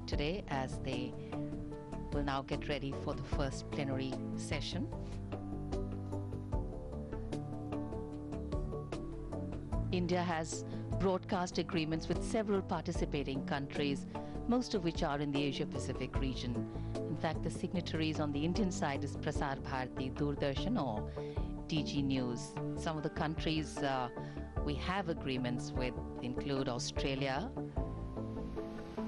today, as they will now get ready for the first plenary session. India has broadcast agreements with several participating countries, most of which are in the Asia-Pacific region. In fact, the signatories on the Indian side is Prasar Bharati, Doordarshan or DG News. Some of the countries we have agreements with include Australia,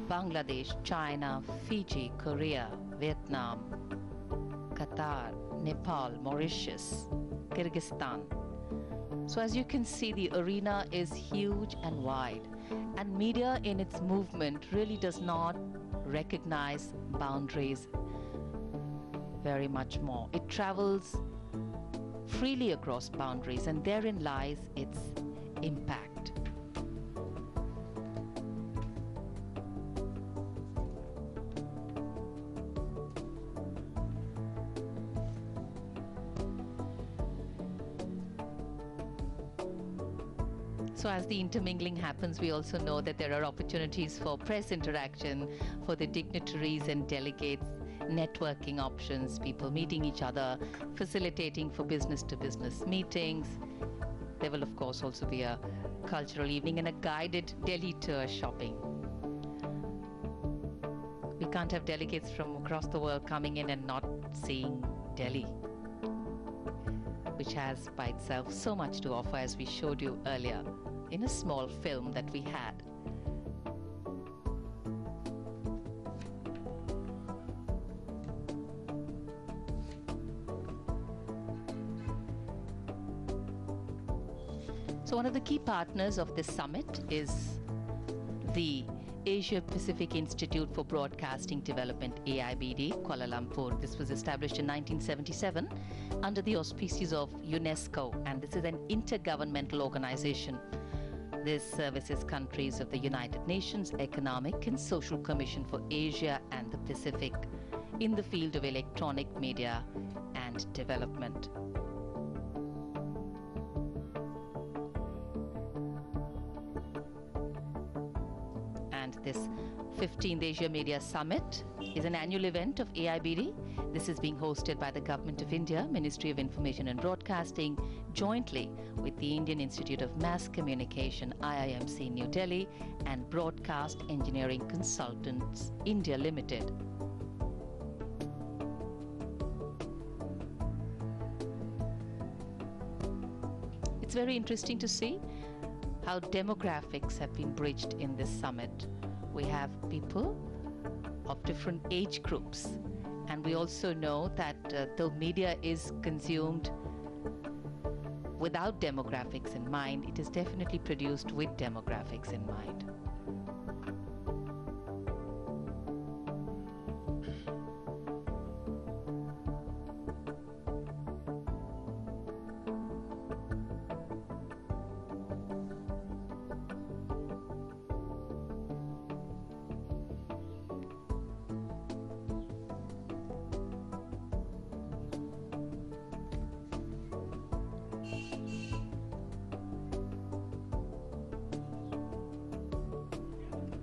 Bangladesh, China, Fiji, Korea, Vietnam, Qatar, Nepal, Mauritius, Kyrgyzstan. So as you can see, the arena is huge and wide, and media in its movement really does not recognize boundaries very much more. It travels freely across boundaries, and therein lies its impact. So as the intermingling happens, we also know that there are opportunities for press interaction, for the dignitaries and delegates, networking options, people meeting each other, facilitating for business-to-business meetings. There will, of course, also be a cultural evening and a guided Delhi tour shopping. We can't have delegates from across the world coming in and not seeing Delhi, which has by itself so much to offer, as we showed you earlier in a small film that we had. So one of the key partners of this summit is the Asia Pacific Institute for Broadcasting Development, AIBD, Kuala Lumpur. This was established in 1977 under the auspices of UNESCO, and this is an intergovernmental organization. This services countries of the United Nations Economic and Social Commission for Asia and the Pacific in the field of electronic media and development. And this 15th Asia Media Summit is an annual event of AIBD. This is being hosted by the Government of India, Ministry of Information and Broadcasting, jointly with the Indian Institute of Mass Communication, IIMC, New Delhi, and Broadcast Engineering Consultants, India Limited. It's very interesting to see how demographics have been bridged in this summit. We have people of different age groups, and we also know that the media is consumed without demographics in mind. It is definitely produced with demographics in mind.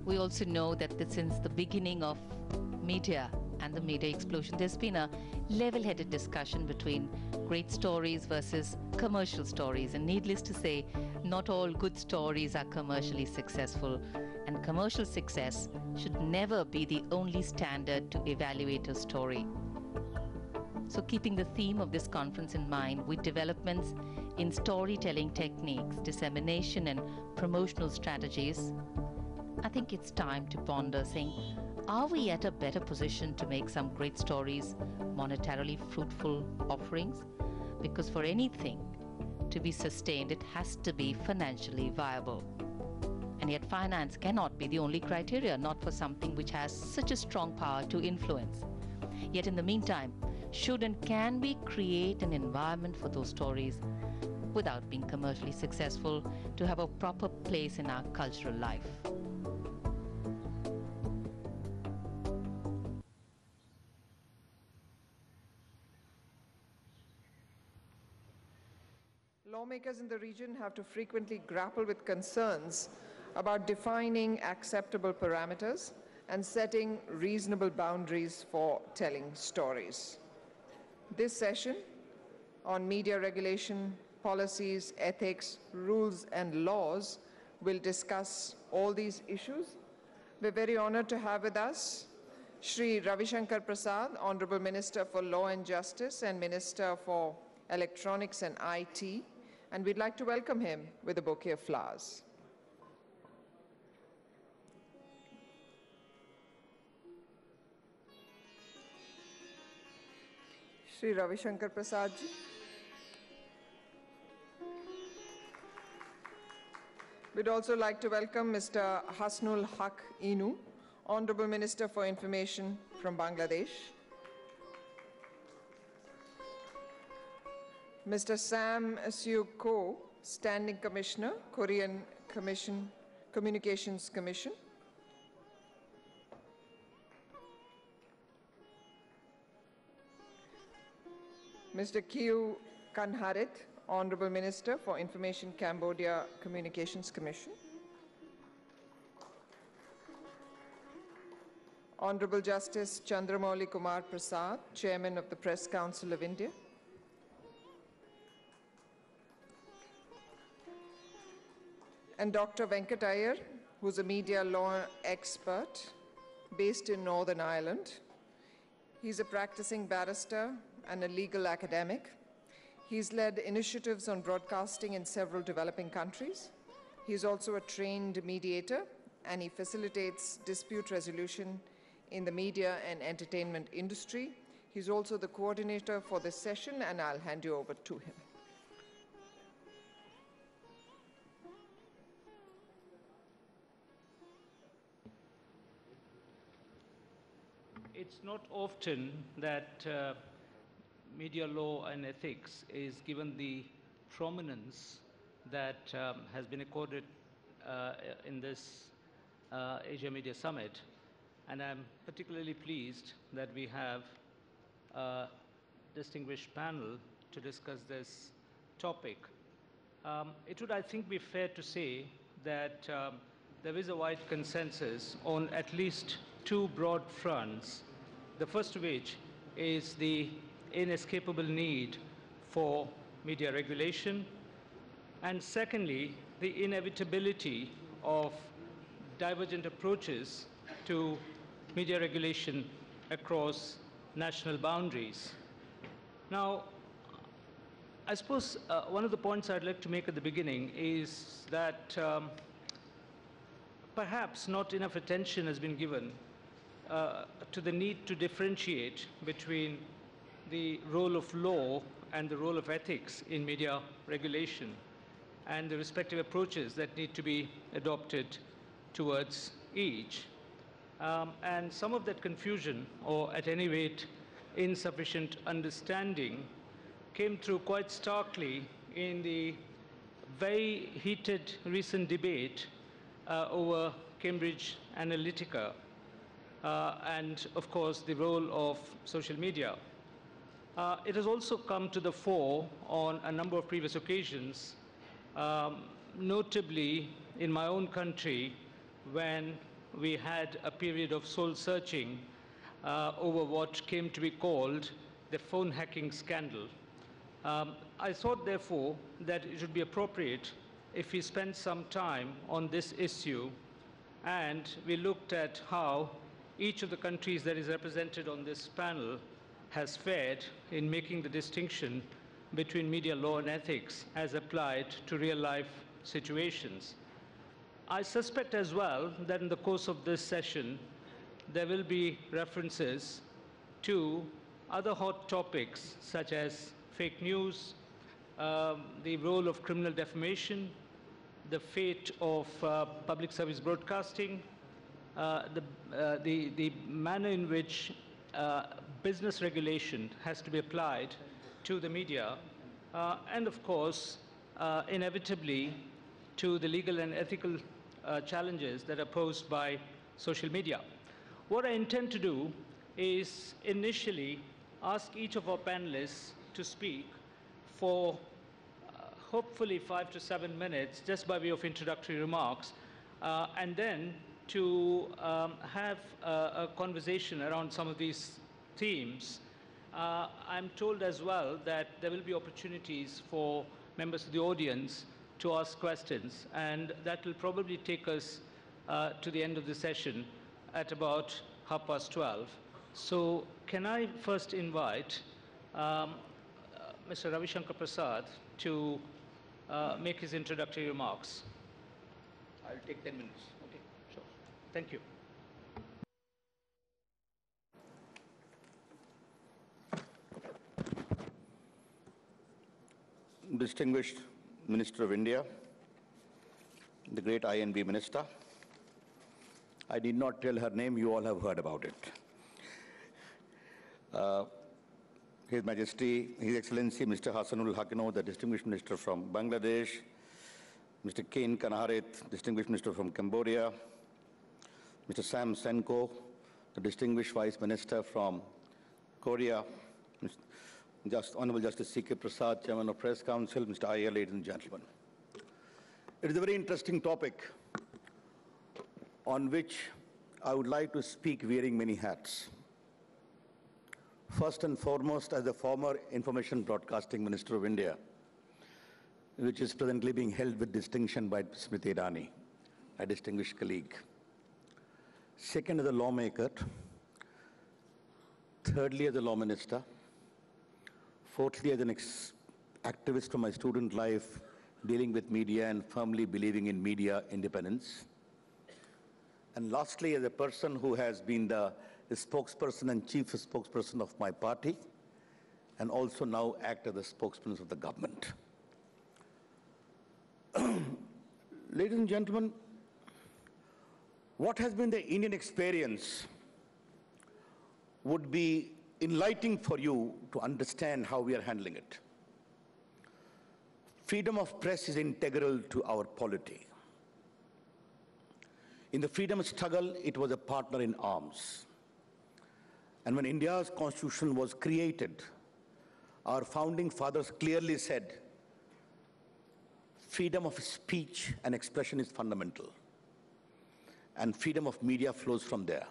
We also know that since the beginning of media and the media explosion, there's been a level-headed discussion between great stories versus commercial stories. And needless to say, not all good stories are commercially successful. And commercial success should never be the only standard to evaluate a story. So keeping the theme of this conference in mind, with developments in storytelling techniques, dissemination and promotional strategies, I think it's time to ponder saying, are we at a better position to make some great stories monetarily fruitful offerings? Because for anything to be sustained, it has to be financially viable. And yet finance cannot be the only criteria, not for something which has such a strong power to influence. Yet in the meantime, should and can we create an environment for those stories without being commercially successful to have a proper place in our cultural life? Lawmakers in the region have to frequently grapple with concerns about defining acceptable parameters and setting reasonable boundaries for telling stories. This session on media regulation, policies, ethics, rules, and laws will discuss all these issues. We're very honored to have with us Shri Ravi Shankar Prasad, Honorable Minister for Law and Justice and Minister for Electronics and IT. And we'd like to welcome him with a bouquet of flowers. Shri Ravi Shankar Prasad ji. We'd also like to welcome Mr. Hasnul Haq Inu, Honorable Minister for Information from Bangladesh. Mr. Sam Seok Ko, Standing Commissioner, Korean Communications Commission. Mr. Kieu Kanharit, Honorable Minister for Information, Cambodia Communications Commission. Honorable Justice Chandramouli Kumar Prasad, Chairman of the Press Council of India. And Dr. Venkat Iyer, who's a media law expert based in Northern Ireland. He's a practicing barrister and a legal academic. He's led initiatives on broadcasting in several developing countries. He's also a trained mediator, and he facilitates dispute resolution in the media and entertainment industry. He's also the coordinator for this session, and I'll hand you over to him. It's not often that media law and ethics is given the prominence that has been accorded in this Asia Media Summit. And I'm particularly pleased that we have a distinguished panel to discuss this topic. It would, I think, be fair to say that there is a wide consensus on at least two broad fronts, the first of which is the inescapable need for media regulation, and secondly, the inevitability of divergent approaches to media regulation across national boundaries. Now, I suppose one of the points I'd like to make at the beginning is that perhaps not enough attention has been given to the need to differentiate between the role of law and the role of ethics in media regulation and the respective approaches that need to be adopted towards each. And some of that confusion, or at any rate insufficient understanding, came through quite starkly in the very heated recent debate over Cambridge Analytica and, of course, the role of social media. It has also come to the fore on a number of previous occasions, notably in my own country when we had a period of soul-searching over what came to be called the phone hacking scandal. I thought, therefore, that it would be appropriate if we spent some time on this issue and we looked at how each of the countries that is represented on this panel has fared in making the distinction between media law and ethics as applied to real-life situations. I suspect as well that in the course of this session, there will be references to other hot topics such as fake news, the role of criminal defamation, the fate of public service broadcasting, the manner in which business regulation has to be applied to the media, and of course, inevitably, to the legal and ethical challenges that are posed by social media. What I intend to do is initially ask each of our panelists to speak for hopefully 5 to 7 minutes, just by way of introductory remarks, and then to have a conversation around some of these themes. I'm told as well that there will be opportunities for members of the audience to ask questions, and that will probably take us to the end of the session at about 12:30. So can I first invite Mr. Ravi Shankar Prasad to make his introductory remarks. I'll take 10 minutes. Okay, sure. Thank you. Distinguished Minister of India, the great INB Minister. I did not tell her name, you all have heard about it. His Majesty, His Excellency Mr. Hassanul Haqqano, the Distinguished Minister from Bangladesh, Mr. Kane Kanaharit, Distinguished Minister from Cambodia, Mr. Sam Senko, the Distinguished Vice Minister from Korea, Honorable Justice C.K. Prasad, Chairman of Press Council, Mr. Iyer, ladies and gentlemen. It is a very interesting topic on which I would like to speak wearing many hats. First and foremost, as the former Information Broadcasting Minister of India, which is presently being held with distinction by Smriti Irani, a distinguished colleague. Second, as a lawmaker. Thirdly, as a law minister. Fourthly, as an activist from my student life, dealing with media and firmly believing in media independence. And lastly, as a person who has been the spokesperson and chief spokesperson of my party, and also now act as the spokesperson of the government. Ladies and gentlemen, what has been the Indian experience would be enlightening for you to understand how we are handling it. Freedom of press is integral to our polity. In the freedom struggle, it was a partner in arms. And when India's constitution was created, our founding fathers clearly said, freedom of speech and expression is fundamental, and freedom of media flows from there.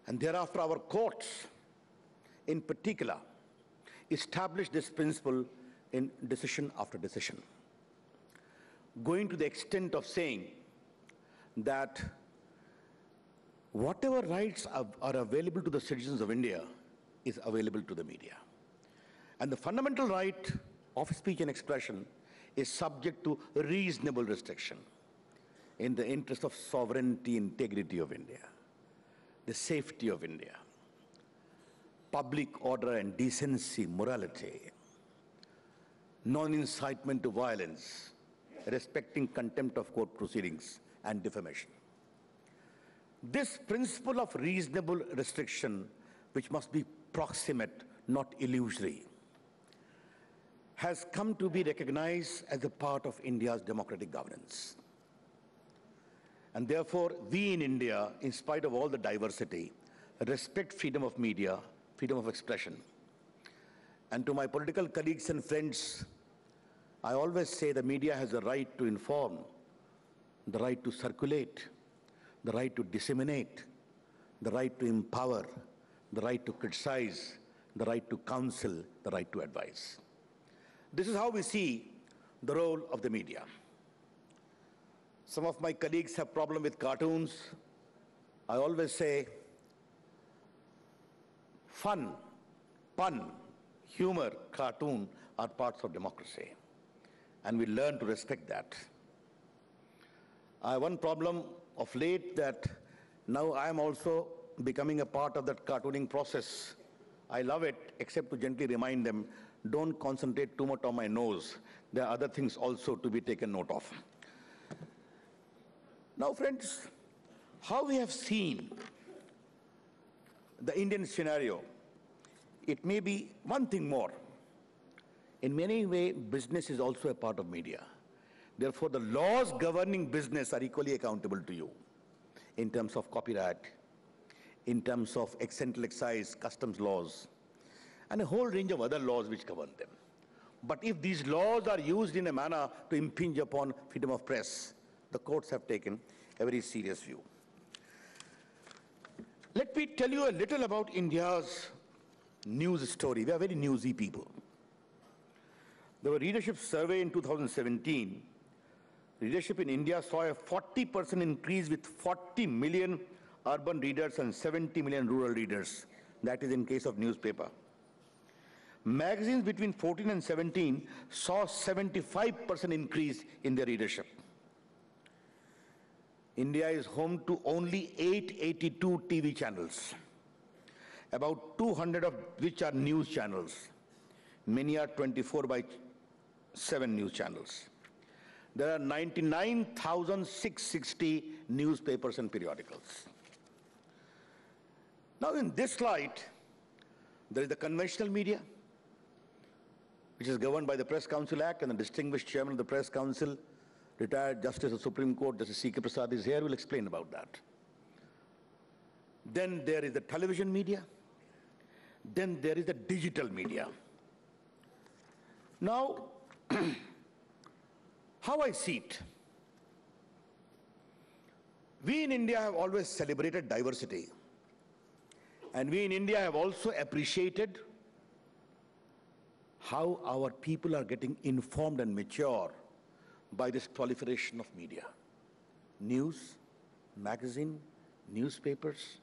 And thereafter, our courts, in particular, established this principle in decision after decision, going to the extent of saying that whatever rights are available to the citizens of India is available to the media. And the fundamental right of speech and expression is subject to reasonable restriction in the interest of sovereignty, integrity of India, the safety of India. public order and decency, morality, non-incitement to violence, respecting contempt of court proceedings and defamation. This principle of reasonable restriction, which must be proximate, not illusory, has come to be recognized as a part of India's democratic governance. And therefore, we in India, in spite of all the diversity, respect freedom of media, freedom of expression. And to my political colleagues and friends, I always say the media has the right to inform, the right to circulate, the right to disseminate, the right to empower, the right to criticize, the right to counsel, the right to advise. This is how we see the role of the media. Some of my colleagues have problem with cartoons. I always say fun, pun, humor, cartoon are parts of democracy. And we learn to respect that. I have one problem of late that now I am also becoming a part of that cartooning process. I love it, except to gently remind them, don't concentrate too much on my nose. There are other things also to be taken note of. Now, friends, how we have seen the Indian scenario, it may be one thing more. In many ways, business is also a part of media. Therefore, the laws governing business are equally accountable to you in terms of copyright, in terms of central excise, customs laws, and a whole range of other laws which govern them. But if these laws are used in a manner to impinge upon freedom of press, the courts have taken a very serious view. Let me tell you a little about India's news story. We are very newsy people. There was a readership survey in 2017. Readership in India saw a 40% increase with 40 million urban readers and 70 million rural readers. That is in case of newspaper. Magazines between 14 and 17 saw 75% increase in their readership. India is home to only 882 TV channels, about 200 of which are news channels. Many are 24/7 news channels. There are 99,660 newspapers and periodicals. Now in this slide, there is the conventional media, which is governed by the Press Council Act, and the distinguished chairman of the Press Council, retired Justice of the Supreme Court, Justice C.K. Prasad is here, will explain about that. Then there is the television media. Then there is the digital media. Now, how I see it, we in India have always celebrated diversity. And we in India have also appreciated how our people are getting informed and mature by this proliferation of media. News, magazine, newspapers,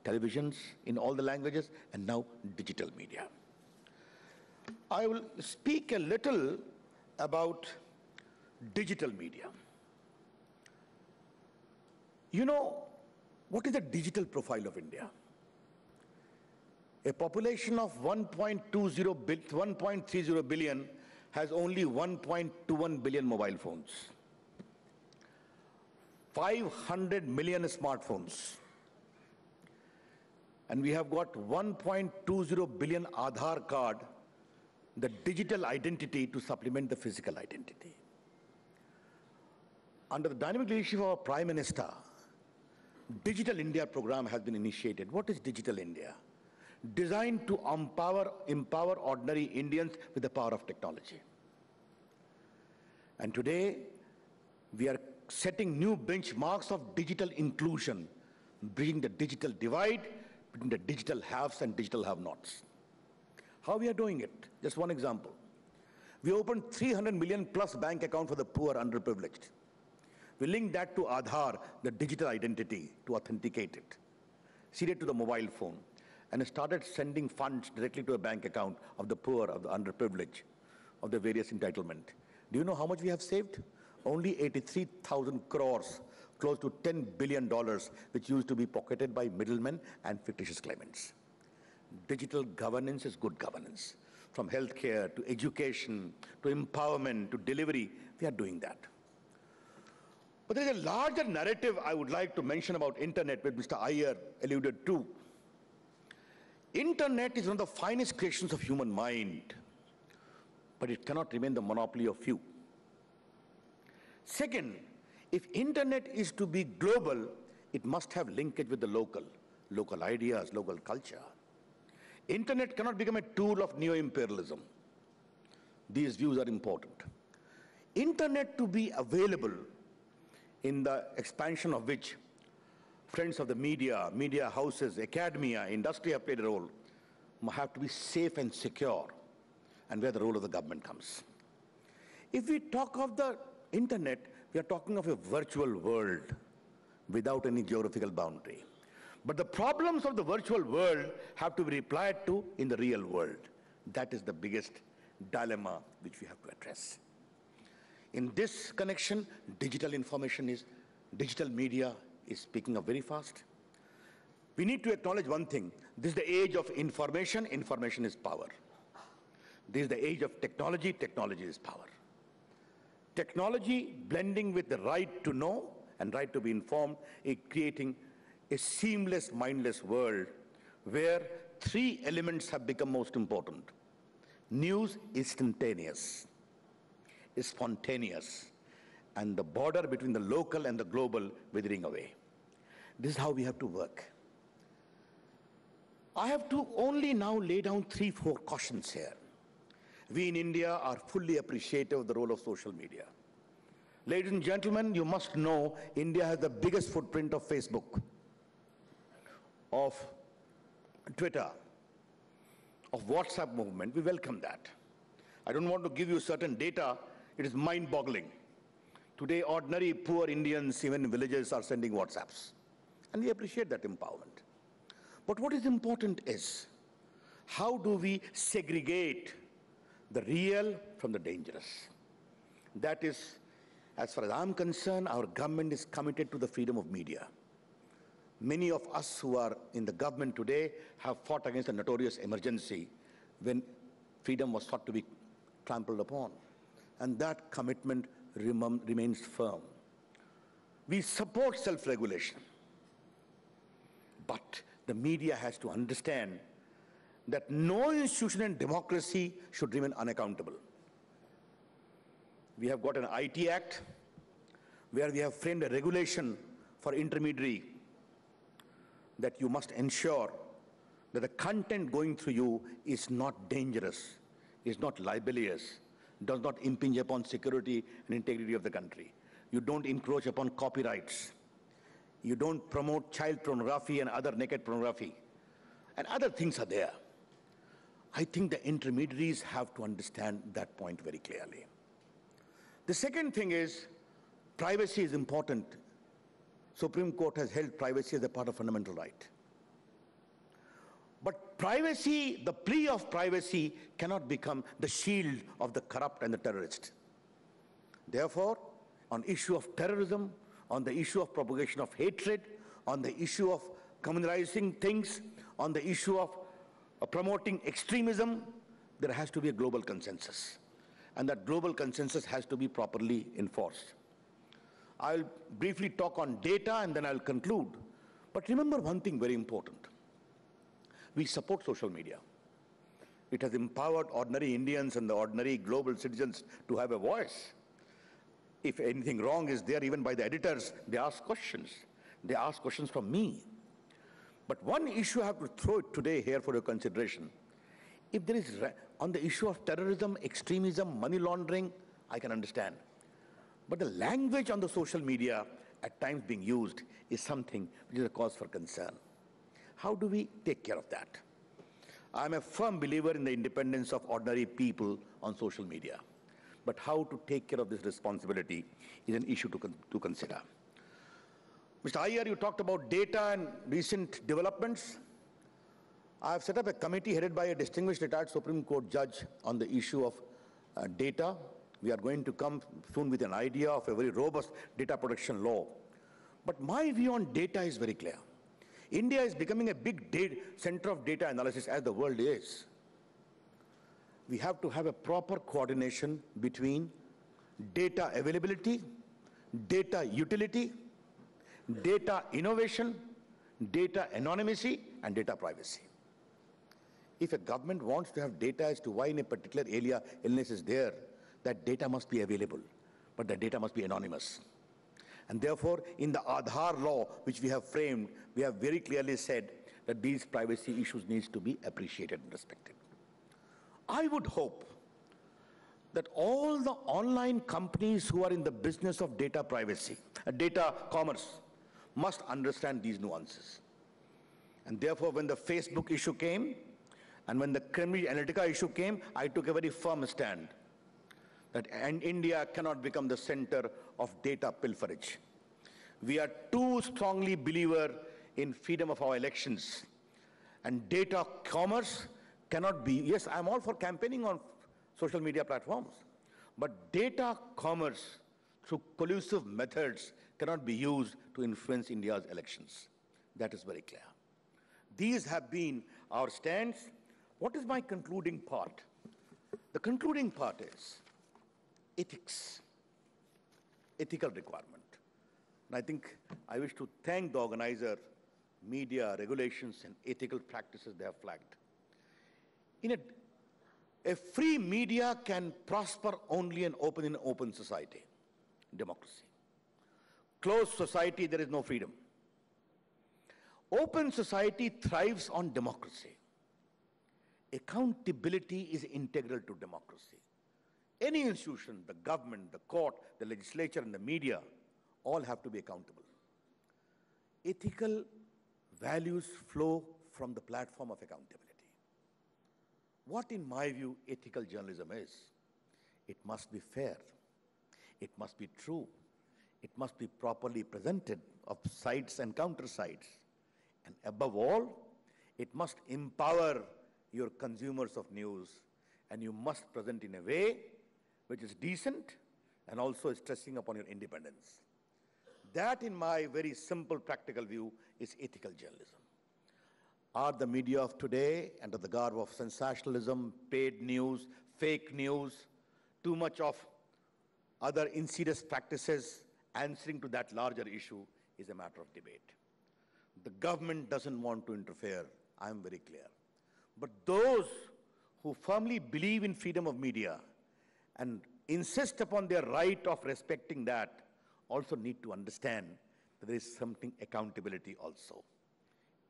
televisions in all the languages, and now digital media. I will speak a little about digital media. You know, what is the digital profile of India? A population of 1.30 billion has only 1.21 billion mobile phones, 500 million smartphones, and we have got 1.20 billion Aadhaar card, the digital identity to supplement the physical identity. Under the dynamic leadership of our Prime Minister, Digital India program has been initiated. What is Digital India? Designed to empower ordinary Indians with the power of technology. And today, we are setting new benchmarks of digital inclusion, bridging the digital divide between the digital haves and digital have-nots. How we are doing it? Just one example. We opened 300 million plus bank account for the poor, underprivileged. We linked that to Aadhaar, the digital identity, to authenticate it. Seeded to the mobile phone, and started sending funds directly to a bank account of the poor, of the underprivileged, of the various entitlement. Do you know how much we have saved? Only 83,000 crores, close to $10 billion, which used to be pocketed by middlemen and fictitious claimants. digital governance is good governance. From healthcare to education to empowerment to delivery, we are doing that. But there is a larger narrative I would like to mention about internet, which Mr. Iyer alluded to. Internet is one of the finest creations of human mind, but it cannot remain the monopoly of few. Second, if internet is to be global, it must have linkage with the local ideas, local culture. Internet cannot become a tool of neo-imperialism. These views are important. Internet to be available, in the expansion of which friends of the media houses, academia, industry have played a role, have to be safe and secure, and where the role of the government comes. If we talk of the internet, we are talking of a virtual world without any geographical boundary. But the problems of the virtual world have to be replied to in the real world. That is the biggest dilemma which we have to address. In this connection, digital media is picking up very fast. We need to acknowledge one thing. This is the age of information. Information is power. This is the age of technology. Technology is power. Technology blending with the right to know and right to be informed is creating a seamless, mindless world where three elements have become most important. News is instantaneous, is spontaneous, and the border between the local and the global withering away. This is how we have to work. I have to only now lay down 3-4 cautions here. We in India are fully appreciative of the role of social media. Ladies and gentlemen, you must know India has the biggest footprint of Facebook, of Twitter, of WhatsApp movement. We welcome that. I don't want to give you certain data. It is mind-boggling. Today, ordinary poor Indians, even in villages, are sending WhatsApps. And we appreciate that empowerment. But what is important is, how do we segregate the real from the dangerous? That is, as far as I'm concerned, our government is committed to the freedom of media. Many of us who are in the government today have fought against the notorious emergency when freedom was thought to be trampled upon. And that commitment remains firm. We support self-regulation. But the media has to understand that no institution in democracy should remain unaccountable. We have got an IT Act where we have framed a regulation for intermediary that you must ensure that the content going through you is not dangerous, is not libelous, does not impinge upon security and integrity of the country. You don't encroach upon copyrights. You don't promote child pornography and other naked pornography. And other things are there. I think the intermediaries have to understand that point very clearly. The second thing is, privacy is important. Supreme Court has held privacy as a part of fundamental right. But privacy, the plea of privacy, cannot become the shield of the corrupt and the terrorist. Therefore, on issue of terrorism, on the issue of propagation of hatred, on the issue of communalizing things, on the issue of promoting extremism, there has to be a global consensus. And that global consensus has to be properly enforced. I'll briefly talk on data and then I'll conclude. But remember one thing very important. We support social media. It has empowered ordinary Indians and the ordinary global citizens to have a voice. If anything wrong is there, even by the editors, they ask questions. They ask questions from me. But one issue I have to throw it today here for your consideration. If there is, on the issue of terrorism, extremism, money laundering, I can understand. But the language on the social media at times being used is something which is a cause for concern. How do we take care of that? I'm a firm believer in the independence of ordinary people on social media. But how to take care of this responsibility is an issue to consider. Mr. Iyer, you talked about data and recent developments. I have set up a committee headed by a distinguished retired Supreme Court judge on the issue of data. We are going to come soon with an idea of a very robust data protection law. But my view on data is very clear. India is becoming a big center of data analysis as the world is. We have to have a proper coordination between data availability, data utility, data innovation, data anonymity, and data privacy. If a government wants to have data as to why in a particular area illness is there, that data must be available, but the data must be anonymous. And therefore, in the Aadhaar law, which we have framed, we have very clearly said that these privacy issues need to be appreciated and respected. I would hope that all the online companies who are in the business of data privacy, data commerce, must understand these nuances. And therefore, when the Facebook issue came, and when the Cambridge Analytica issue came, I took a very firm stand that India cannot become the center of data pilferage. We are too strongly believer in freedom of our elections. And data commerce cannot be, yes, I'm all for campaigning on social media platforms, but data commerce through collusive methods cannot be used to influence India's elections. That is very clear. These have been our stands. What is my concluding part? The concluding part is ethics, ethical requirement. And I think I wish to thank the organizer, media, regulations, and ethical practices they have flagged. A free media can prosper only in an open society, democracy. Closed society, there is no freedom. Open society thrives on democracy. Accountability is integral to democracy. Any institution, the government, the court, the legislature, and the media, all have to be accountable. Ethical values flow from the platform of accountability. What, in my view, ethical journalism is? It must be fair. It must be true. It must be properly presented of sides and counter sides. And above all, it must empower your consumers of news, and you must present in a way which is decent and also stressing upon your independence. That, in my very simple, practical view, is ethical journalism. Are the media of today, under the garb of sensationalism, paid news, fake news, too much of other insidious practices, answering to that larger issue is a matter of debate. The government doesn't want to interfere, I am very clear. But those who firmly believe in freedom of media and insist upon their right of respecting that also need to understand that there is something accountability also.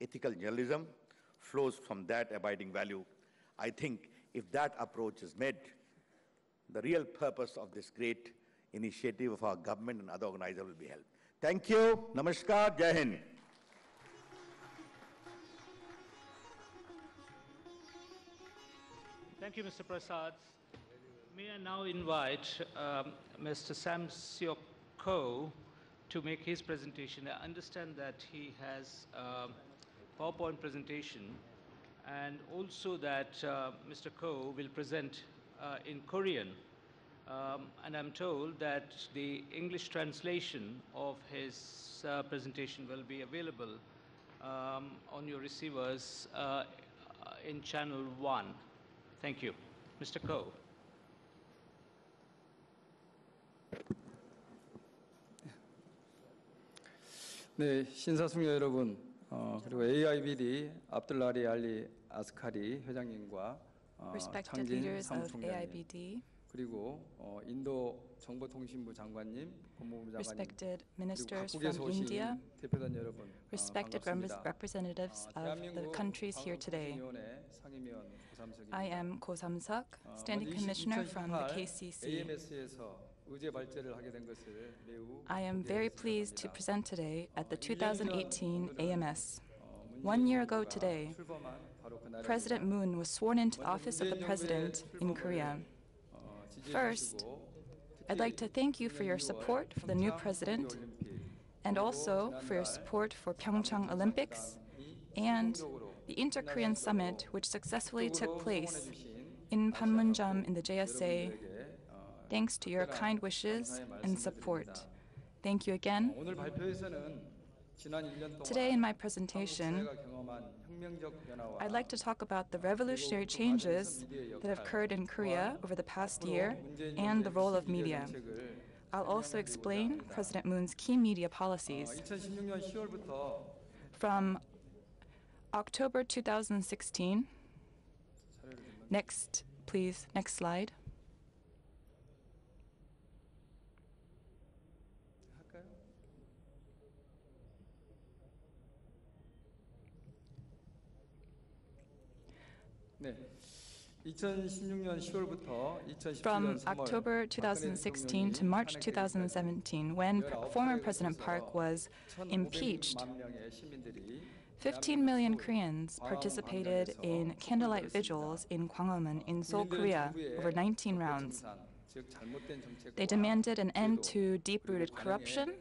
Ethical journalism flows from that abiding value. I think if that approach is met, the real purpose of this great initiative of our government and other organizers will be held. Thank you. Namaskar. Jai Hind. Thank you, Mr. Prasad. May I now invite Mr. Sam Seok Ko to make his presentation. I understand that he has a PowerPoint presentation, and also that Mr. Ko will present in Korean. And I'm told that the English translation of his presentation will be available on your receivers in channel 1. Thank you. Mr. Ko. 네, 신사숙녀 여러분, 그리고 AIBD 압둘라리 알리 아스카리 회장님과 Respected 창진 leaders of 사무총장님, AIBD, 그리고 인도 정보통신부 장관님, 법무부 장관님, respected 그리고 ministers 각국에서 from 오신 India, 대표단 여러분, respected 반갑습니다. representatives of the countries here today. 방송위원회 상임위원 고삼석입니다. I am Ko Sam-seok, Standing Commissioner from the KCC. AMS에서 의제 발제를 하게 된 것을 매우 I am very pleased to present today at the 2018 AMS. 1 year ago today, President Moon was sworn into the office of the President in Korea. First, I'd like to thank you for your support for the new President and also for your support for Pyeongchang Olympics and the Inter-Korean Summit, which successfully took place in Panmunjom in the JSA, thanks to your kind wishes and support. Thank you again. 오늘 발표에서는 Today in my presentation, I'd like to talk about the revolutionary changes that have occurred in Korea over the past year and the role of media. I'll also explain President Moon's key media policies. From October 2016, next slide. From October 2016 to March 2017, when former President Park was impeached, 15 million Koreans participated in candlelight vigils in Gwanghwamun in Seoul, Korea, over 19 rounds. They demanded an end to deep-rooted corruption,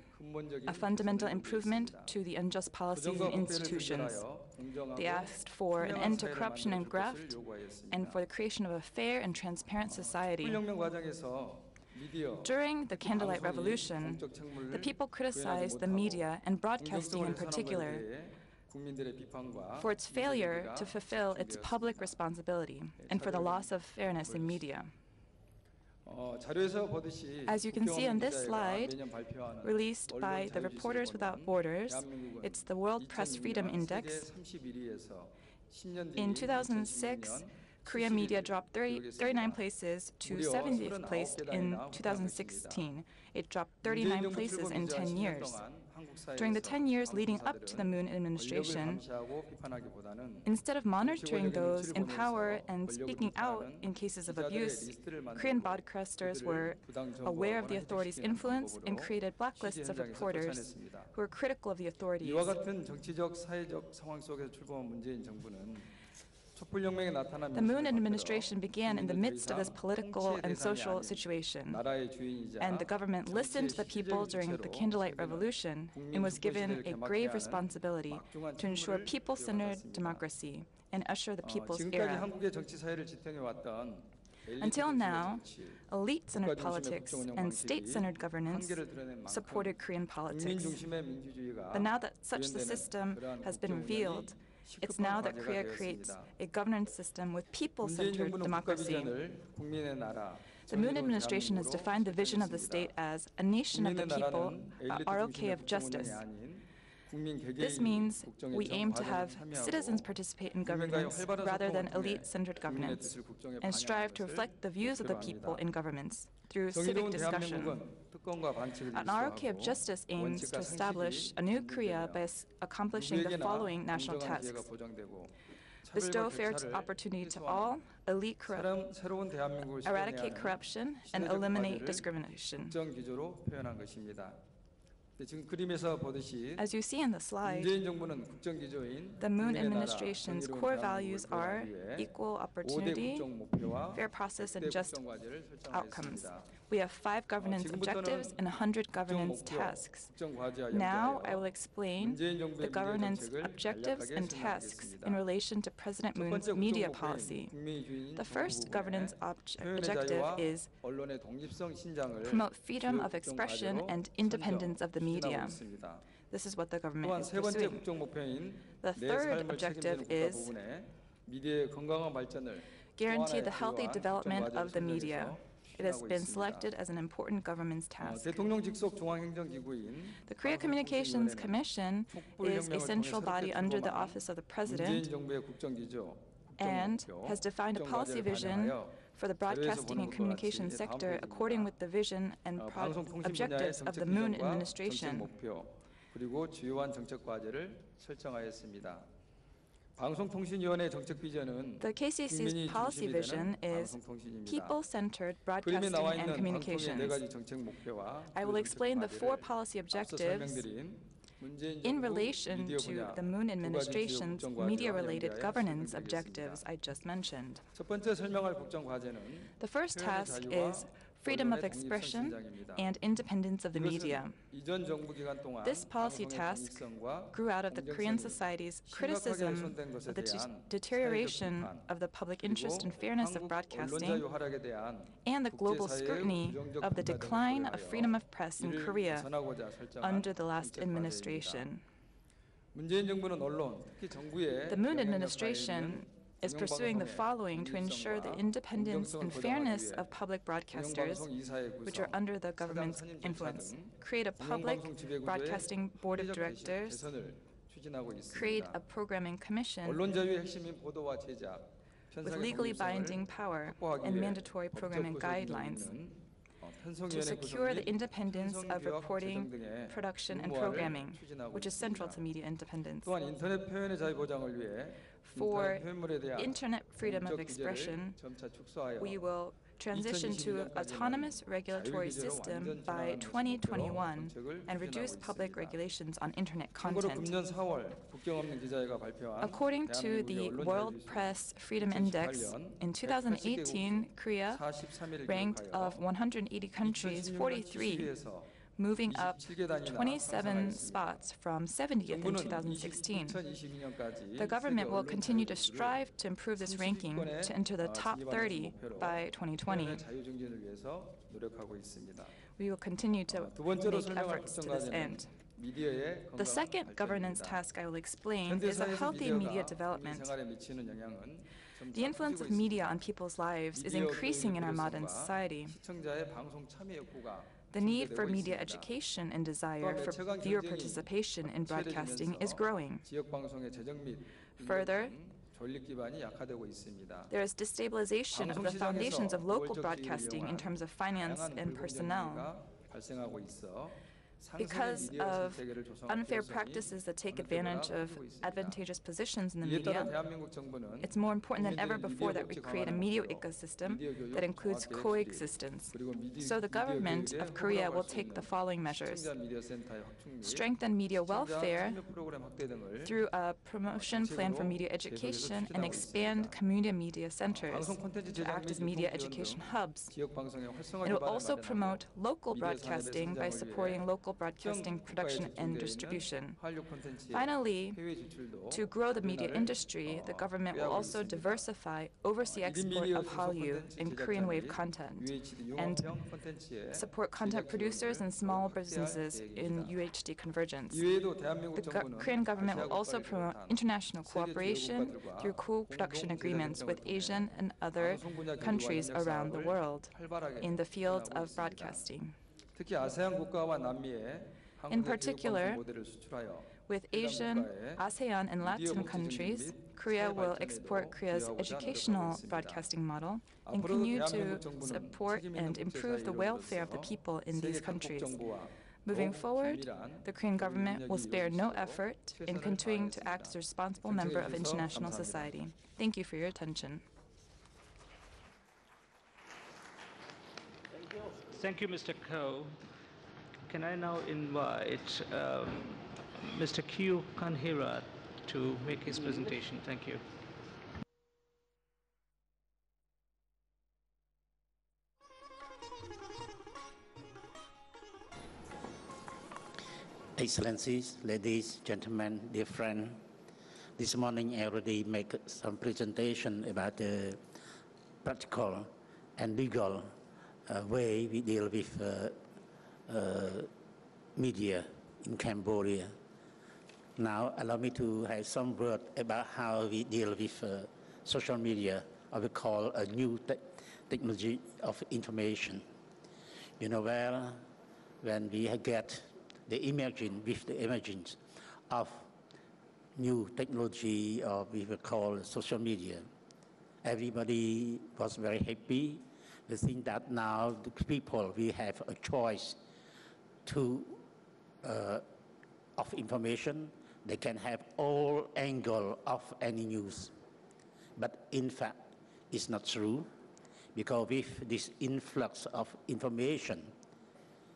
a fundamental improvement to the unjust policies and institutions. They asked for an end to corruption and graft, and for the creation of a fair and transparent society. During the Candlelight Revolution, the people criticized the media and broadcasting in particular for its failure to fulfill its public responsibility and for the loss of fairness in media. As you can see on this slide, released by the Reporters Without Borders, it's the World Press Freedom Index. In 2006, Korean media dropped 39 places to 70th place in 2016. It dropped 39 places in 10 years. During the 10 years leading up to the Moon administration, instead of monitoring those in power and speaking out in cases of abuse, Korean broadcasters were aware of the authorities' influence and created blacklists of reporters who were critical of the authorities. The Moon administration began in the midst of this political and social situation, and the government listened to the people during the Candlelight Revolution and was given a grave responsibility to ensure people-centered democracy and usher the people's era. Until now, elite-centered politics and state-centered governance supported Korean politics. But now that such the system has been revealed, it's now that Korea creates a governance system with people-centered democracy. The Moon administration has defined the vision of the state as a nation of the people, a ROK of justice. This means we aim to have citizens participate in governance rather than elite-centered governance, and strive to reflect the views of the people in governments through civic discussion. An ROK of justice aims to establish a new Korea by accomplishing the following national tasks: bestow fair opportunity to all, eradicate corruption, and eliminate discrimination. As you see in the slide, the Moon administration's core values are equal opportunity, fair process, and just outcomes. We have 5 governance objectives and 100 governance tasks. Now I will explain the governance objectives and tasks in relation to President Moon's media policy. The first governance objective is promote freedom of expression and independence of the media. This is what the government is pursuing. The third objective is guarantee the healthy development of the media. It has been selected as an important government's task. The Korea Communications Commission is a central body under the Office of the President and has defined a policy vision for the broadcasting and communication sector according with the vision and objectives of the Moon administration. The KCC's policy vision is people-centered broadcasting and communications. I will explain the 4 policy objectives in relation to the Moon administration's media-related governance objectives I just mentioned. The first task is freedom of expression and independence of the media. This policy task grew out of the Korean society's criticism of the deterioration of the public interest and fairness of broadcasting and the global scrutiny of the decline of freedom of press in Korea under the last administration. The Moon administration is pursuing the following to ensure the independence and fairness of public broadcasters, which are under the government's influence. Create a public broadcasting board of directors, create a programming commission with legally binding power and mandatory programming guidelines to secure the independence of reporting, production, and programming, which is central to media independence. For internet freedom of expression, we will transition to autonomous regulatory system by 2021 and reduce public regulations on internet content. According to the World Press Freedom Index, in 2018, Korea ranked of 180 countries 43, moving up 27 spots from 70th in 2016. The government will continue to strive to improve this ranking to enter the top 30 by 2020. We will continue to make efforts to this end. The second governance task I will explain is a healthy media development. The influence of media on people's lives is increasing in our modern society. The need for media education and desire for viewer participation in broadcasting is growing. Further, there is destabilization of the foundations of local broadcasting in terms of finance and personnel. Because of unfair practices that take advantage of advantageous positions in the media, it's more important than ever before that we create a media ecosystem that includes coexistence. So the government of Korea will take the following measures: strengthen media welfare through a promotion plan for media education and expand community media centers to act as media education hubs. It will also promote local broadcasting by supporting local broadcasting production and distribution. Finally, to grow the media industry, the government will also diversify overseas export of Hallyu and Korean wave content and support content producers and small businesses in UHD convergence. The Korean government will also promote international cooperation through co-production agreements with Asian and other countries around the world in the field of broadcasting. In particular, with Asian, ASEAN, and Latin countries, Korea will export Korea's educational broadcasting model and continue to support and improve the welfare of the people in these countries. Moving forward, the Korean government will spare no effort in continuing to act as a responsible member of international society. Thank you for your attention. Thank you, Mr. Ko. Can I now invite Mr. Kyu Kanhira to make his presentation? Thank you. Excellencies, ladies, gentlemen, dear friends, this morning I already make some presentation about the practical and legal way we deal with media in Cambodia. Now allow me to have some word about how we deal with social media, or we call a new technology of information. You know, well, when we get the emergence of new technology, or we will call social media, everybody was very happy. We think that now the people will have a choice of information. They can have all angle of any news. But in fact, it's not true, because with this influx of information,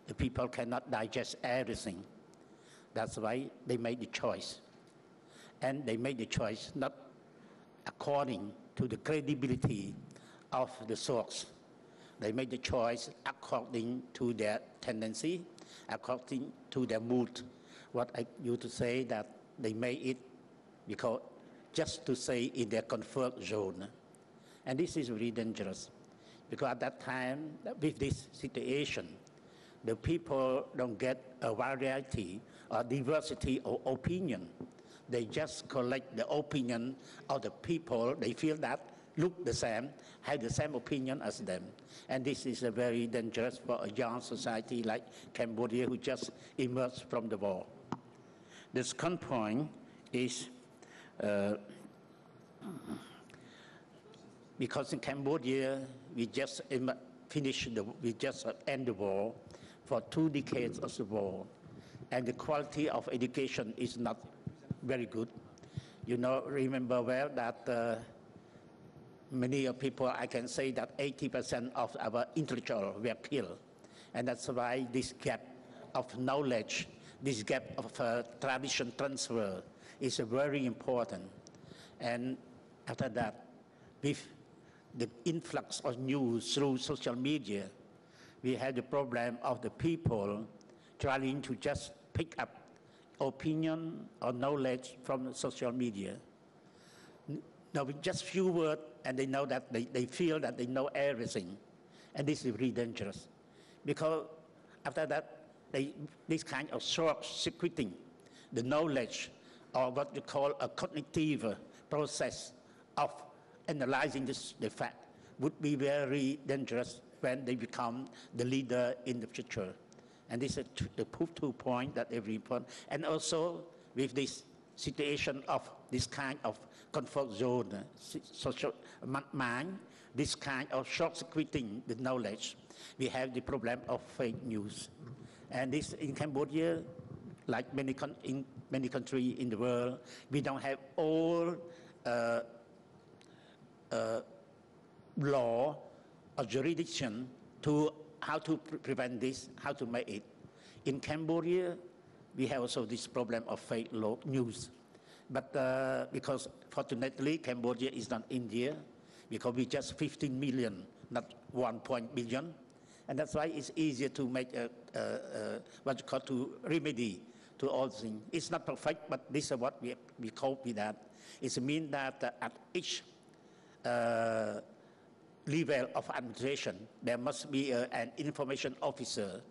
the people cannot digest everything. That's why they made the choice. And they made the choice not according to the credibility of the source. They made the choice according to their tendency, according to their mood. What I used to say, that they made it because just to say in their comfort zone. And this is really dangerous, because at that time, with this situation, the people don't get a variety or diversity of opinion. They just collect the opinion of the people they feel that look the same, have the same opinion as them. And this is very dangerous for a young society like Cambodia who just emerged from the war. The second point is because in Cambodia, we just we just end the war for 2 decades of the war, and the quality of education is not very good. You know, remember well that many people, I can say that 80% of our intellectuals were killed, and that's why this gap of knowledge, this gap of tradition transfer is very important. And after that, with the influx of news through social media, we had the problem of the people trying to just pick up opinion or knowledge from social media. Now, with just few words, and they know that they feel that they know everything. And this is really dangerous. Because after that, this kind of short-circuiting the knowledge, or what you call a cognitive process of analyzing the fact, would be very dangerous when they become the leader in the future. And this is the 2 points that are very important. And also with this situation of this kind of comfort zone, social mind, this kind of short-circuiting the knowledge, we have the problem of fake news. And this in Cambodia, like in many countries in the world, we don't have all law or jurisdiction to how to prevent this, how to make it. In Cambodia, we have also this problem of fake news. But because fortunately, Cambodia is not India, because we just 15 million, not 1 billion. And that's why it's easier to make what you call to remedy to all things. It's not perfect, but this is what we cope with that. It means that at each level of administration, there must be an information officer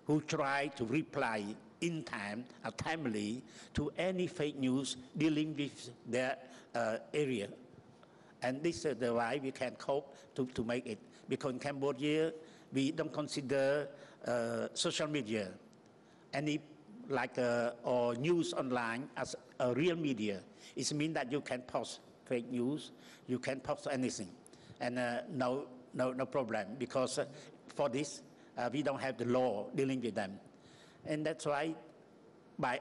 who try to reply in time, timely, to any fake news dealing with their area. And this is the way we can cope to make it. Because in Cambodia, we don't consider social media or news online as a real media. It means that you can post fake news, you can post anything, and no problem, because for this, we don't have the law dealing with them. And that's why by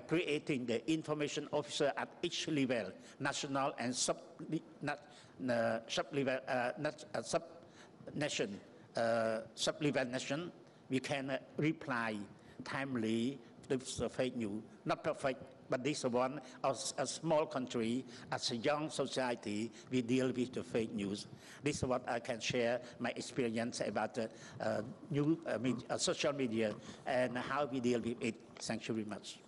creating the information officer at each level, national and sub-level nation, we can reply timely to fake news. Not perfect, but this one, as a small country, as a young society, we deal with the fake news. This is what I can share my experience about social media and how we deal with it. Thank you very much.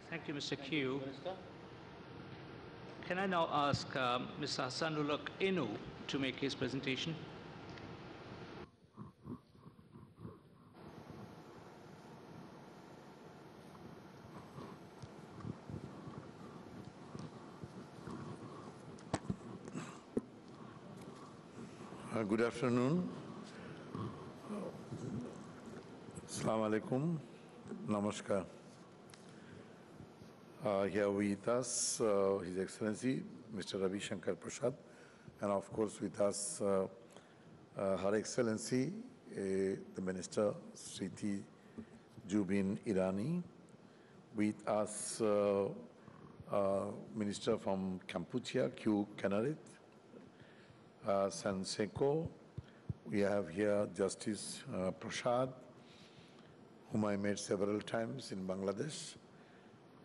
Thank you, Mr. Q. Can I now ask Mr. Hassanullah Inu to make his presentation? Good afternoon. Assalamu alaikum. Namaskar. Here with us, His Excellency, Mr. Ravi Shankar Prasad, and of course with us, Her Excellency, the Minister, Sriti Jubin Irani, with us, Minister from Cambodia, Q Kanarit, Sanseko. We have here Justice Prasad, whom I met several times in Bangladesh,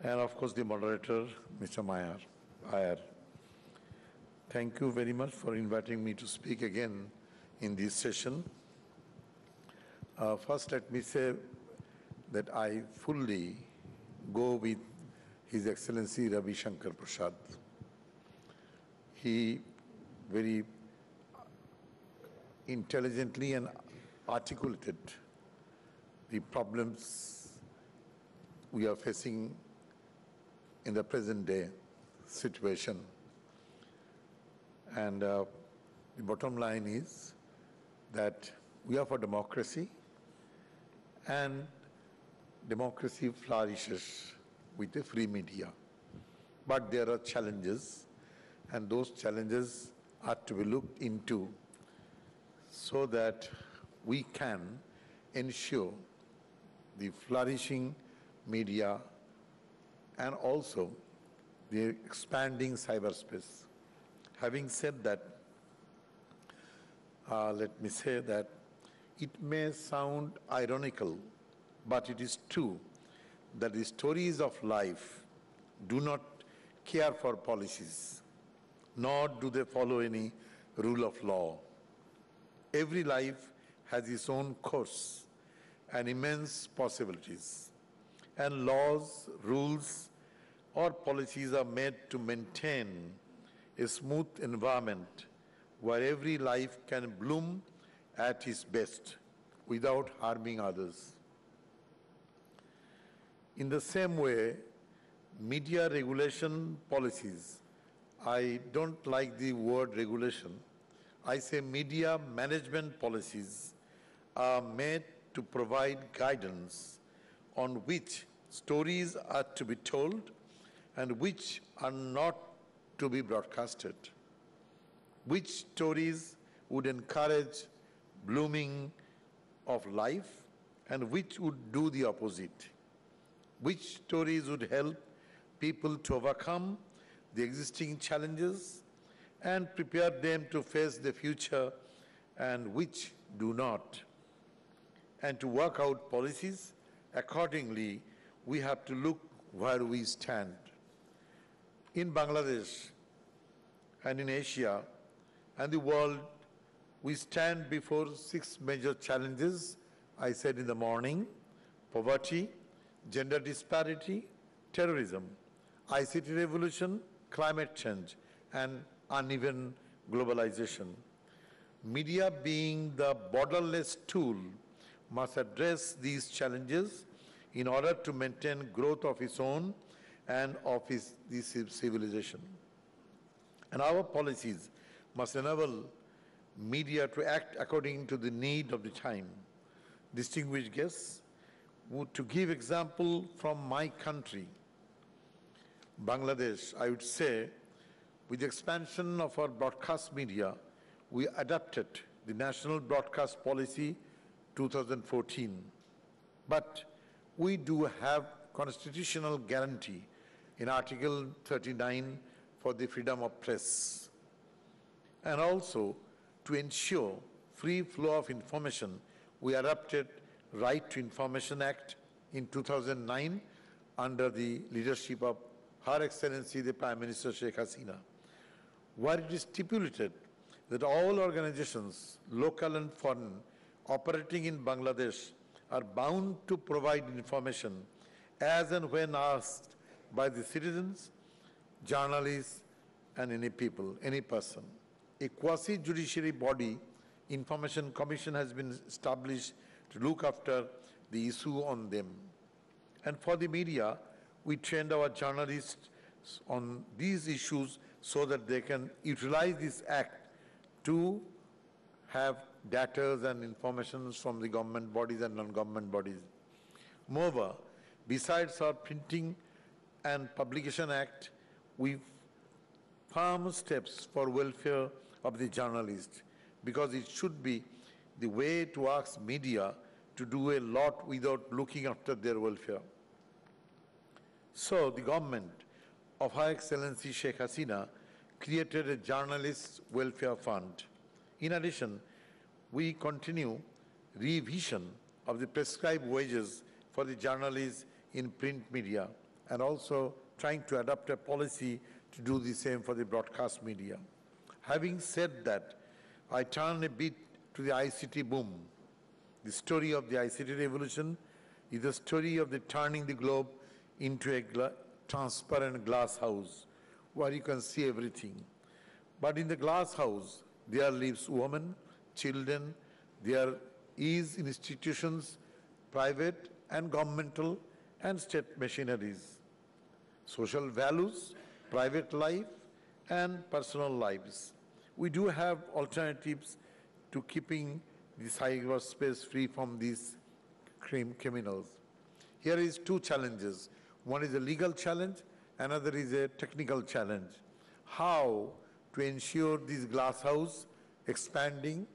and of course the moderator, Mr. Iyer. Thank you very much for inviting me to speak again in this session. First, let me say that I fully go with His Excellency Ravi Shankar Prasad. He very intelligently and articulated the problems we are facing in the present day situation. And the bottom line is that we are for democracy, and democracy flourishes with a free media. But there are challenges, and those challenges are to be looked into so that we can ensure the flourishing media and also the expanding cyberspace. Having said that, let me say that it may sound ironical, but it is true that the stories of life do not care for policies, nor do they follow any rule of law. Every life has its own course and immense possibilities, and laws, rules, or policies are made to maintain a smooth environment where every life can bloom at its best without harming others. In the same way, media regulation policies, I don't like the word regulation, I say media management policies are made to provide guidance on which stories are to be told and which are not to be broadcasted, which stories would encourage blooming of life and which would do the opposite, which stories would help people to overcome the existing challenges and prepare them to face the future, and which do not. And to work out policies accordingly, we have to look where we stand. In Bangladesh and in Asia and the world, we stand before 6 major challenges, I said in the morning: poverty, gender disparity, terrorism, ICT revolution, climate change, and uneven globalization. Media, being the borderless tool, must address these challenges in order to maintain growth of its own and of this civilization. And our policies must enable media to act according to the need of the time. Distinguished guests, to give example from my country, Bangladesh, I would say, with the expansion of our broadcast media, we adopted the National Broadcast Policy 2014. But we do have constitutional guarantee in Article 39 for the freedom of press. And also, to ensure free flow of information, we adopted Right to Information Act in 2009 under the leadership of Her Excellency the Prime Minister Sheikh Hasina, where it is stipulated that all organizations, local and foreign, operating in Bangladesh are bound to provide information as and when asked by the citizens, journalists, and any people, any person. A quasi-judiciary body, Information Commission, has been established to look after the issue on them. And for the media, we trained our journalists on these issues so that they can utilize this act to have data and information from the government bodies and non-government bodies. Moreover, besides our Printing and Publication Act, we firm steps for welfare of the journalist, because it should be the way to ask media to do a lot without looking after their welfare. So the government of Her Excellency Sheikh Hasina created a journalist welfare fund. In addition, we continue revision of the prescribed wages for the journalists in print media, and also trying to adopt a policy to do the same for the broadcast media. Having said that, I turn a bit to the ICT boom. The story of the ICT revolution is the story of the turning the globe into a transparent glass house where you can see everything. But in the glass house, there lives women, children, there is institutions, private and governmental and state machineries, social values, private life, and personal lives. We do have alternatives to keeping the cyberspace free from these criminals. Here is two challenges. One is a legal challenge, another is a technical challenge. How to ensure this glass house expanding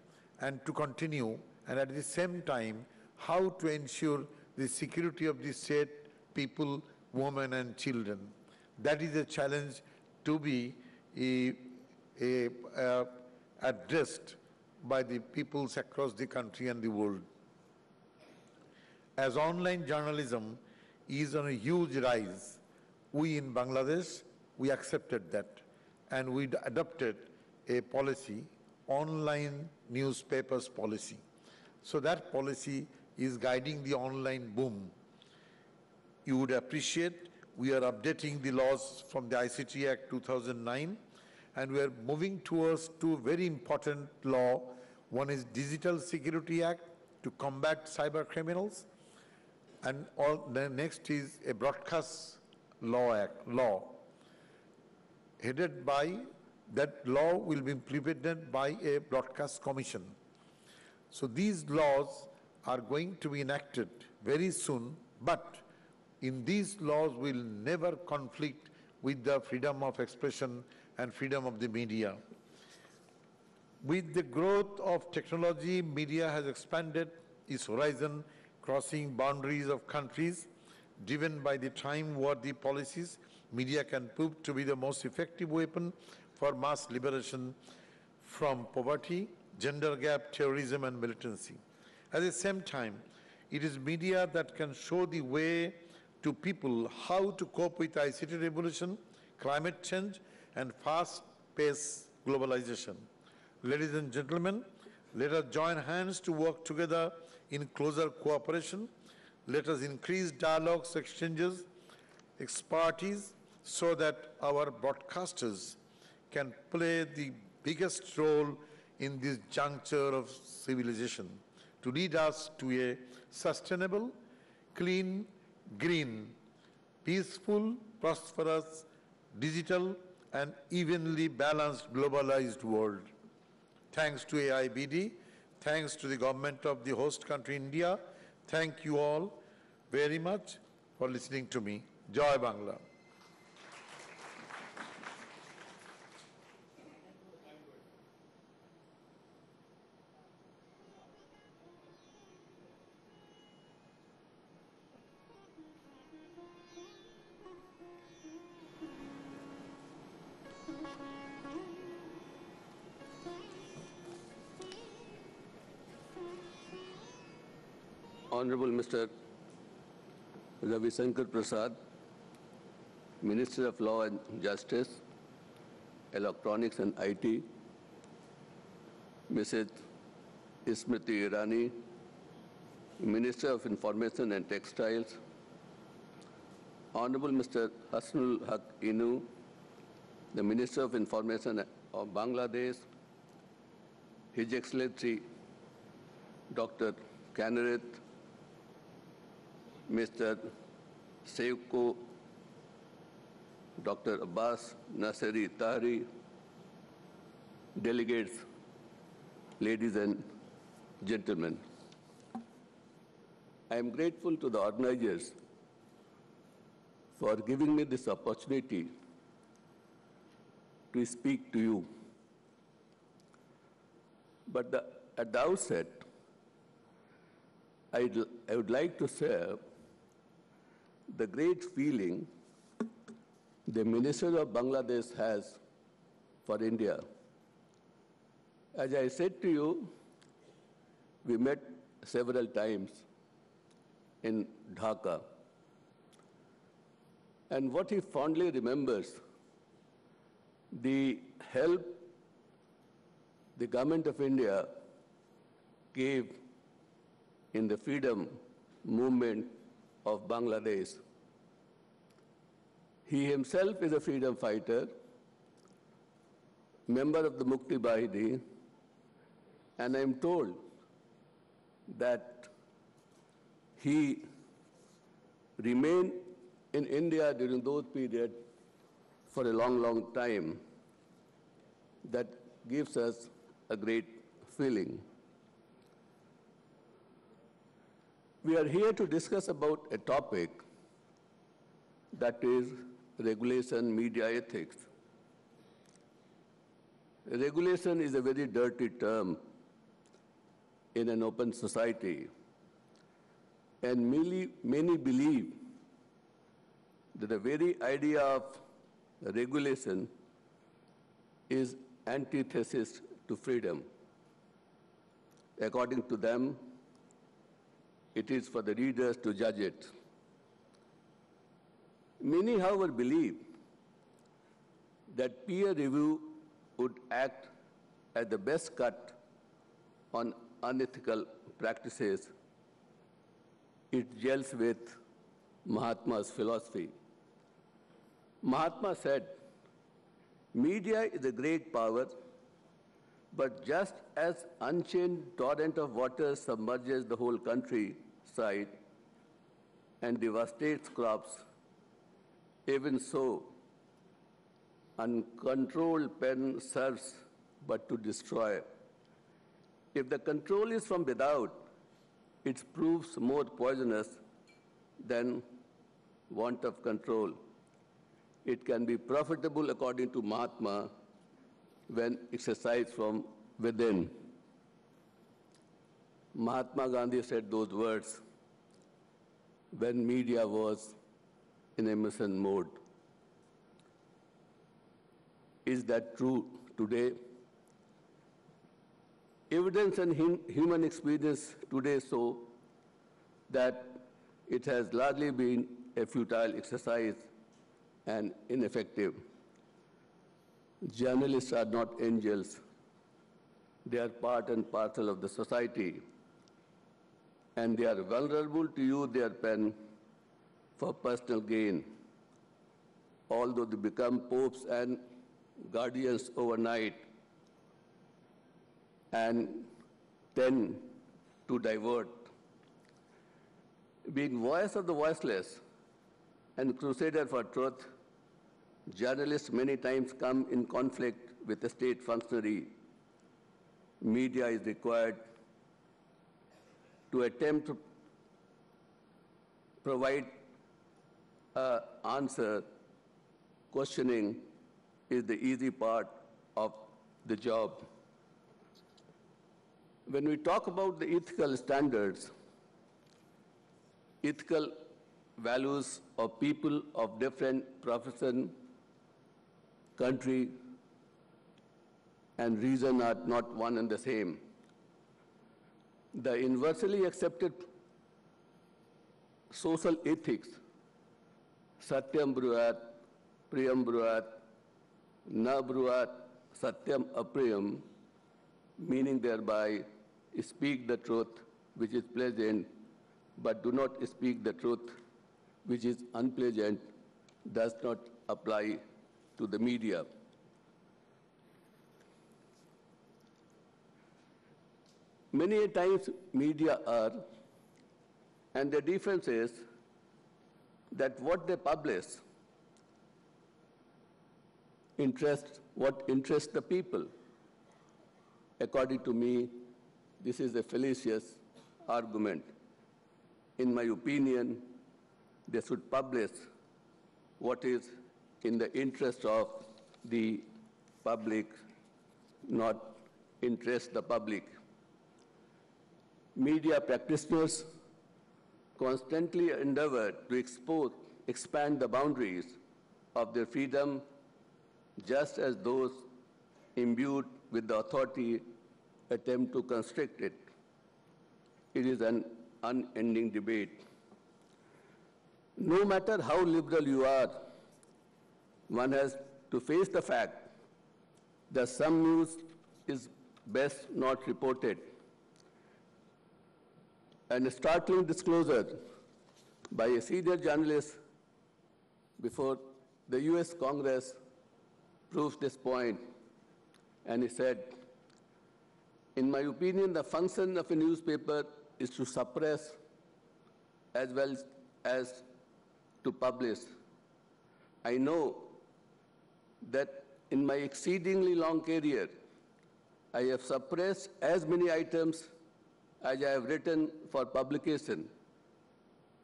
and to continue, and at the same time, how to ensure the security of the state, people, women and children. That is a challenge to be addressed by the peoples across the country and the world. As online journalism is on a huge rise, we in Bangladesh, we accepted that and we adopted a policy, online newspapers policy. So that policy is guiding the online boom. You would appreciate we are updating the laws from the ICT Act 2009 and we are moving towards two very important laws. One is Digital Security Act to combat cyber criminals, and the next is a Broadcast law headed by, that law will be implemented by a broadcast commission. So these laws are going to be enacted very soon, but in these laws will never conflict with the freedom of expression and freedom of the media. With the growth of technology, media has expanded its horizon, crossing boundaries of countries. Driven by the time-worthy policies, media can prove to be the most effective weapon for mass liberation from poverty, gender gap, terrorism and militancy. At the same time, it is media that can show the way to people how to cope with ICT revolution, climate change and fast-paced globalization. Ladies and gentlemen, let us join hands to work together in closer cooperation. Let us increase dialogues, exchanges, expertise, so that our broadcasters can play the biggest role in this juncture of civilization to lead us to a sustainable, clean, green, peaceful, prosperous, digital, and evenly balanced globalized world. Thanks to AIBD, thanks to the government of the host country India, thank you all very much for listening to me. Jai Bangla. Honorable Mr. Ravi Shankar Prasad, Minister of Law and Justice, Electronics and IT, Mrs. Smriti Irani, Minister of Information and Textiles, Honorable Mr. Hassanul Haq Inu, the Minister of Information of Bangladesh, His Excellency Dr. Kanarath, Mr. Seyko, Dr. Abbas Naseri Tahri, delegates, ladies and gentlemen. I am grateful to the organizers for giving me this opportunity to speak to you. But at the outset, I would like to share the great feeling the Minister of Bangladesh has for India. As I said to you, we met several times in Dhaka. And what he fondly remembers, the help the government of India gave in the freedom movement of Bangladesh. He himself is a freedom fighter, member of the Mukti Bahini, and I am told that he remained in India during those periods for a long, long time. That gives us a great feeling. We are here to discuss about a topic that is regulation, media ethics. Regulation is a very dirty term in an open society, and many believe that the very idea of regulation is antithesis to freedom. According to them, it is for the readers to judge it. Many, however, believe that peer review would act as the best cut on unethical practices. It gels with Mahatma's philosophy. Mahatma said, media is a great power, but just as unchained torrent of water submerges the whole countryside and devastates crops, even so, uncontrolled pen serves but to destroy. If the control is from without, it proves more poisonous than want of control. It can be profitable, according to Mahatma, when exercised from within. Mahatma Gandhi said those words when media was in emission mode. Is that true today? Evidence and human experience today show that it has largely been a futile exercise and ineffective. Journalists are not angels. They are part and parcel of the society, and they are vulnerable to use their pen for personal gain. Although they become popes and guardians overnight and tend to divert. Being voice of the voiceless and crusader for truth, journalists many times come in conflict with a state functionary. Media is required to attempt to provide an answer. Questioning is the easy part of the job. When we talk about the ethical standards, ethical values of people of different profession, country, and region are not one and the same. The universally accepted social ethics, Satyam Bruhat, Priyam Bruhat, Na Bruhat, Satyam Apriyam, meaning thereby speak the truth which is pleasant, but do not speak the truth which is unpleasant, does not apply to the media. Many a times media are, and the difference is that what they publish what interests the people. According to me, this is a fallacious argument. In my opinion, they should publish what is in the interest of the public, not interest the public. Media practitioners constantly endeavor to expand the boundaries of their freedom, just as those imbued with the authority attempt to constrict it. It is an unending debate. No matter how liberal you are, one has to face the fact that some news is best not reported. And a startling disclosure by a senior journalist before the US Congress proves this point. And he said, in my opinion, the function of a newspaper is to suppress as well as to publish. I know that in my exceedingly long career, I have suppressed as many items as I have written for publication.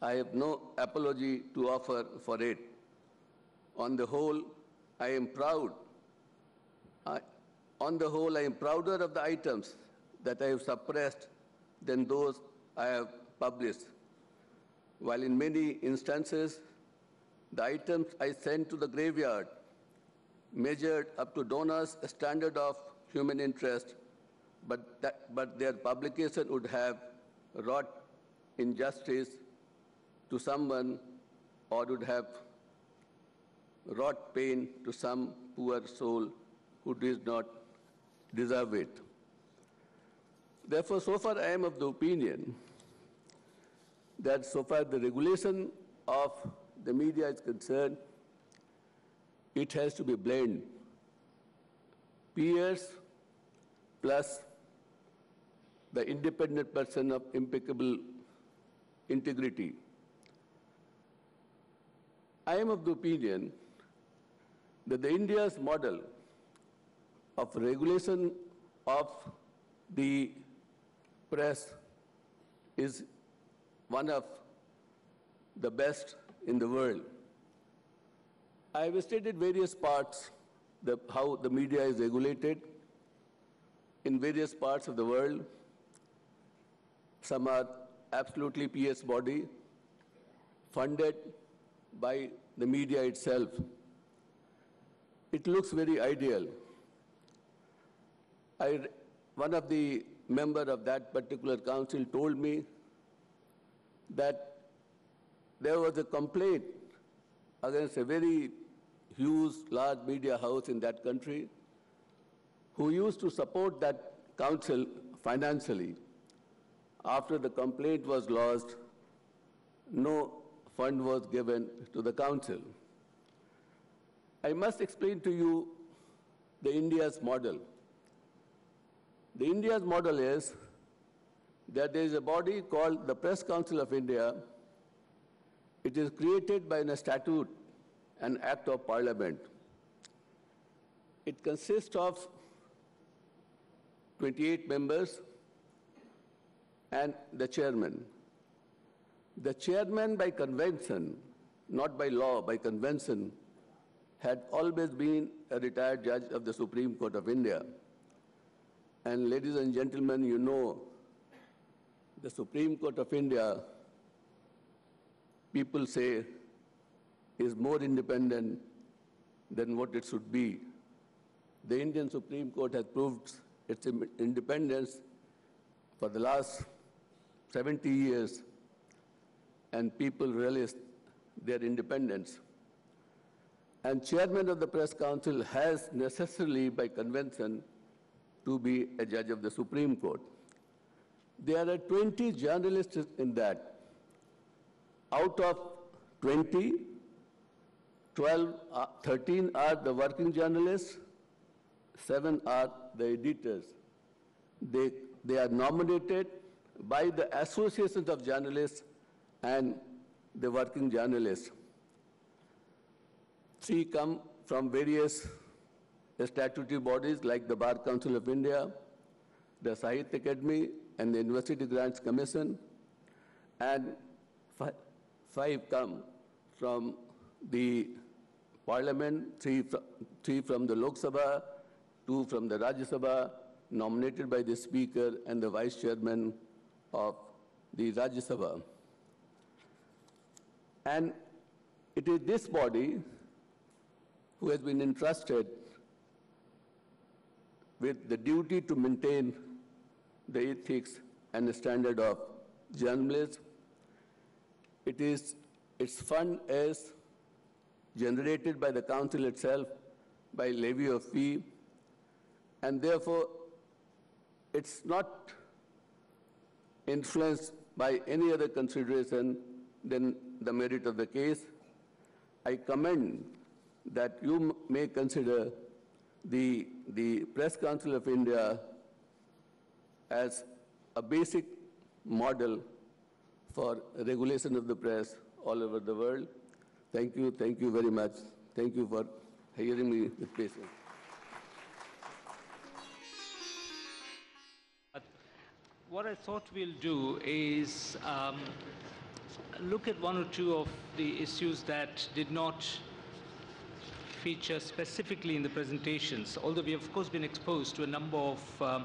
I have no apology to offer for it. On the whole, I am proud. On the whole, I am prouder of the items that I have suppressed than those I have published. While in many instances, the items I sent to the graveyard measured up to donors' standard of human interest, but their publication would have wrought injustice to someone or would have wrought pain to some poor soul who did not deserve it. Therefore, so far I am of the opinion that so far the regulation of the media is concerned, it has to be blend. Peers plus the independent person of impeccable integrity. I am of the opinion that the India's model of regulation of the press is one of the best in the world. I have stated various parts how the media is regulated in various parts of the world. Some are absolutely PS body, funded by the media itself. It looks very ideal. One of the members of that particular council told me that there was a complaint against a very huge, large media house in that country who used to support that council financially. After the complaint was lodged, no fund was given to the council. I must explain to you the India's model. The India's model is that there is a body called the Press Council of India. It is created by a statute, an act of parliament. It consists of 28 members and the chairman. The chairman by convention, not by law, by convention, had always been a retired judge of the Supreme Court of India. And ladies and gentlemen, you know, the Supreme Court of India, people say, is more independent than what it should be. The Indian Supreme Court has proved its independence for the last 70 years, and people realize their independence. And chairman of the Press Council has necessarily, by convention, to be a judge of the Supreme Court. There are 20 journalists in that. Out of 20, 13 are the working journalists, 7 are the editors. They are nominated by the associations of journalists and the working journalists. 3 come from various statutory bodies like the Bar Council of India, the Sahitya Academy, and the University Grants Commission, and 5 come from the Parliament, 3 from the Lok Sabha, 2 from the Rajya Sabha, nominated by the Speaker and the Vice Chairman of the Rajya Sabha. And it is this body who has been entrusted with the duty to maintain the ethics and the standard of journalism. Its fund is generated by the council itself by levy of fee, and therefore it's not influenced by any other consideration than the merit of the case. I commend that you may consider the Press Council of India as a basic model for regulation of the press all over the world. Thank you very much. Thank you for hearing me with patience. What I thought we'll do is look at one or two of the issues that did not feature specifically in the presentations, although we have, of course, been exposed to a number of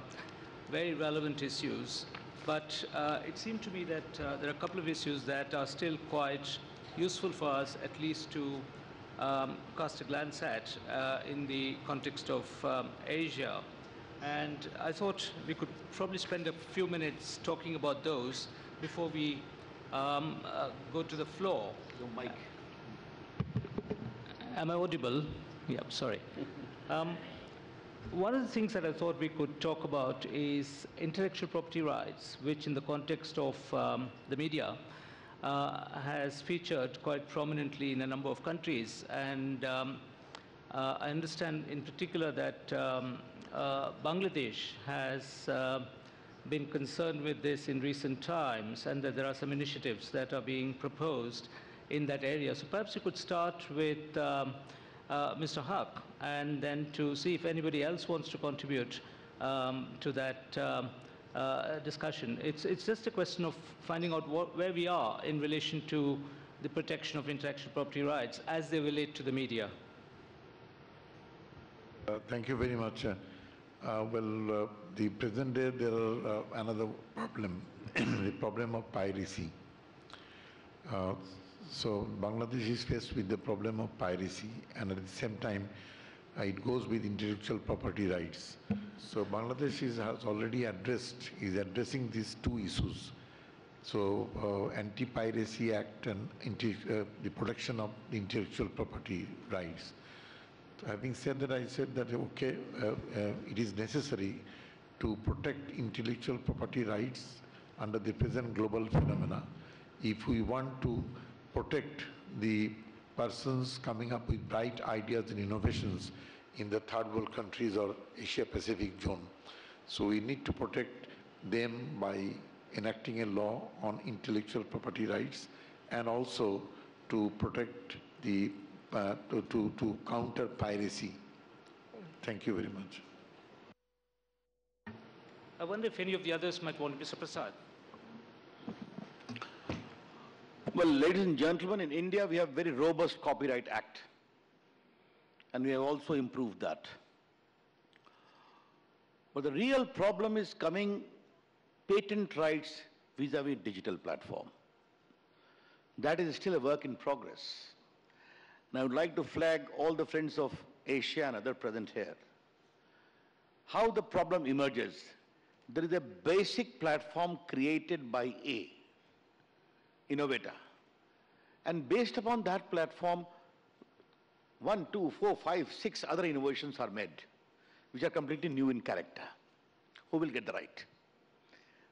very relevant issues. But it seemed to me that there are a couple of issues that are still quite useful for us, at least to cast a glance at in the context of Asia. And I thought we could probably spend a few minutes talking about those before we go to the floor. Your mic. Am I audible? Yeah, sorry. One of the things that I thought we could talk about is intellectual property rights, which in the context of the media has featured quite prominently in a number of countries. And I understand in particular that Bangladesh has been concerned with this in recent times, and that there are some initiatives that are being proposed in that area. So perhaps you could start with Mr. Haq, and then to see if anybody else wants to contribute to that discussion. It's just a question of finding out where we are in relation to the protection of intellectual property rights as they relate to the media. Thank you very much. The present day there are another problem, the problem of piracy. So Bangladesh is faced with the problem of piracy, and at the same time it goes with intellectual property rights. So Bangladesh has already is addressing these two issues. So Anti-Piracy Act and the protection of the intellectual property rights. Having said that, I said that, okay, it is necessary to protect intellectual property rights under the present global phenomena if we want to protect the persons coming up with bright ideas and innovations in the third world countries or Asia-Pacific zone. So we need to protect them by enacting a law on intellectual property rights, and also to protect the to counter piracy. Thank you very much. I wonder if any of the others might want to, Mr. Prasad. Well, ladies and gentlemen, in India we have very robust Copyright Act, and we have also improved that. But the real problem is coming patent rights vis-a-vis digital platform. That is still a work in progress. And I would like to flag all the friends of Asia and others present here. How the problem emerges. There is a basic platform created by a innovator. And based upon that platform, 1, 2, 4, 5, 6 other innovations are made, which are completely new in character. Who will get the right?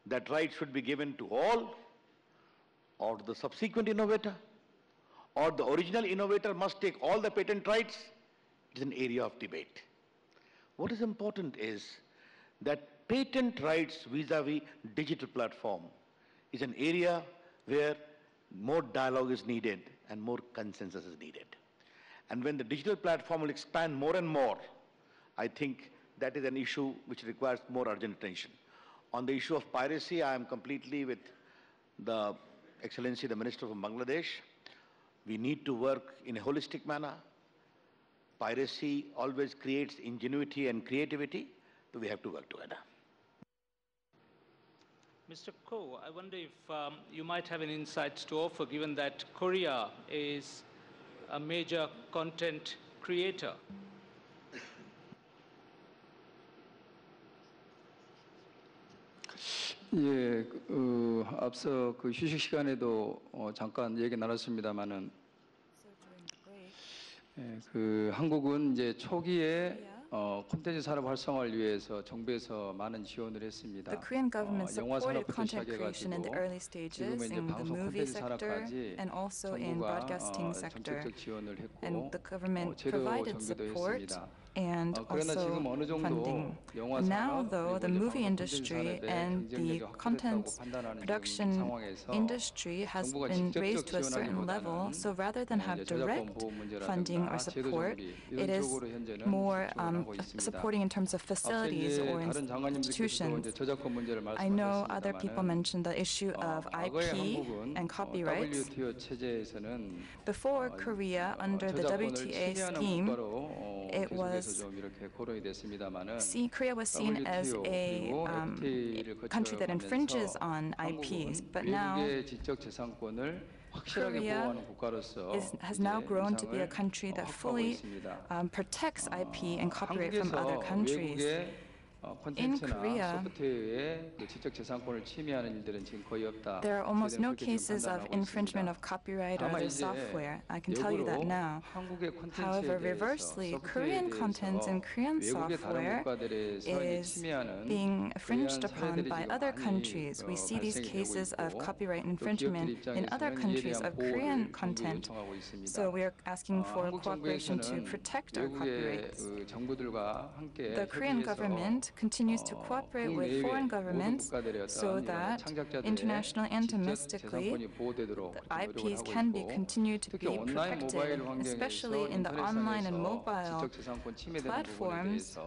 That right should be given to all, or the subsequent innovator, or the original innovator must take all the patent rights. It is an area of debate. What is important is that patent rights vis-a-vis digital platform is an area where more dialogue is needed and more consensus is needed. And when the digital platform will expand more and more, I think that is an issue which requires more urgent attention. On the issue of piracy, I am completely with the Excellency, the Minister from Bangladesh. We need to work in a holistic manner. Piracy always creates ingenuity and creativity, so we have to work together. Mr. Ko, I wonder if you might have an insight to offer, given that Korea is a major content creator. 예, 앞서 그 휴식 시간에도 잠깐 얘기 나눴습니다만은, 그 한국은 이제 초기에 콘텐츠 산업 활성화를 위해서 정부에서 많은 지원을 했습니다. The Korean government 영화 supported 산업부터 content creation in the early stages in the movie sector and also in broadcasting sector. 정책적 지원을 했고, And the government 제도 provided 정비도 support 했습니다. and also funding. Now, though, the movie industry and the content production industry has been raised to a certain level, so rather than have direct funding or support, it is more supporting in terms of facilities or institutions. I know other people mentioned the issue of IP and copyrights. Before Korea, under the WTA scheme, Korea was seen as a country that infringes on IPs, but now Korea has now grown to be a country that fully protects IP and copyright from other countries. In Korea, there are almost no cases of infringement of copyright or other software. I can tell you that now. However, reversely, Korean content and Korean software is being infringed upon by other countries. We see these cases of copyright infringement in other countries of Korean content. So we are asking for cooperation to protect our copyrights. The Korean government continues to cooperate with foreign governments so that internationally and domestically the IPs can be continued to be protected, especially in the online and mobile platforms.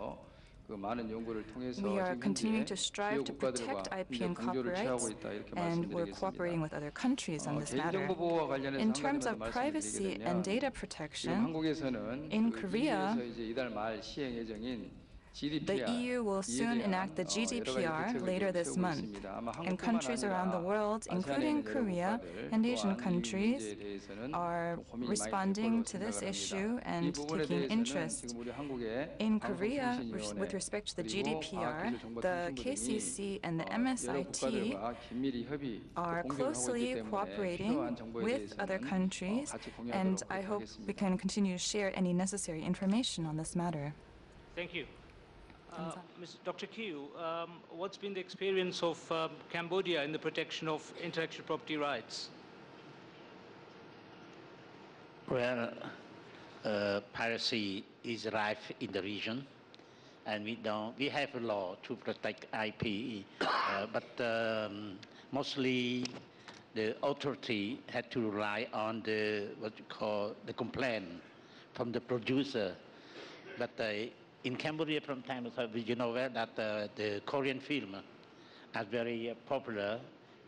We are continuing to strive to protect IP and copyrights, and we're cooperating with other countries on this matter. In terms of privacy and data protection, in Korea, the EU will soon enact the GDPR later this month, and countries around the world, including Korea and Asian countries, are responding to this issue and taking interest. In Korea, with respect to the GDPR, the KCC and the MSIT are closely cooperating with other countries, and I hope we can continue to share any necessary information on this matter. Thank you. Dr. Kiu, what's been the experience of Cambodia in the protection of intellectual property rights? Well, piracy is rife in the region, and we have a law to protect IP, but mostly the authority had to rely on what you call the complaint from the producer. But in Cambodia, from time to time, you know that the Korean film are very popular.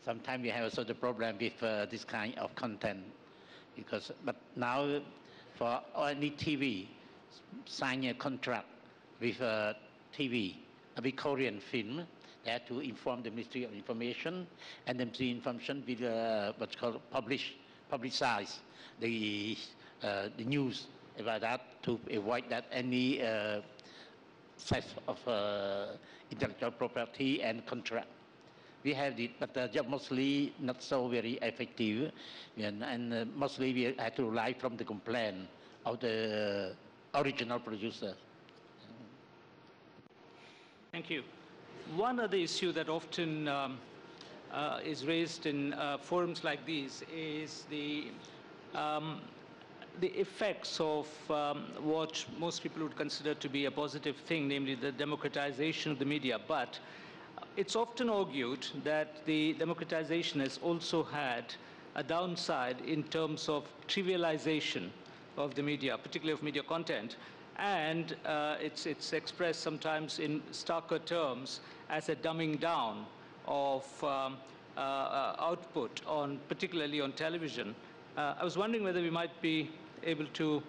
Sometimes we have also the problem with this kind of content, but now for any TV, sign a contract with TV, with Korean film, they have to inform the Ministry of Information, and the Ministry of Information will what's called publicize the news about that to avoid that any set of intellectual property and contract. We have it, but mostly not so very effective, and mostly we have to rely from the complaint of the original producer. Thank you. One other issue that often is raised in forums like these is the effects of what most people would consider to be a positive thing, namely the democratization of the media. But it's often argued that the democratization has also had a downside in terms of trivialization of the media, particularly of media content. And it's expressed sometimes in starker terms as a dumbing down of output, particularly on television. I was wondering whether we might be able to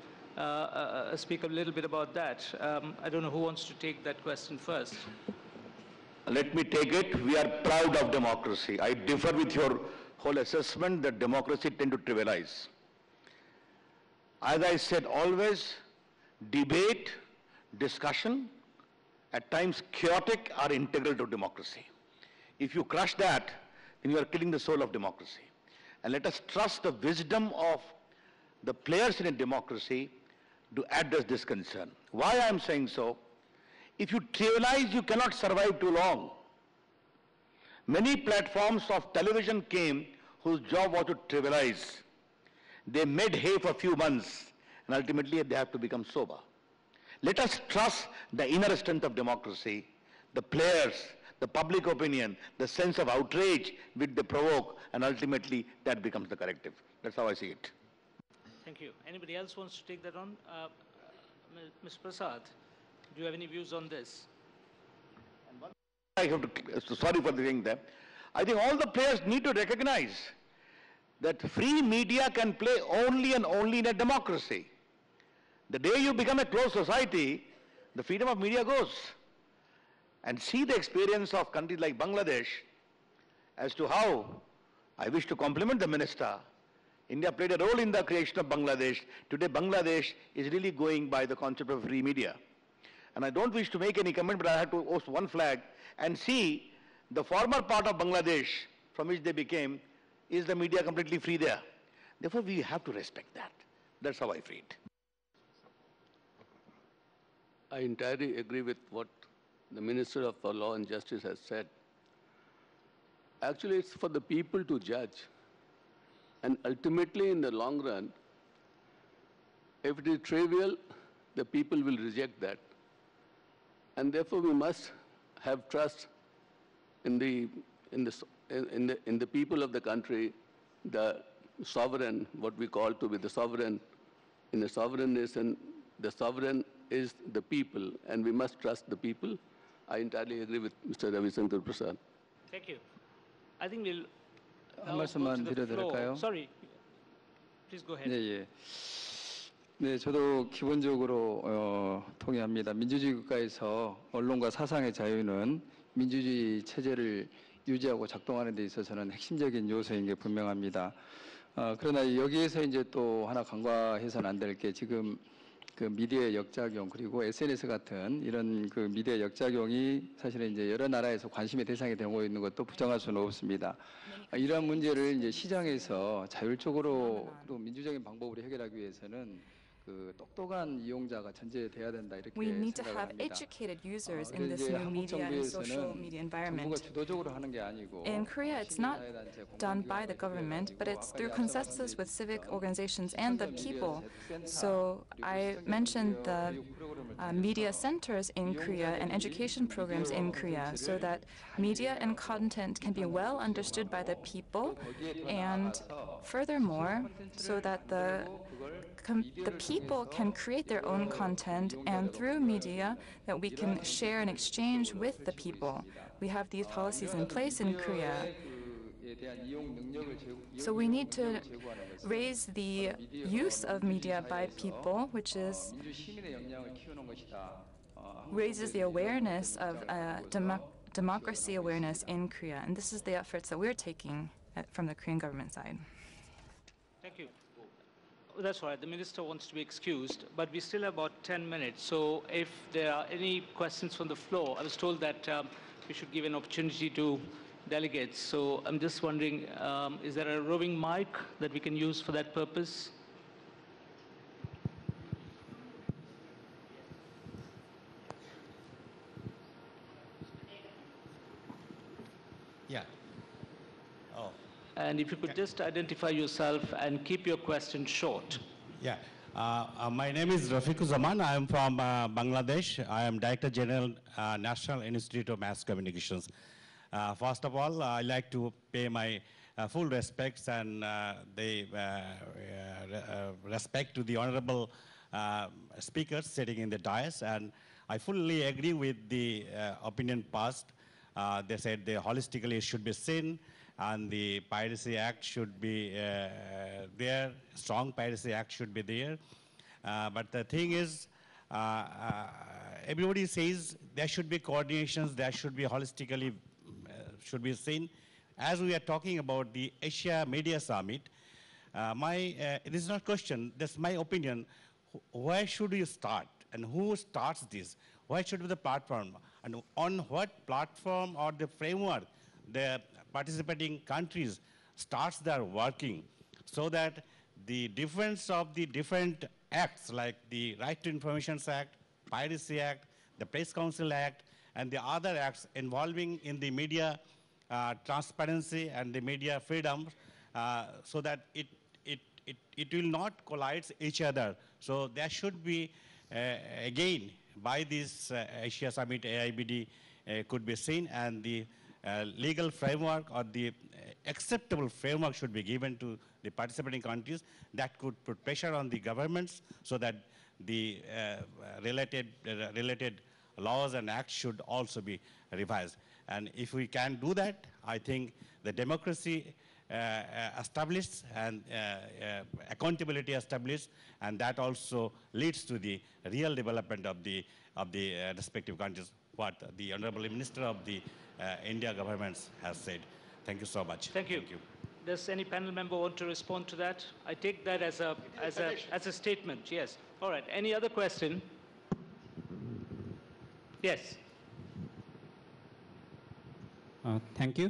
speak a little bit about that. I don't know who wants to take that question first. Let me take it. We are proud of democracy. I differ with your whole assessment that democracy tends to trivialize. As I said, always debate, discussion, at times chaotic, are integral to democracy. If you crush that, then you are killing the soul of democracy. And let us trust the wisdom of the players in a democracy to address this concern. Why I am saying so? If you trivialize, you cannot survive too long. Many platforms of television came whose job was to trivialize. They made hay for a few months, and ultimately they have to become sober. Let us trust the inner strength of democracy, the players, the public opinion, the sense of outrage which they provoke, and ultimately that becomes the corrective. That's how I see it. Thank you. Anybody else wants to take that on? Ms. Prasad, do you have any views on this? I have to, sorry for saying that. I think all the players need to recognize that free media can play only and only in a democracy. The day you become a closed society, the freedom of media goes. And see the experience of countries like Bangladesh as to how, I wish to compliment the minister, India played a role in the creation of Bangladesh. Today Bangladesh is really going by the concept of free media. And I don't wish to make any comment, but I have to host one flag and see the former part of Bangladesh from which they became, is the media completely free there. Therefore we have to respect that. That's how I see it. I entirely agree with what the Minister of Law and Justice has said. Actually, it's for the people to judge. And ultimately, in the long run, if it is trivial, the people will reject that. And therefore, we must have trust in the people of the country, the sovereign, what we call to be the sovereign, in the sovereign nation, the sovereign is the people, and we must trust the people. I entirely agree with Mr. Ravi Shankar Prasad. Thank you. I think we'll 한 말씀만 드려도 될까요? Sorry. Please go ahead. 예. 네, 저도 기본적으로 동의합니다. 민주주의 국가에서 언론과 사상의 자유는 민주주의 체제를 유지하고 작동하는 데 있어서는 핵심적인 요소인 게 분명합니다. 그러나 여기에서 이제 또 하나 간과해서는 안 될 게 지금 그 미디어의 역작용 그리고 SNS 같은 이런 그 미디어 역작용이 사실은 이제 여러 나라에서 관심의 대상이 되고 있는 것도 부정할 수는 없습니다. 이러한 문제를 이제 시장에서 자율적으로 또 민주적인 방법으로 해결하기 위해서는 그 똑똑한 이용자가 전제돼야 된다 이렇게 We need to have 생각합니다. educated users in this new media and social media environment. 주도적으로 하는 게 아니고 In Korea, it's not done by the government, but it's through consensus with civic organizations and the people. So I mentioned the media centers in Korea and education programs in Korea so that media and content can be well understood by the people, and furthermore, so that the people can create their own content, and through media that we can share and exchange with the people. We have these policies in place in Korea. So we need to raise the use of media by people, which is raises the awareness of democracy awareness in Korea. And this is the efforts that we're taking from the Korean government side. Thank you. That's all right. The minister wants to be excused, but we still have about 10 minutes. So if there are any questions from the floor, I was told that we should give an opportunity to delegates. So I'm just wondering, is there a roving mic that we can use for that purpose? Yeah. Oh. And if you could just identify yourself and keep your question short. Yeah. My name is Rafiqur Zaman. I am from Bangladesh. I am Director General, National Institute of Mass Communications. First of all, I'd like to pay my full respects and the respect to the honorable speakers sitting in the dais. And I fully agree with the opinion passed. They said the holistically should be seen, and the Piracy Act should be there, strong Piracy Act should be there. But the thing is, everybody says there should be coordinations, there should be holistically, should be seen. As we are talking about the Asia Media Summit, this is not a question, that's my opinion. Where should you start and who starts this? Where should be the platform? And on what platform or the framework the participating countries starts their working, so that the difference of the different acts like the Right to Information Act, Piracy Act, the Press Council Act, and the other acts involving in the media transparency and the media freedom, so that it will not collide each other. So there should be again, by this Asia Summit, AIBD could be seen, and the legal framework or the acceptable framework should be given to the participating countries that could put pressure on the governments so that the related laws and acts should also be revised. And if we can do that, I think the democracy established and accountability established, and that also leads to the real development of the respective countries, what the Honorable Minister of the India governments has said. Thank you so much. Thank you. Does any panel member want to respond to that? I take that as a statement, yes. All right, any other question? Yes. Thank you.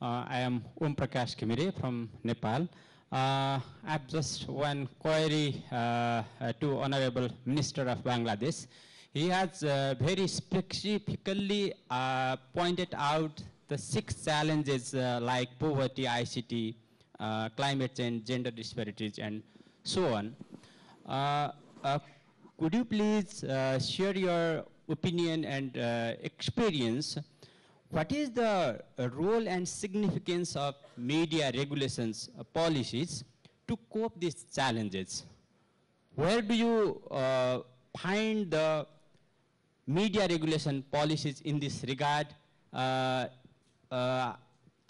I am Om Prakash Kimire from Nepal. I have just one query to Honorable Minister of Bangladesh. He has very specifically pointed out the 6 challenges like poverty, ICT, climate change, gender disparities, and so on. Could you please share your opinion and experience? What is the role and significance of media regulations policies to cope these challenges? Where do you find the media regulation policies in this regard? I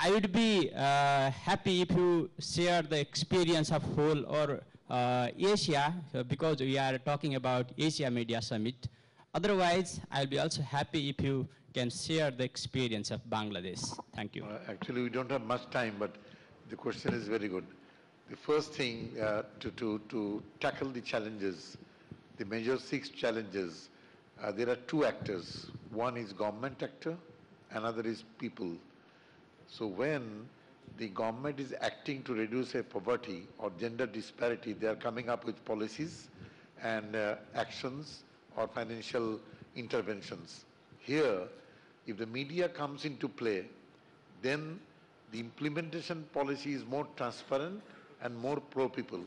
would be happy if you share the experience of whole or Asia, because we are talking about Asia Media Summit. Otherwise, I'll be also happy if you can share the experience of Bangladesh. Thank you. Actually, we don't have much time, but the question is very good. The first thing to tackle the challenges, the major 6 challenges, there are 2 actors. One is government actor, another is people. So when the government is acting to reduce a poverty or gender disparity, they are coming up with policies and actions or financial interventions. Here, if the media comes into play, then the implementation policy is more transparent and more pro-people.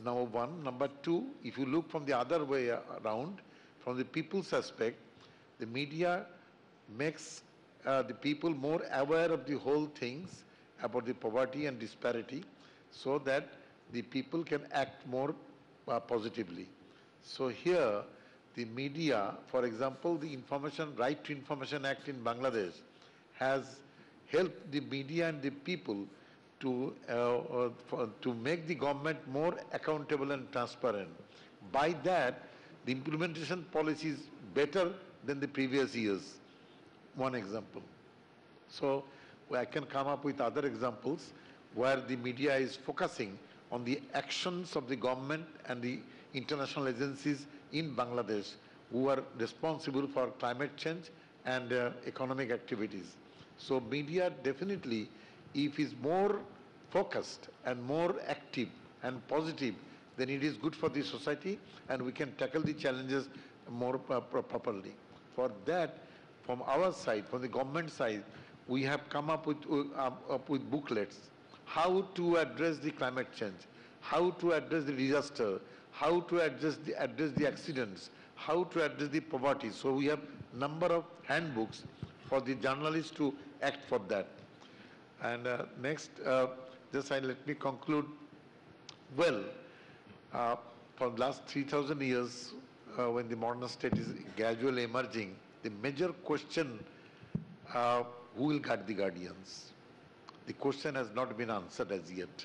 Number one. Number two, if you look from the other way around, from the people's aspect, the media makes the people more aware of the whole things about the poverty and disparity, so that the people can act more positively. So here, the media, for example, the Right to Information Act in Bangladesh has helped the media and the people to make the government more accountable and transparent. By that, the implementation policy is better than the previous years. One example. So I can come up with other examples where the media is focusing on the actions of the government and the international agencies in Bangladesh who are responsible for climate change and economic activities. So media definitely, if is more focused and more active and positive, then it is good for the society and we can tackle the challenges more properly. For that, from our side, from the government side, we have come up with booklets, how to address the climate change, how to address the disaster, how to address the accidents, how to address the poverty. So we have number of handbooks for the journalists to act for that. And next, let me conclude. Well, for the last 3,000 years, when the modern state is gradually emerging, the major question, who will guard the guardians? The question has not been answered as yet.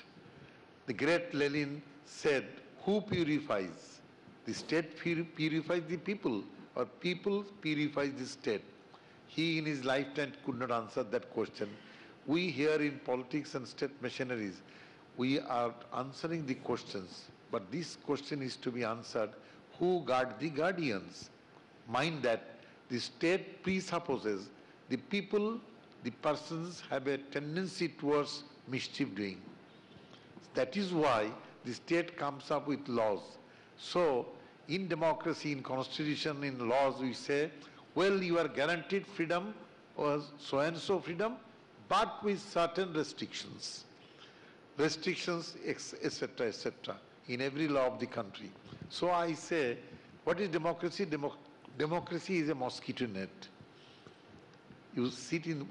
The great Lenin said, who purifies? The state purifies the people, or people purifies the state? He in his lifetime could not answer that question. We here in politics and state machineries, we are answering the questions, but this question is to be answered, who guard the guardians? Mind that the state presupposes the people, the persons have a tendency towards mischief doing. That is why the state comes up with laws. So in democracy, in constitution, in laws, we say, well, you are guaranteed freedom or so and so freedom, but with certain restrictions. Restrictions, etc., in every law of the country. So I say, What is democracy? Democracy is a mosquito net. You sit in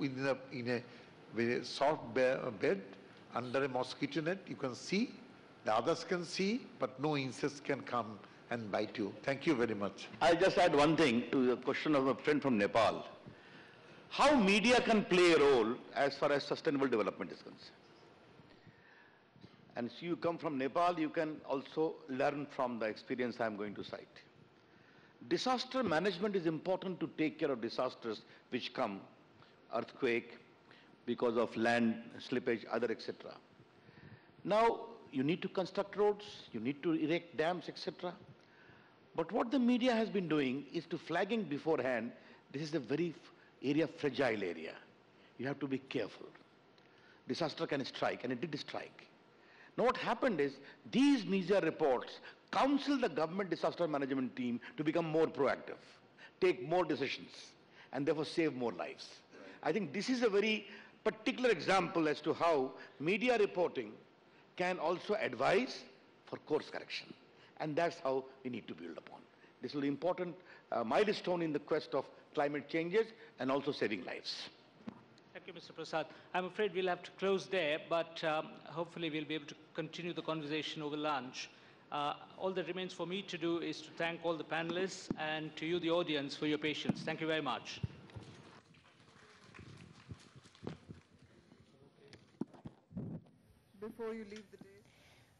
a very soft bed under a mosquito net. You can see, the others can see, but no insects can come and bite you. Thank you very much. I'll just add one thing to the question of a friend from Nepal. How media can play a role as far as sustainable development is concerned. And so you come from Nepal, you can also learn from the experience I'm going to cite. Disaster management is important to take care of disasters which come, earthquake, because of land slippage, other etc. Now, you need to construct roads, you need to erect dams, etc. But what the media has been doing is to flagging beforehand, this is a very fragile area. You have to be careful. Disaster can strike, and it did strike. Now what happened is, these media reports counsel the government disaster management team to become more proactive, take more decisions, and therefore save more lives. I think this is a very particular example as to how media reporting can also advise for course correction. And that's how we need to build upon. This will be an important milestone in the quest of climate changes and also saving lives. Thank you, Mr. Prasad. I'm afraid we'll have to close there, but hopefully we'll be able to continue the conversation over lunch. All that remains for me to do is to thank all the panelists and to you, the audience, for your patience. Thank you very much. Before you leave the day.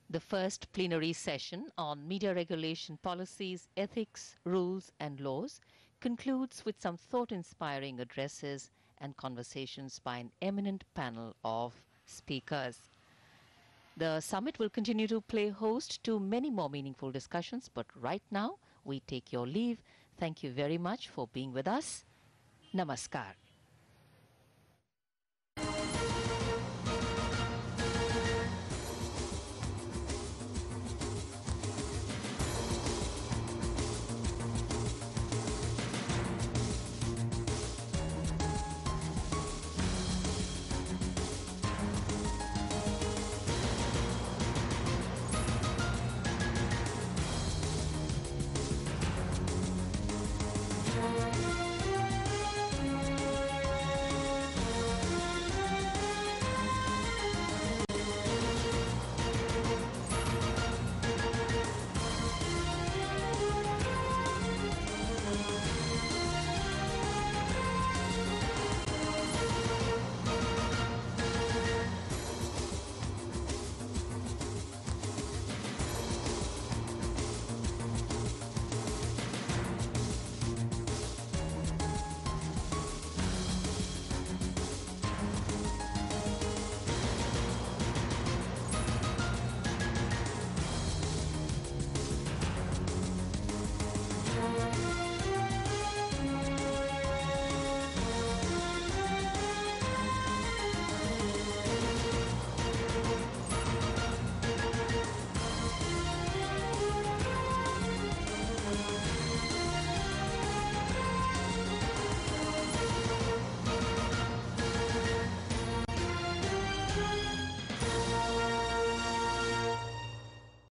The first plenary session on media regulation policies, ethics, rules and laws concludes with some thought-inspiring addresses and conversations by an eminent panel of speakers. The summit will continue to play host to many more meaningful discussions, but right now we take your leave. Thank you very much for being with us. Namaskar.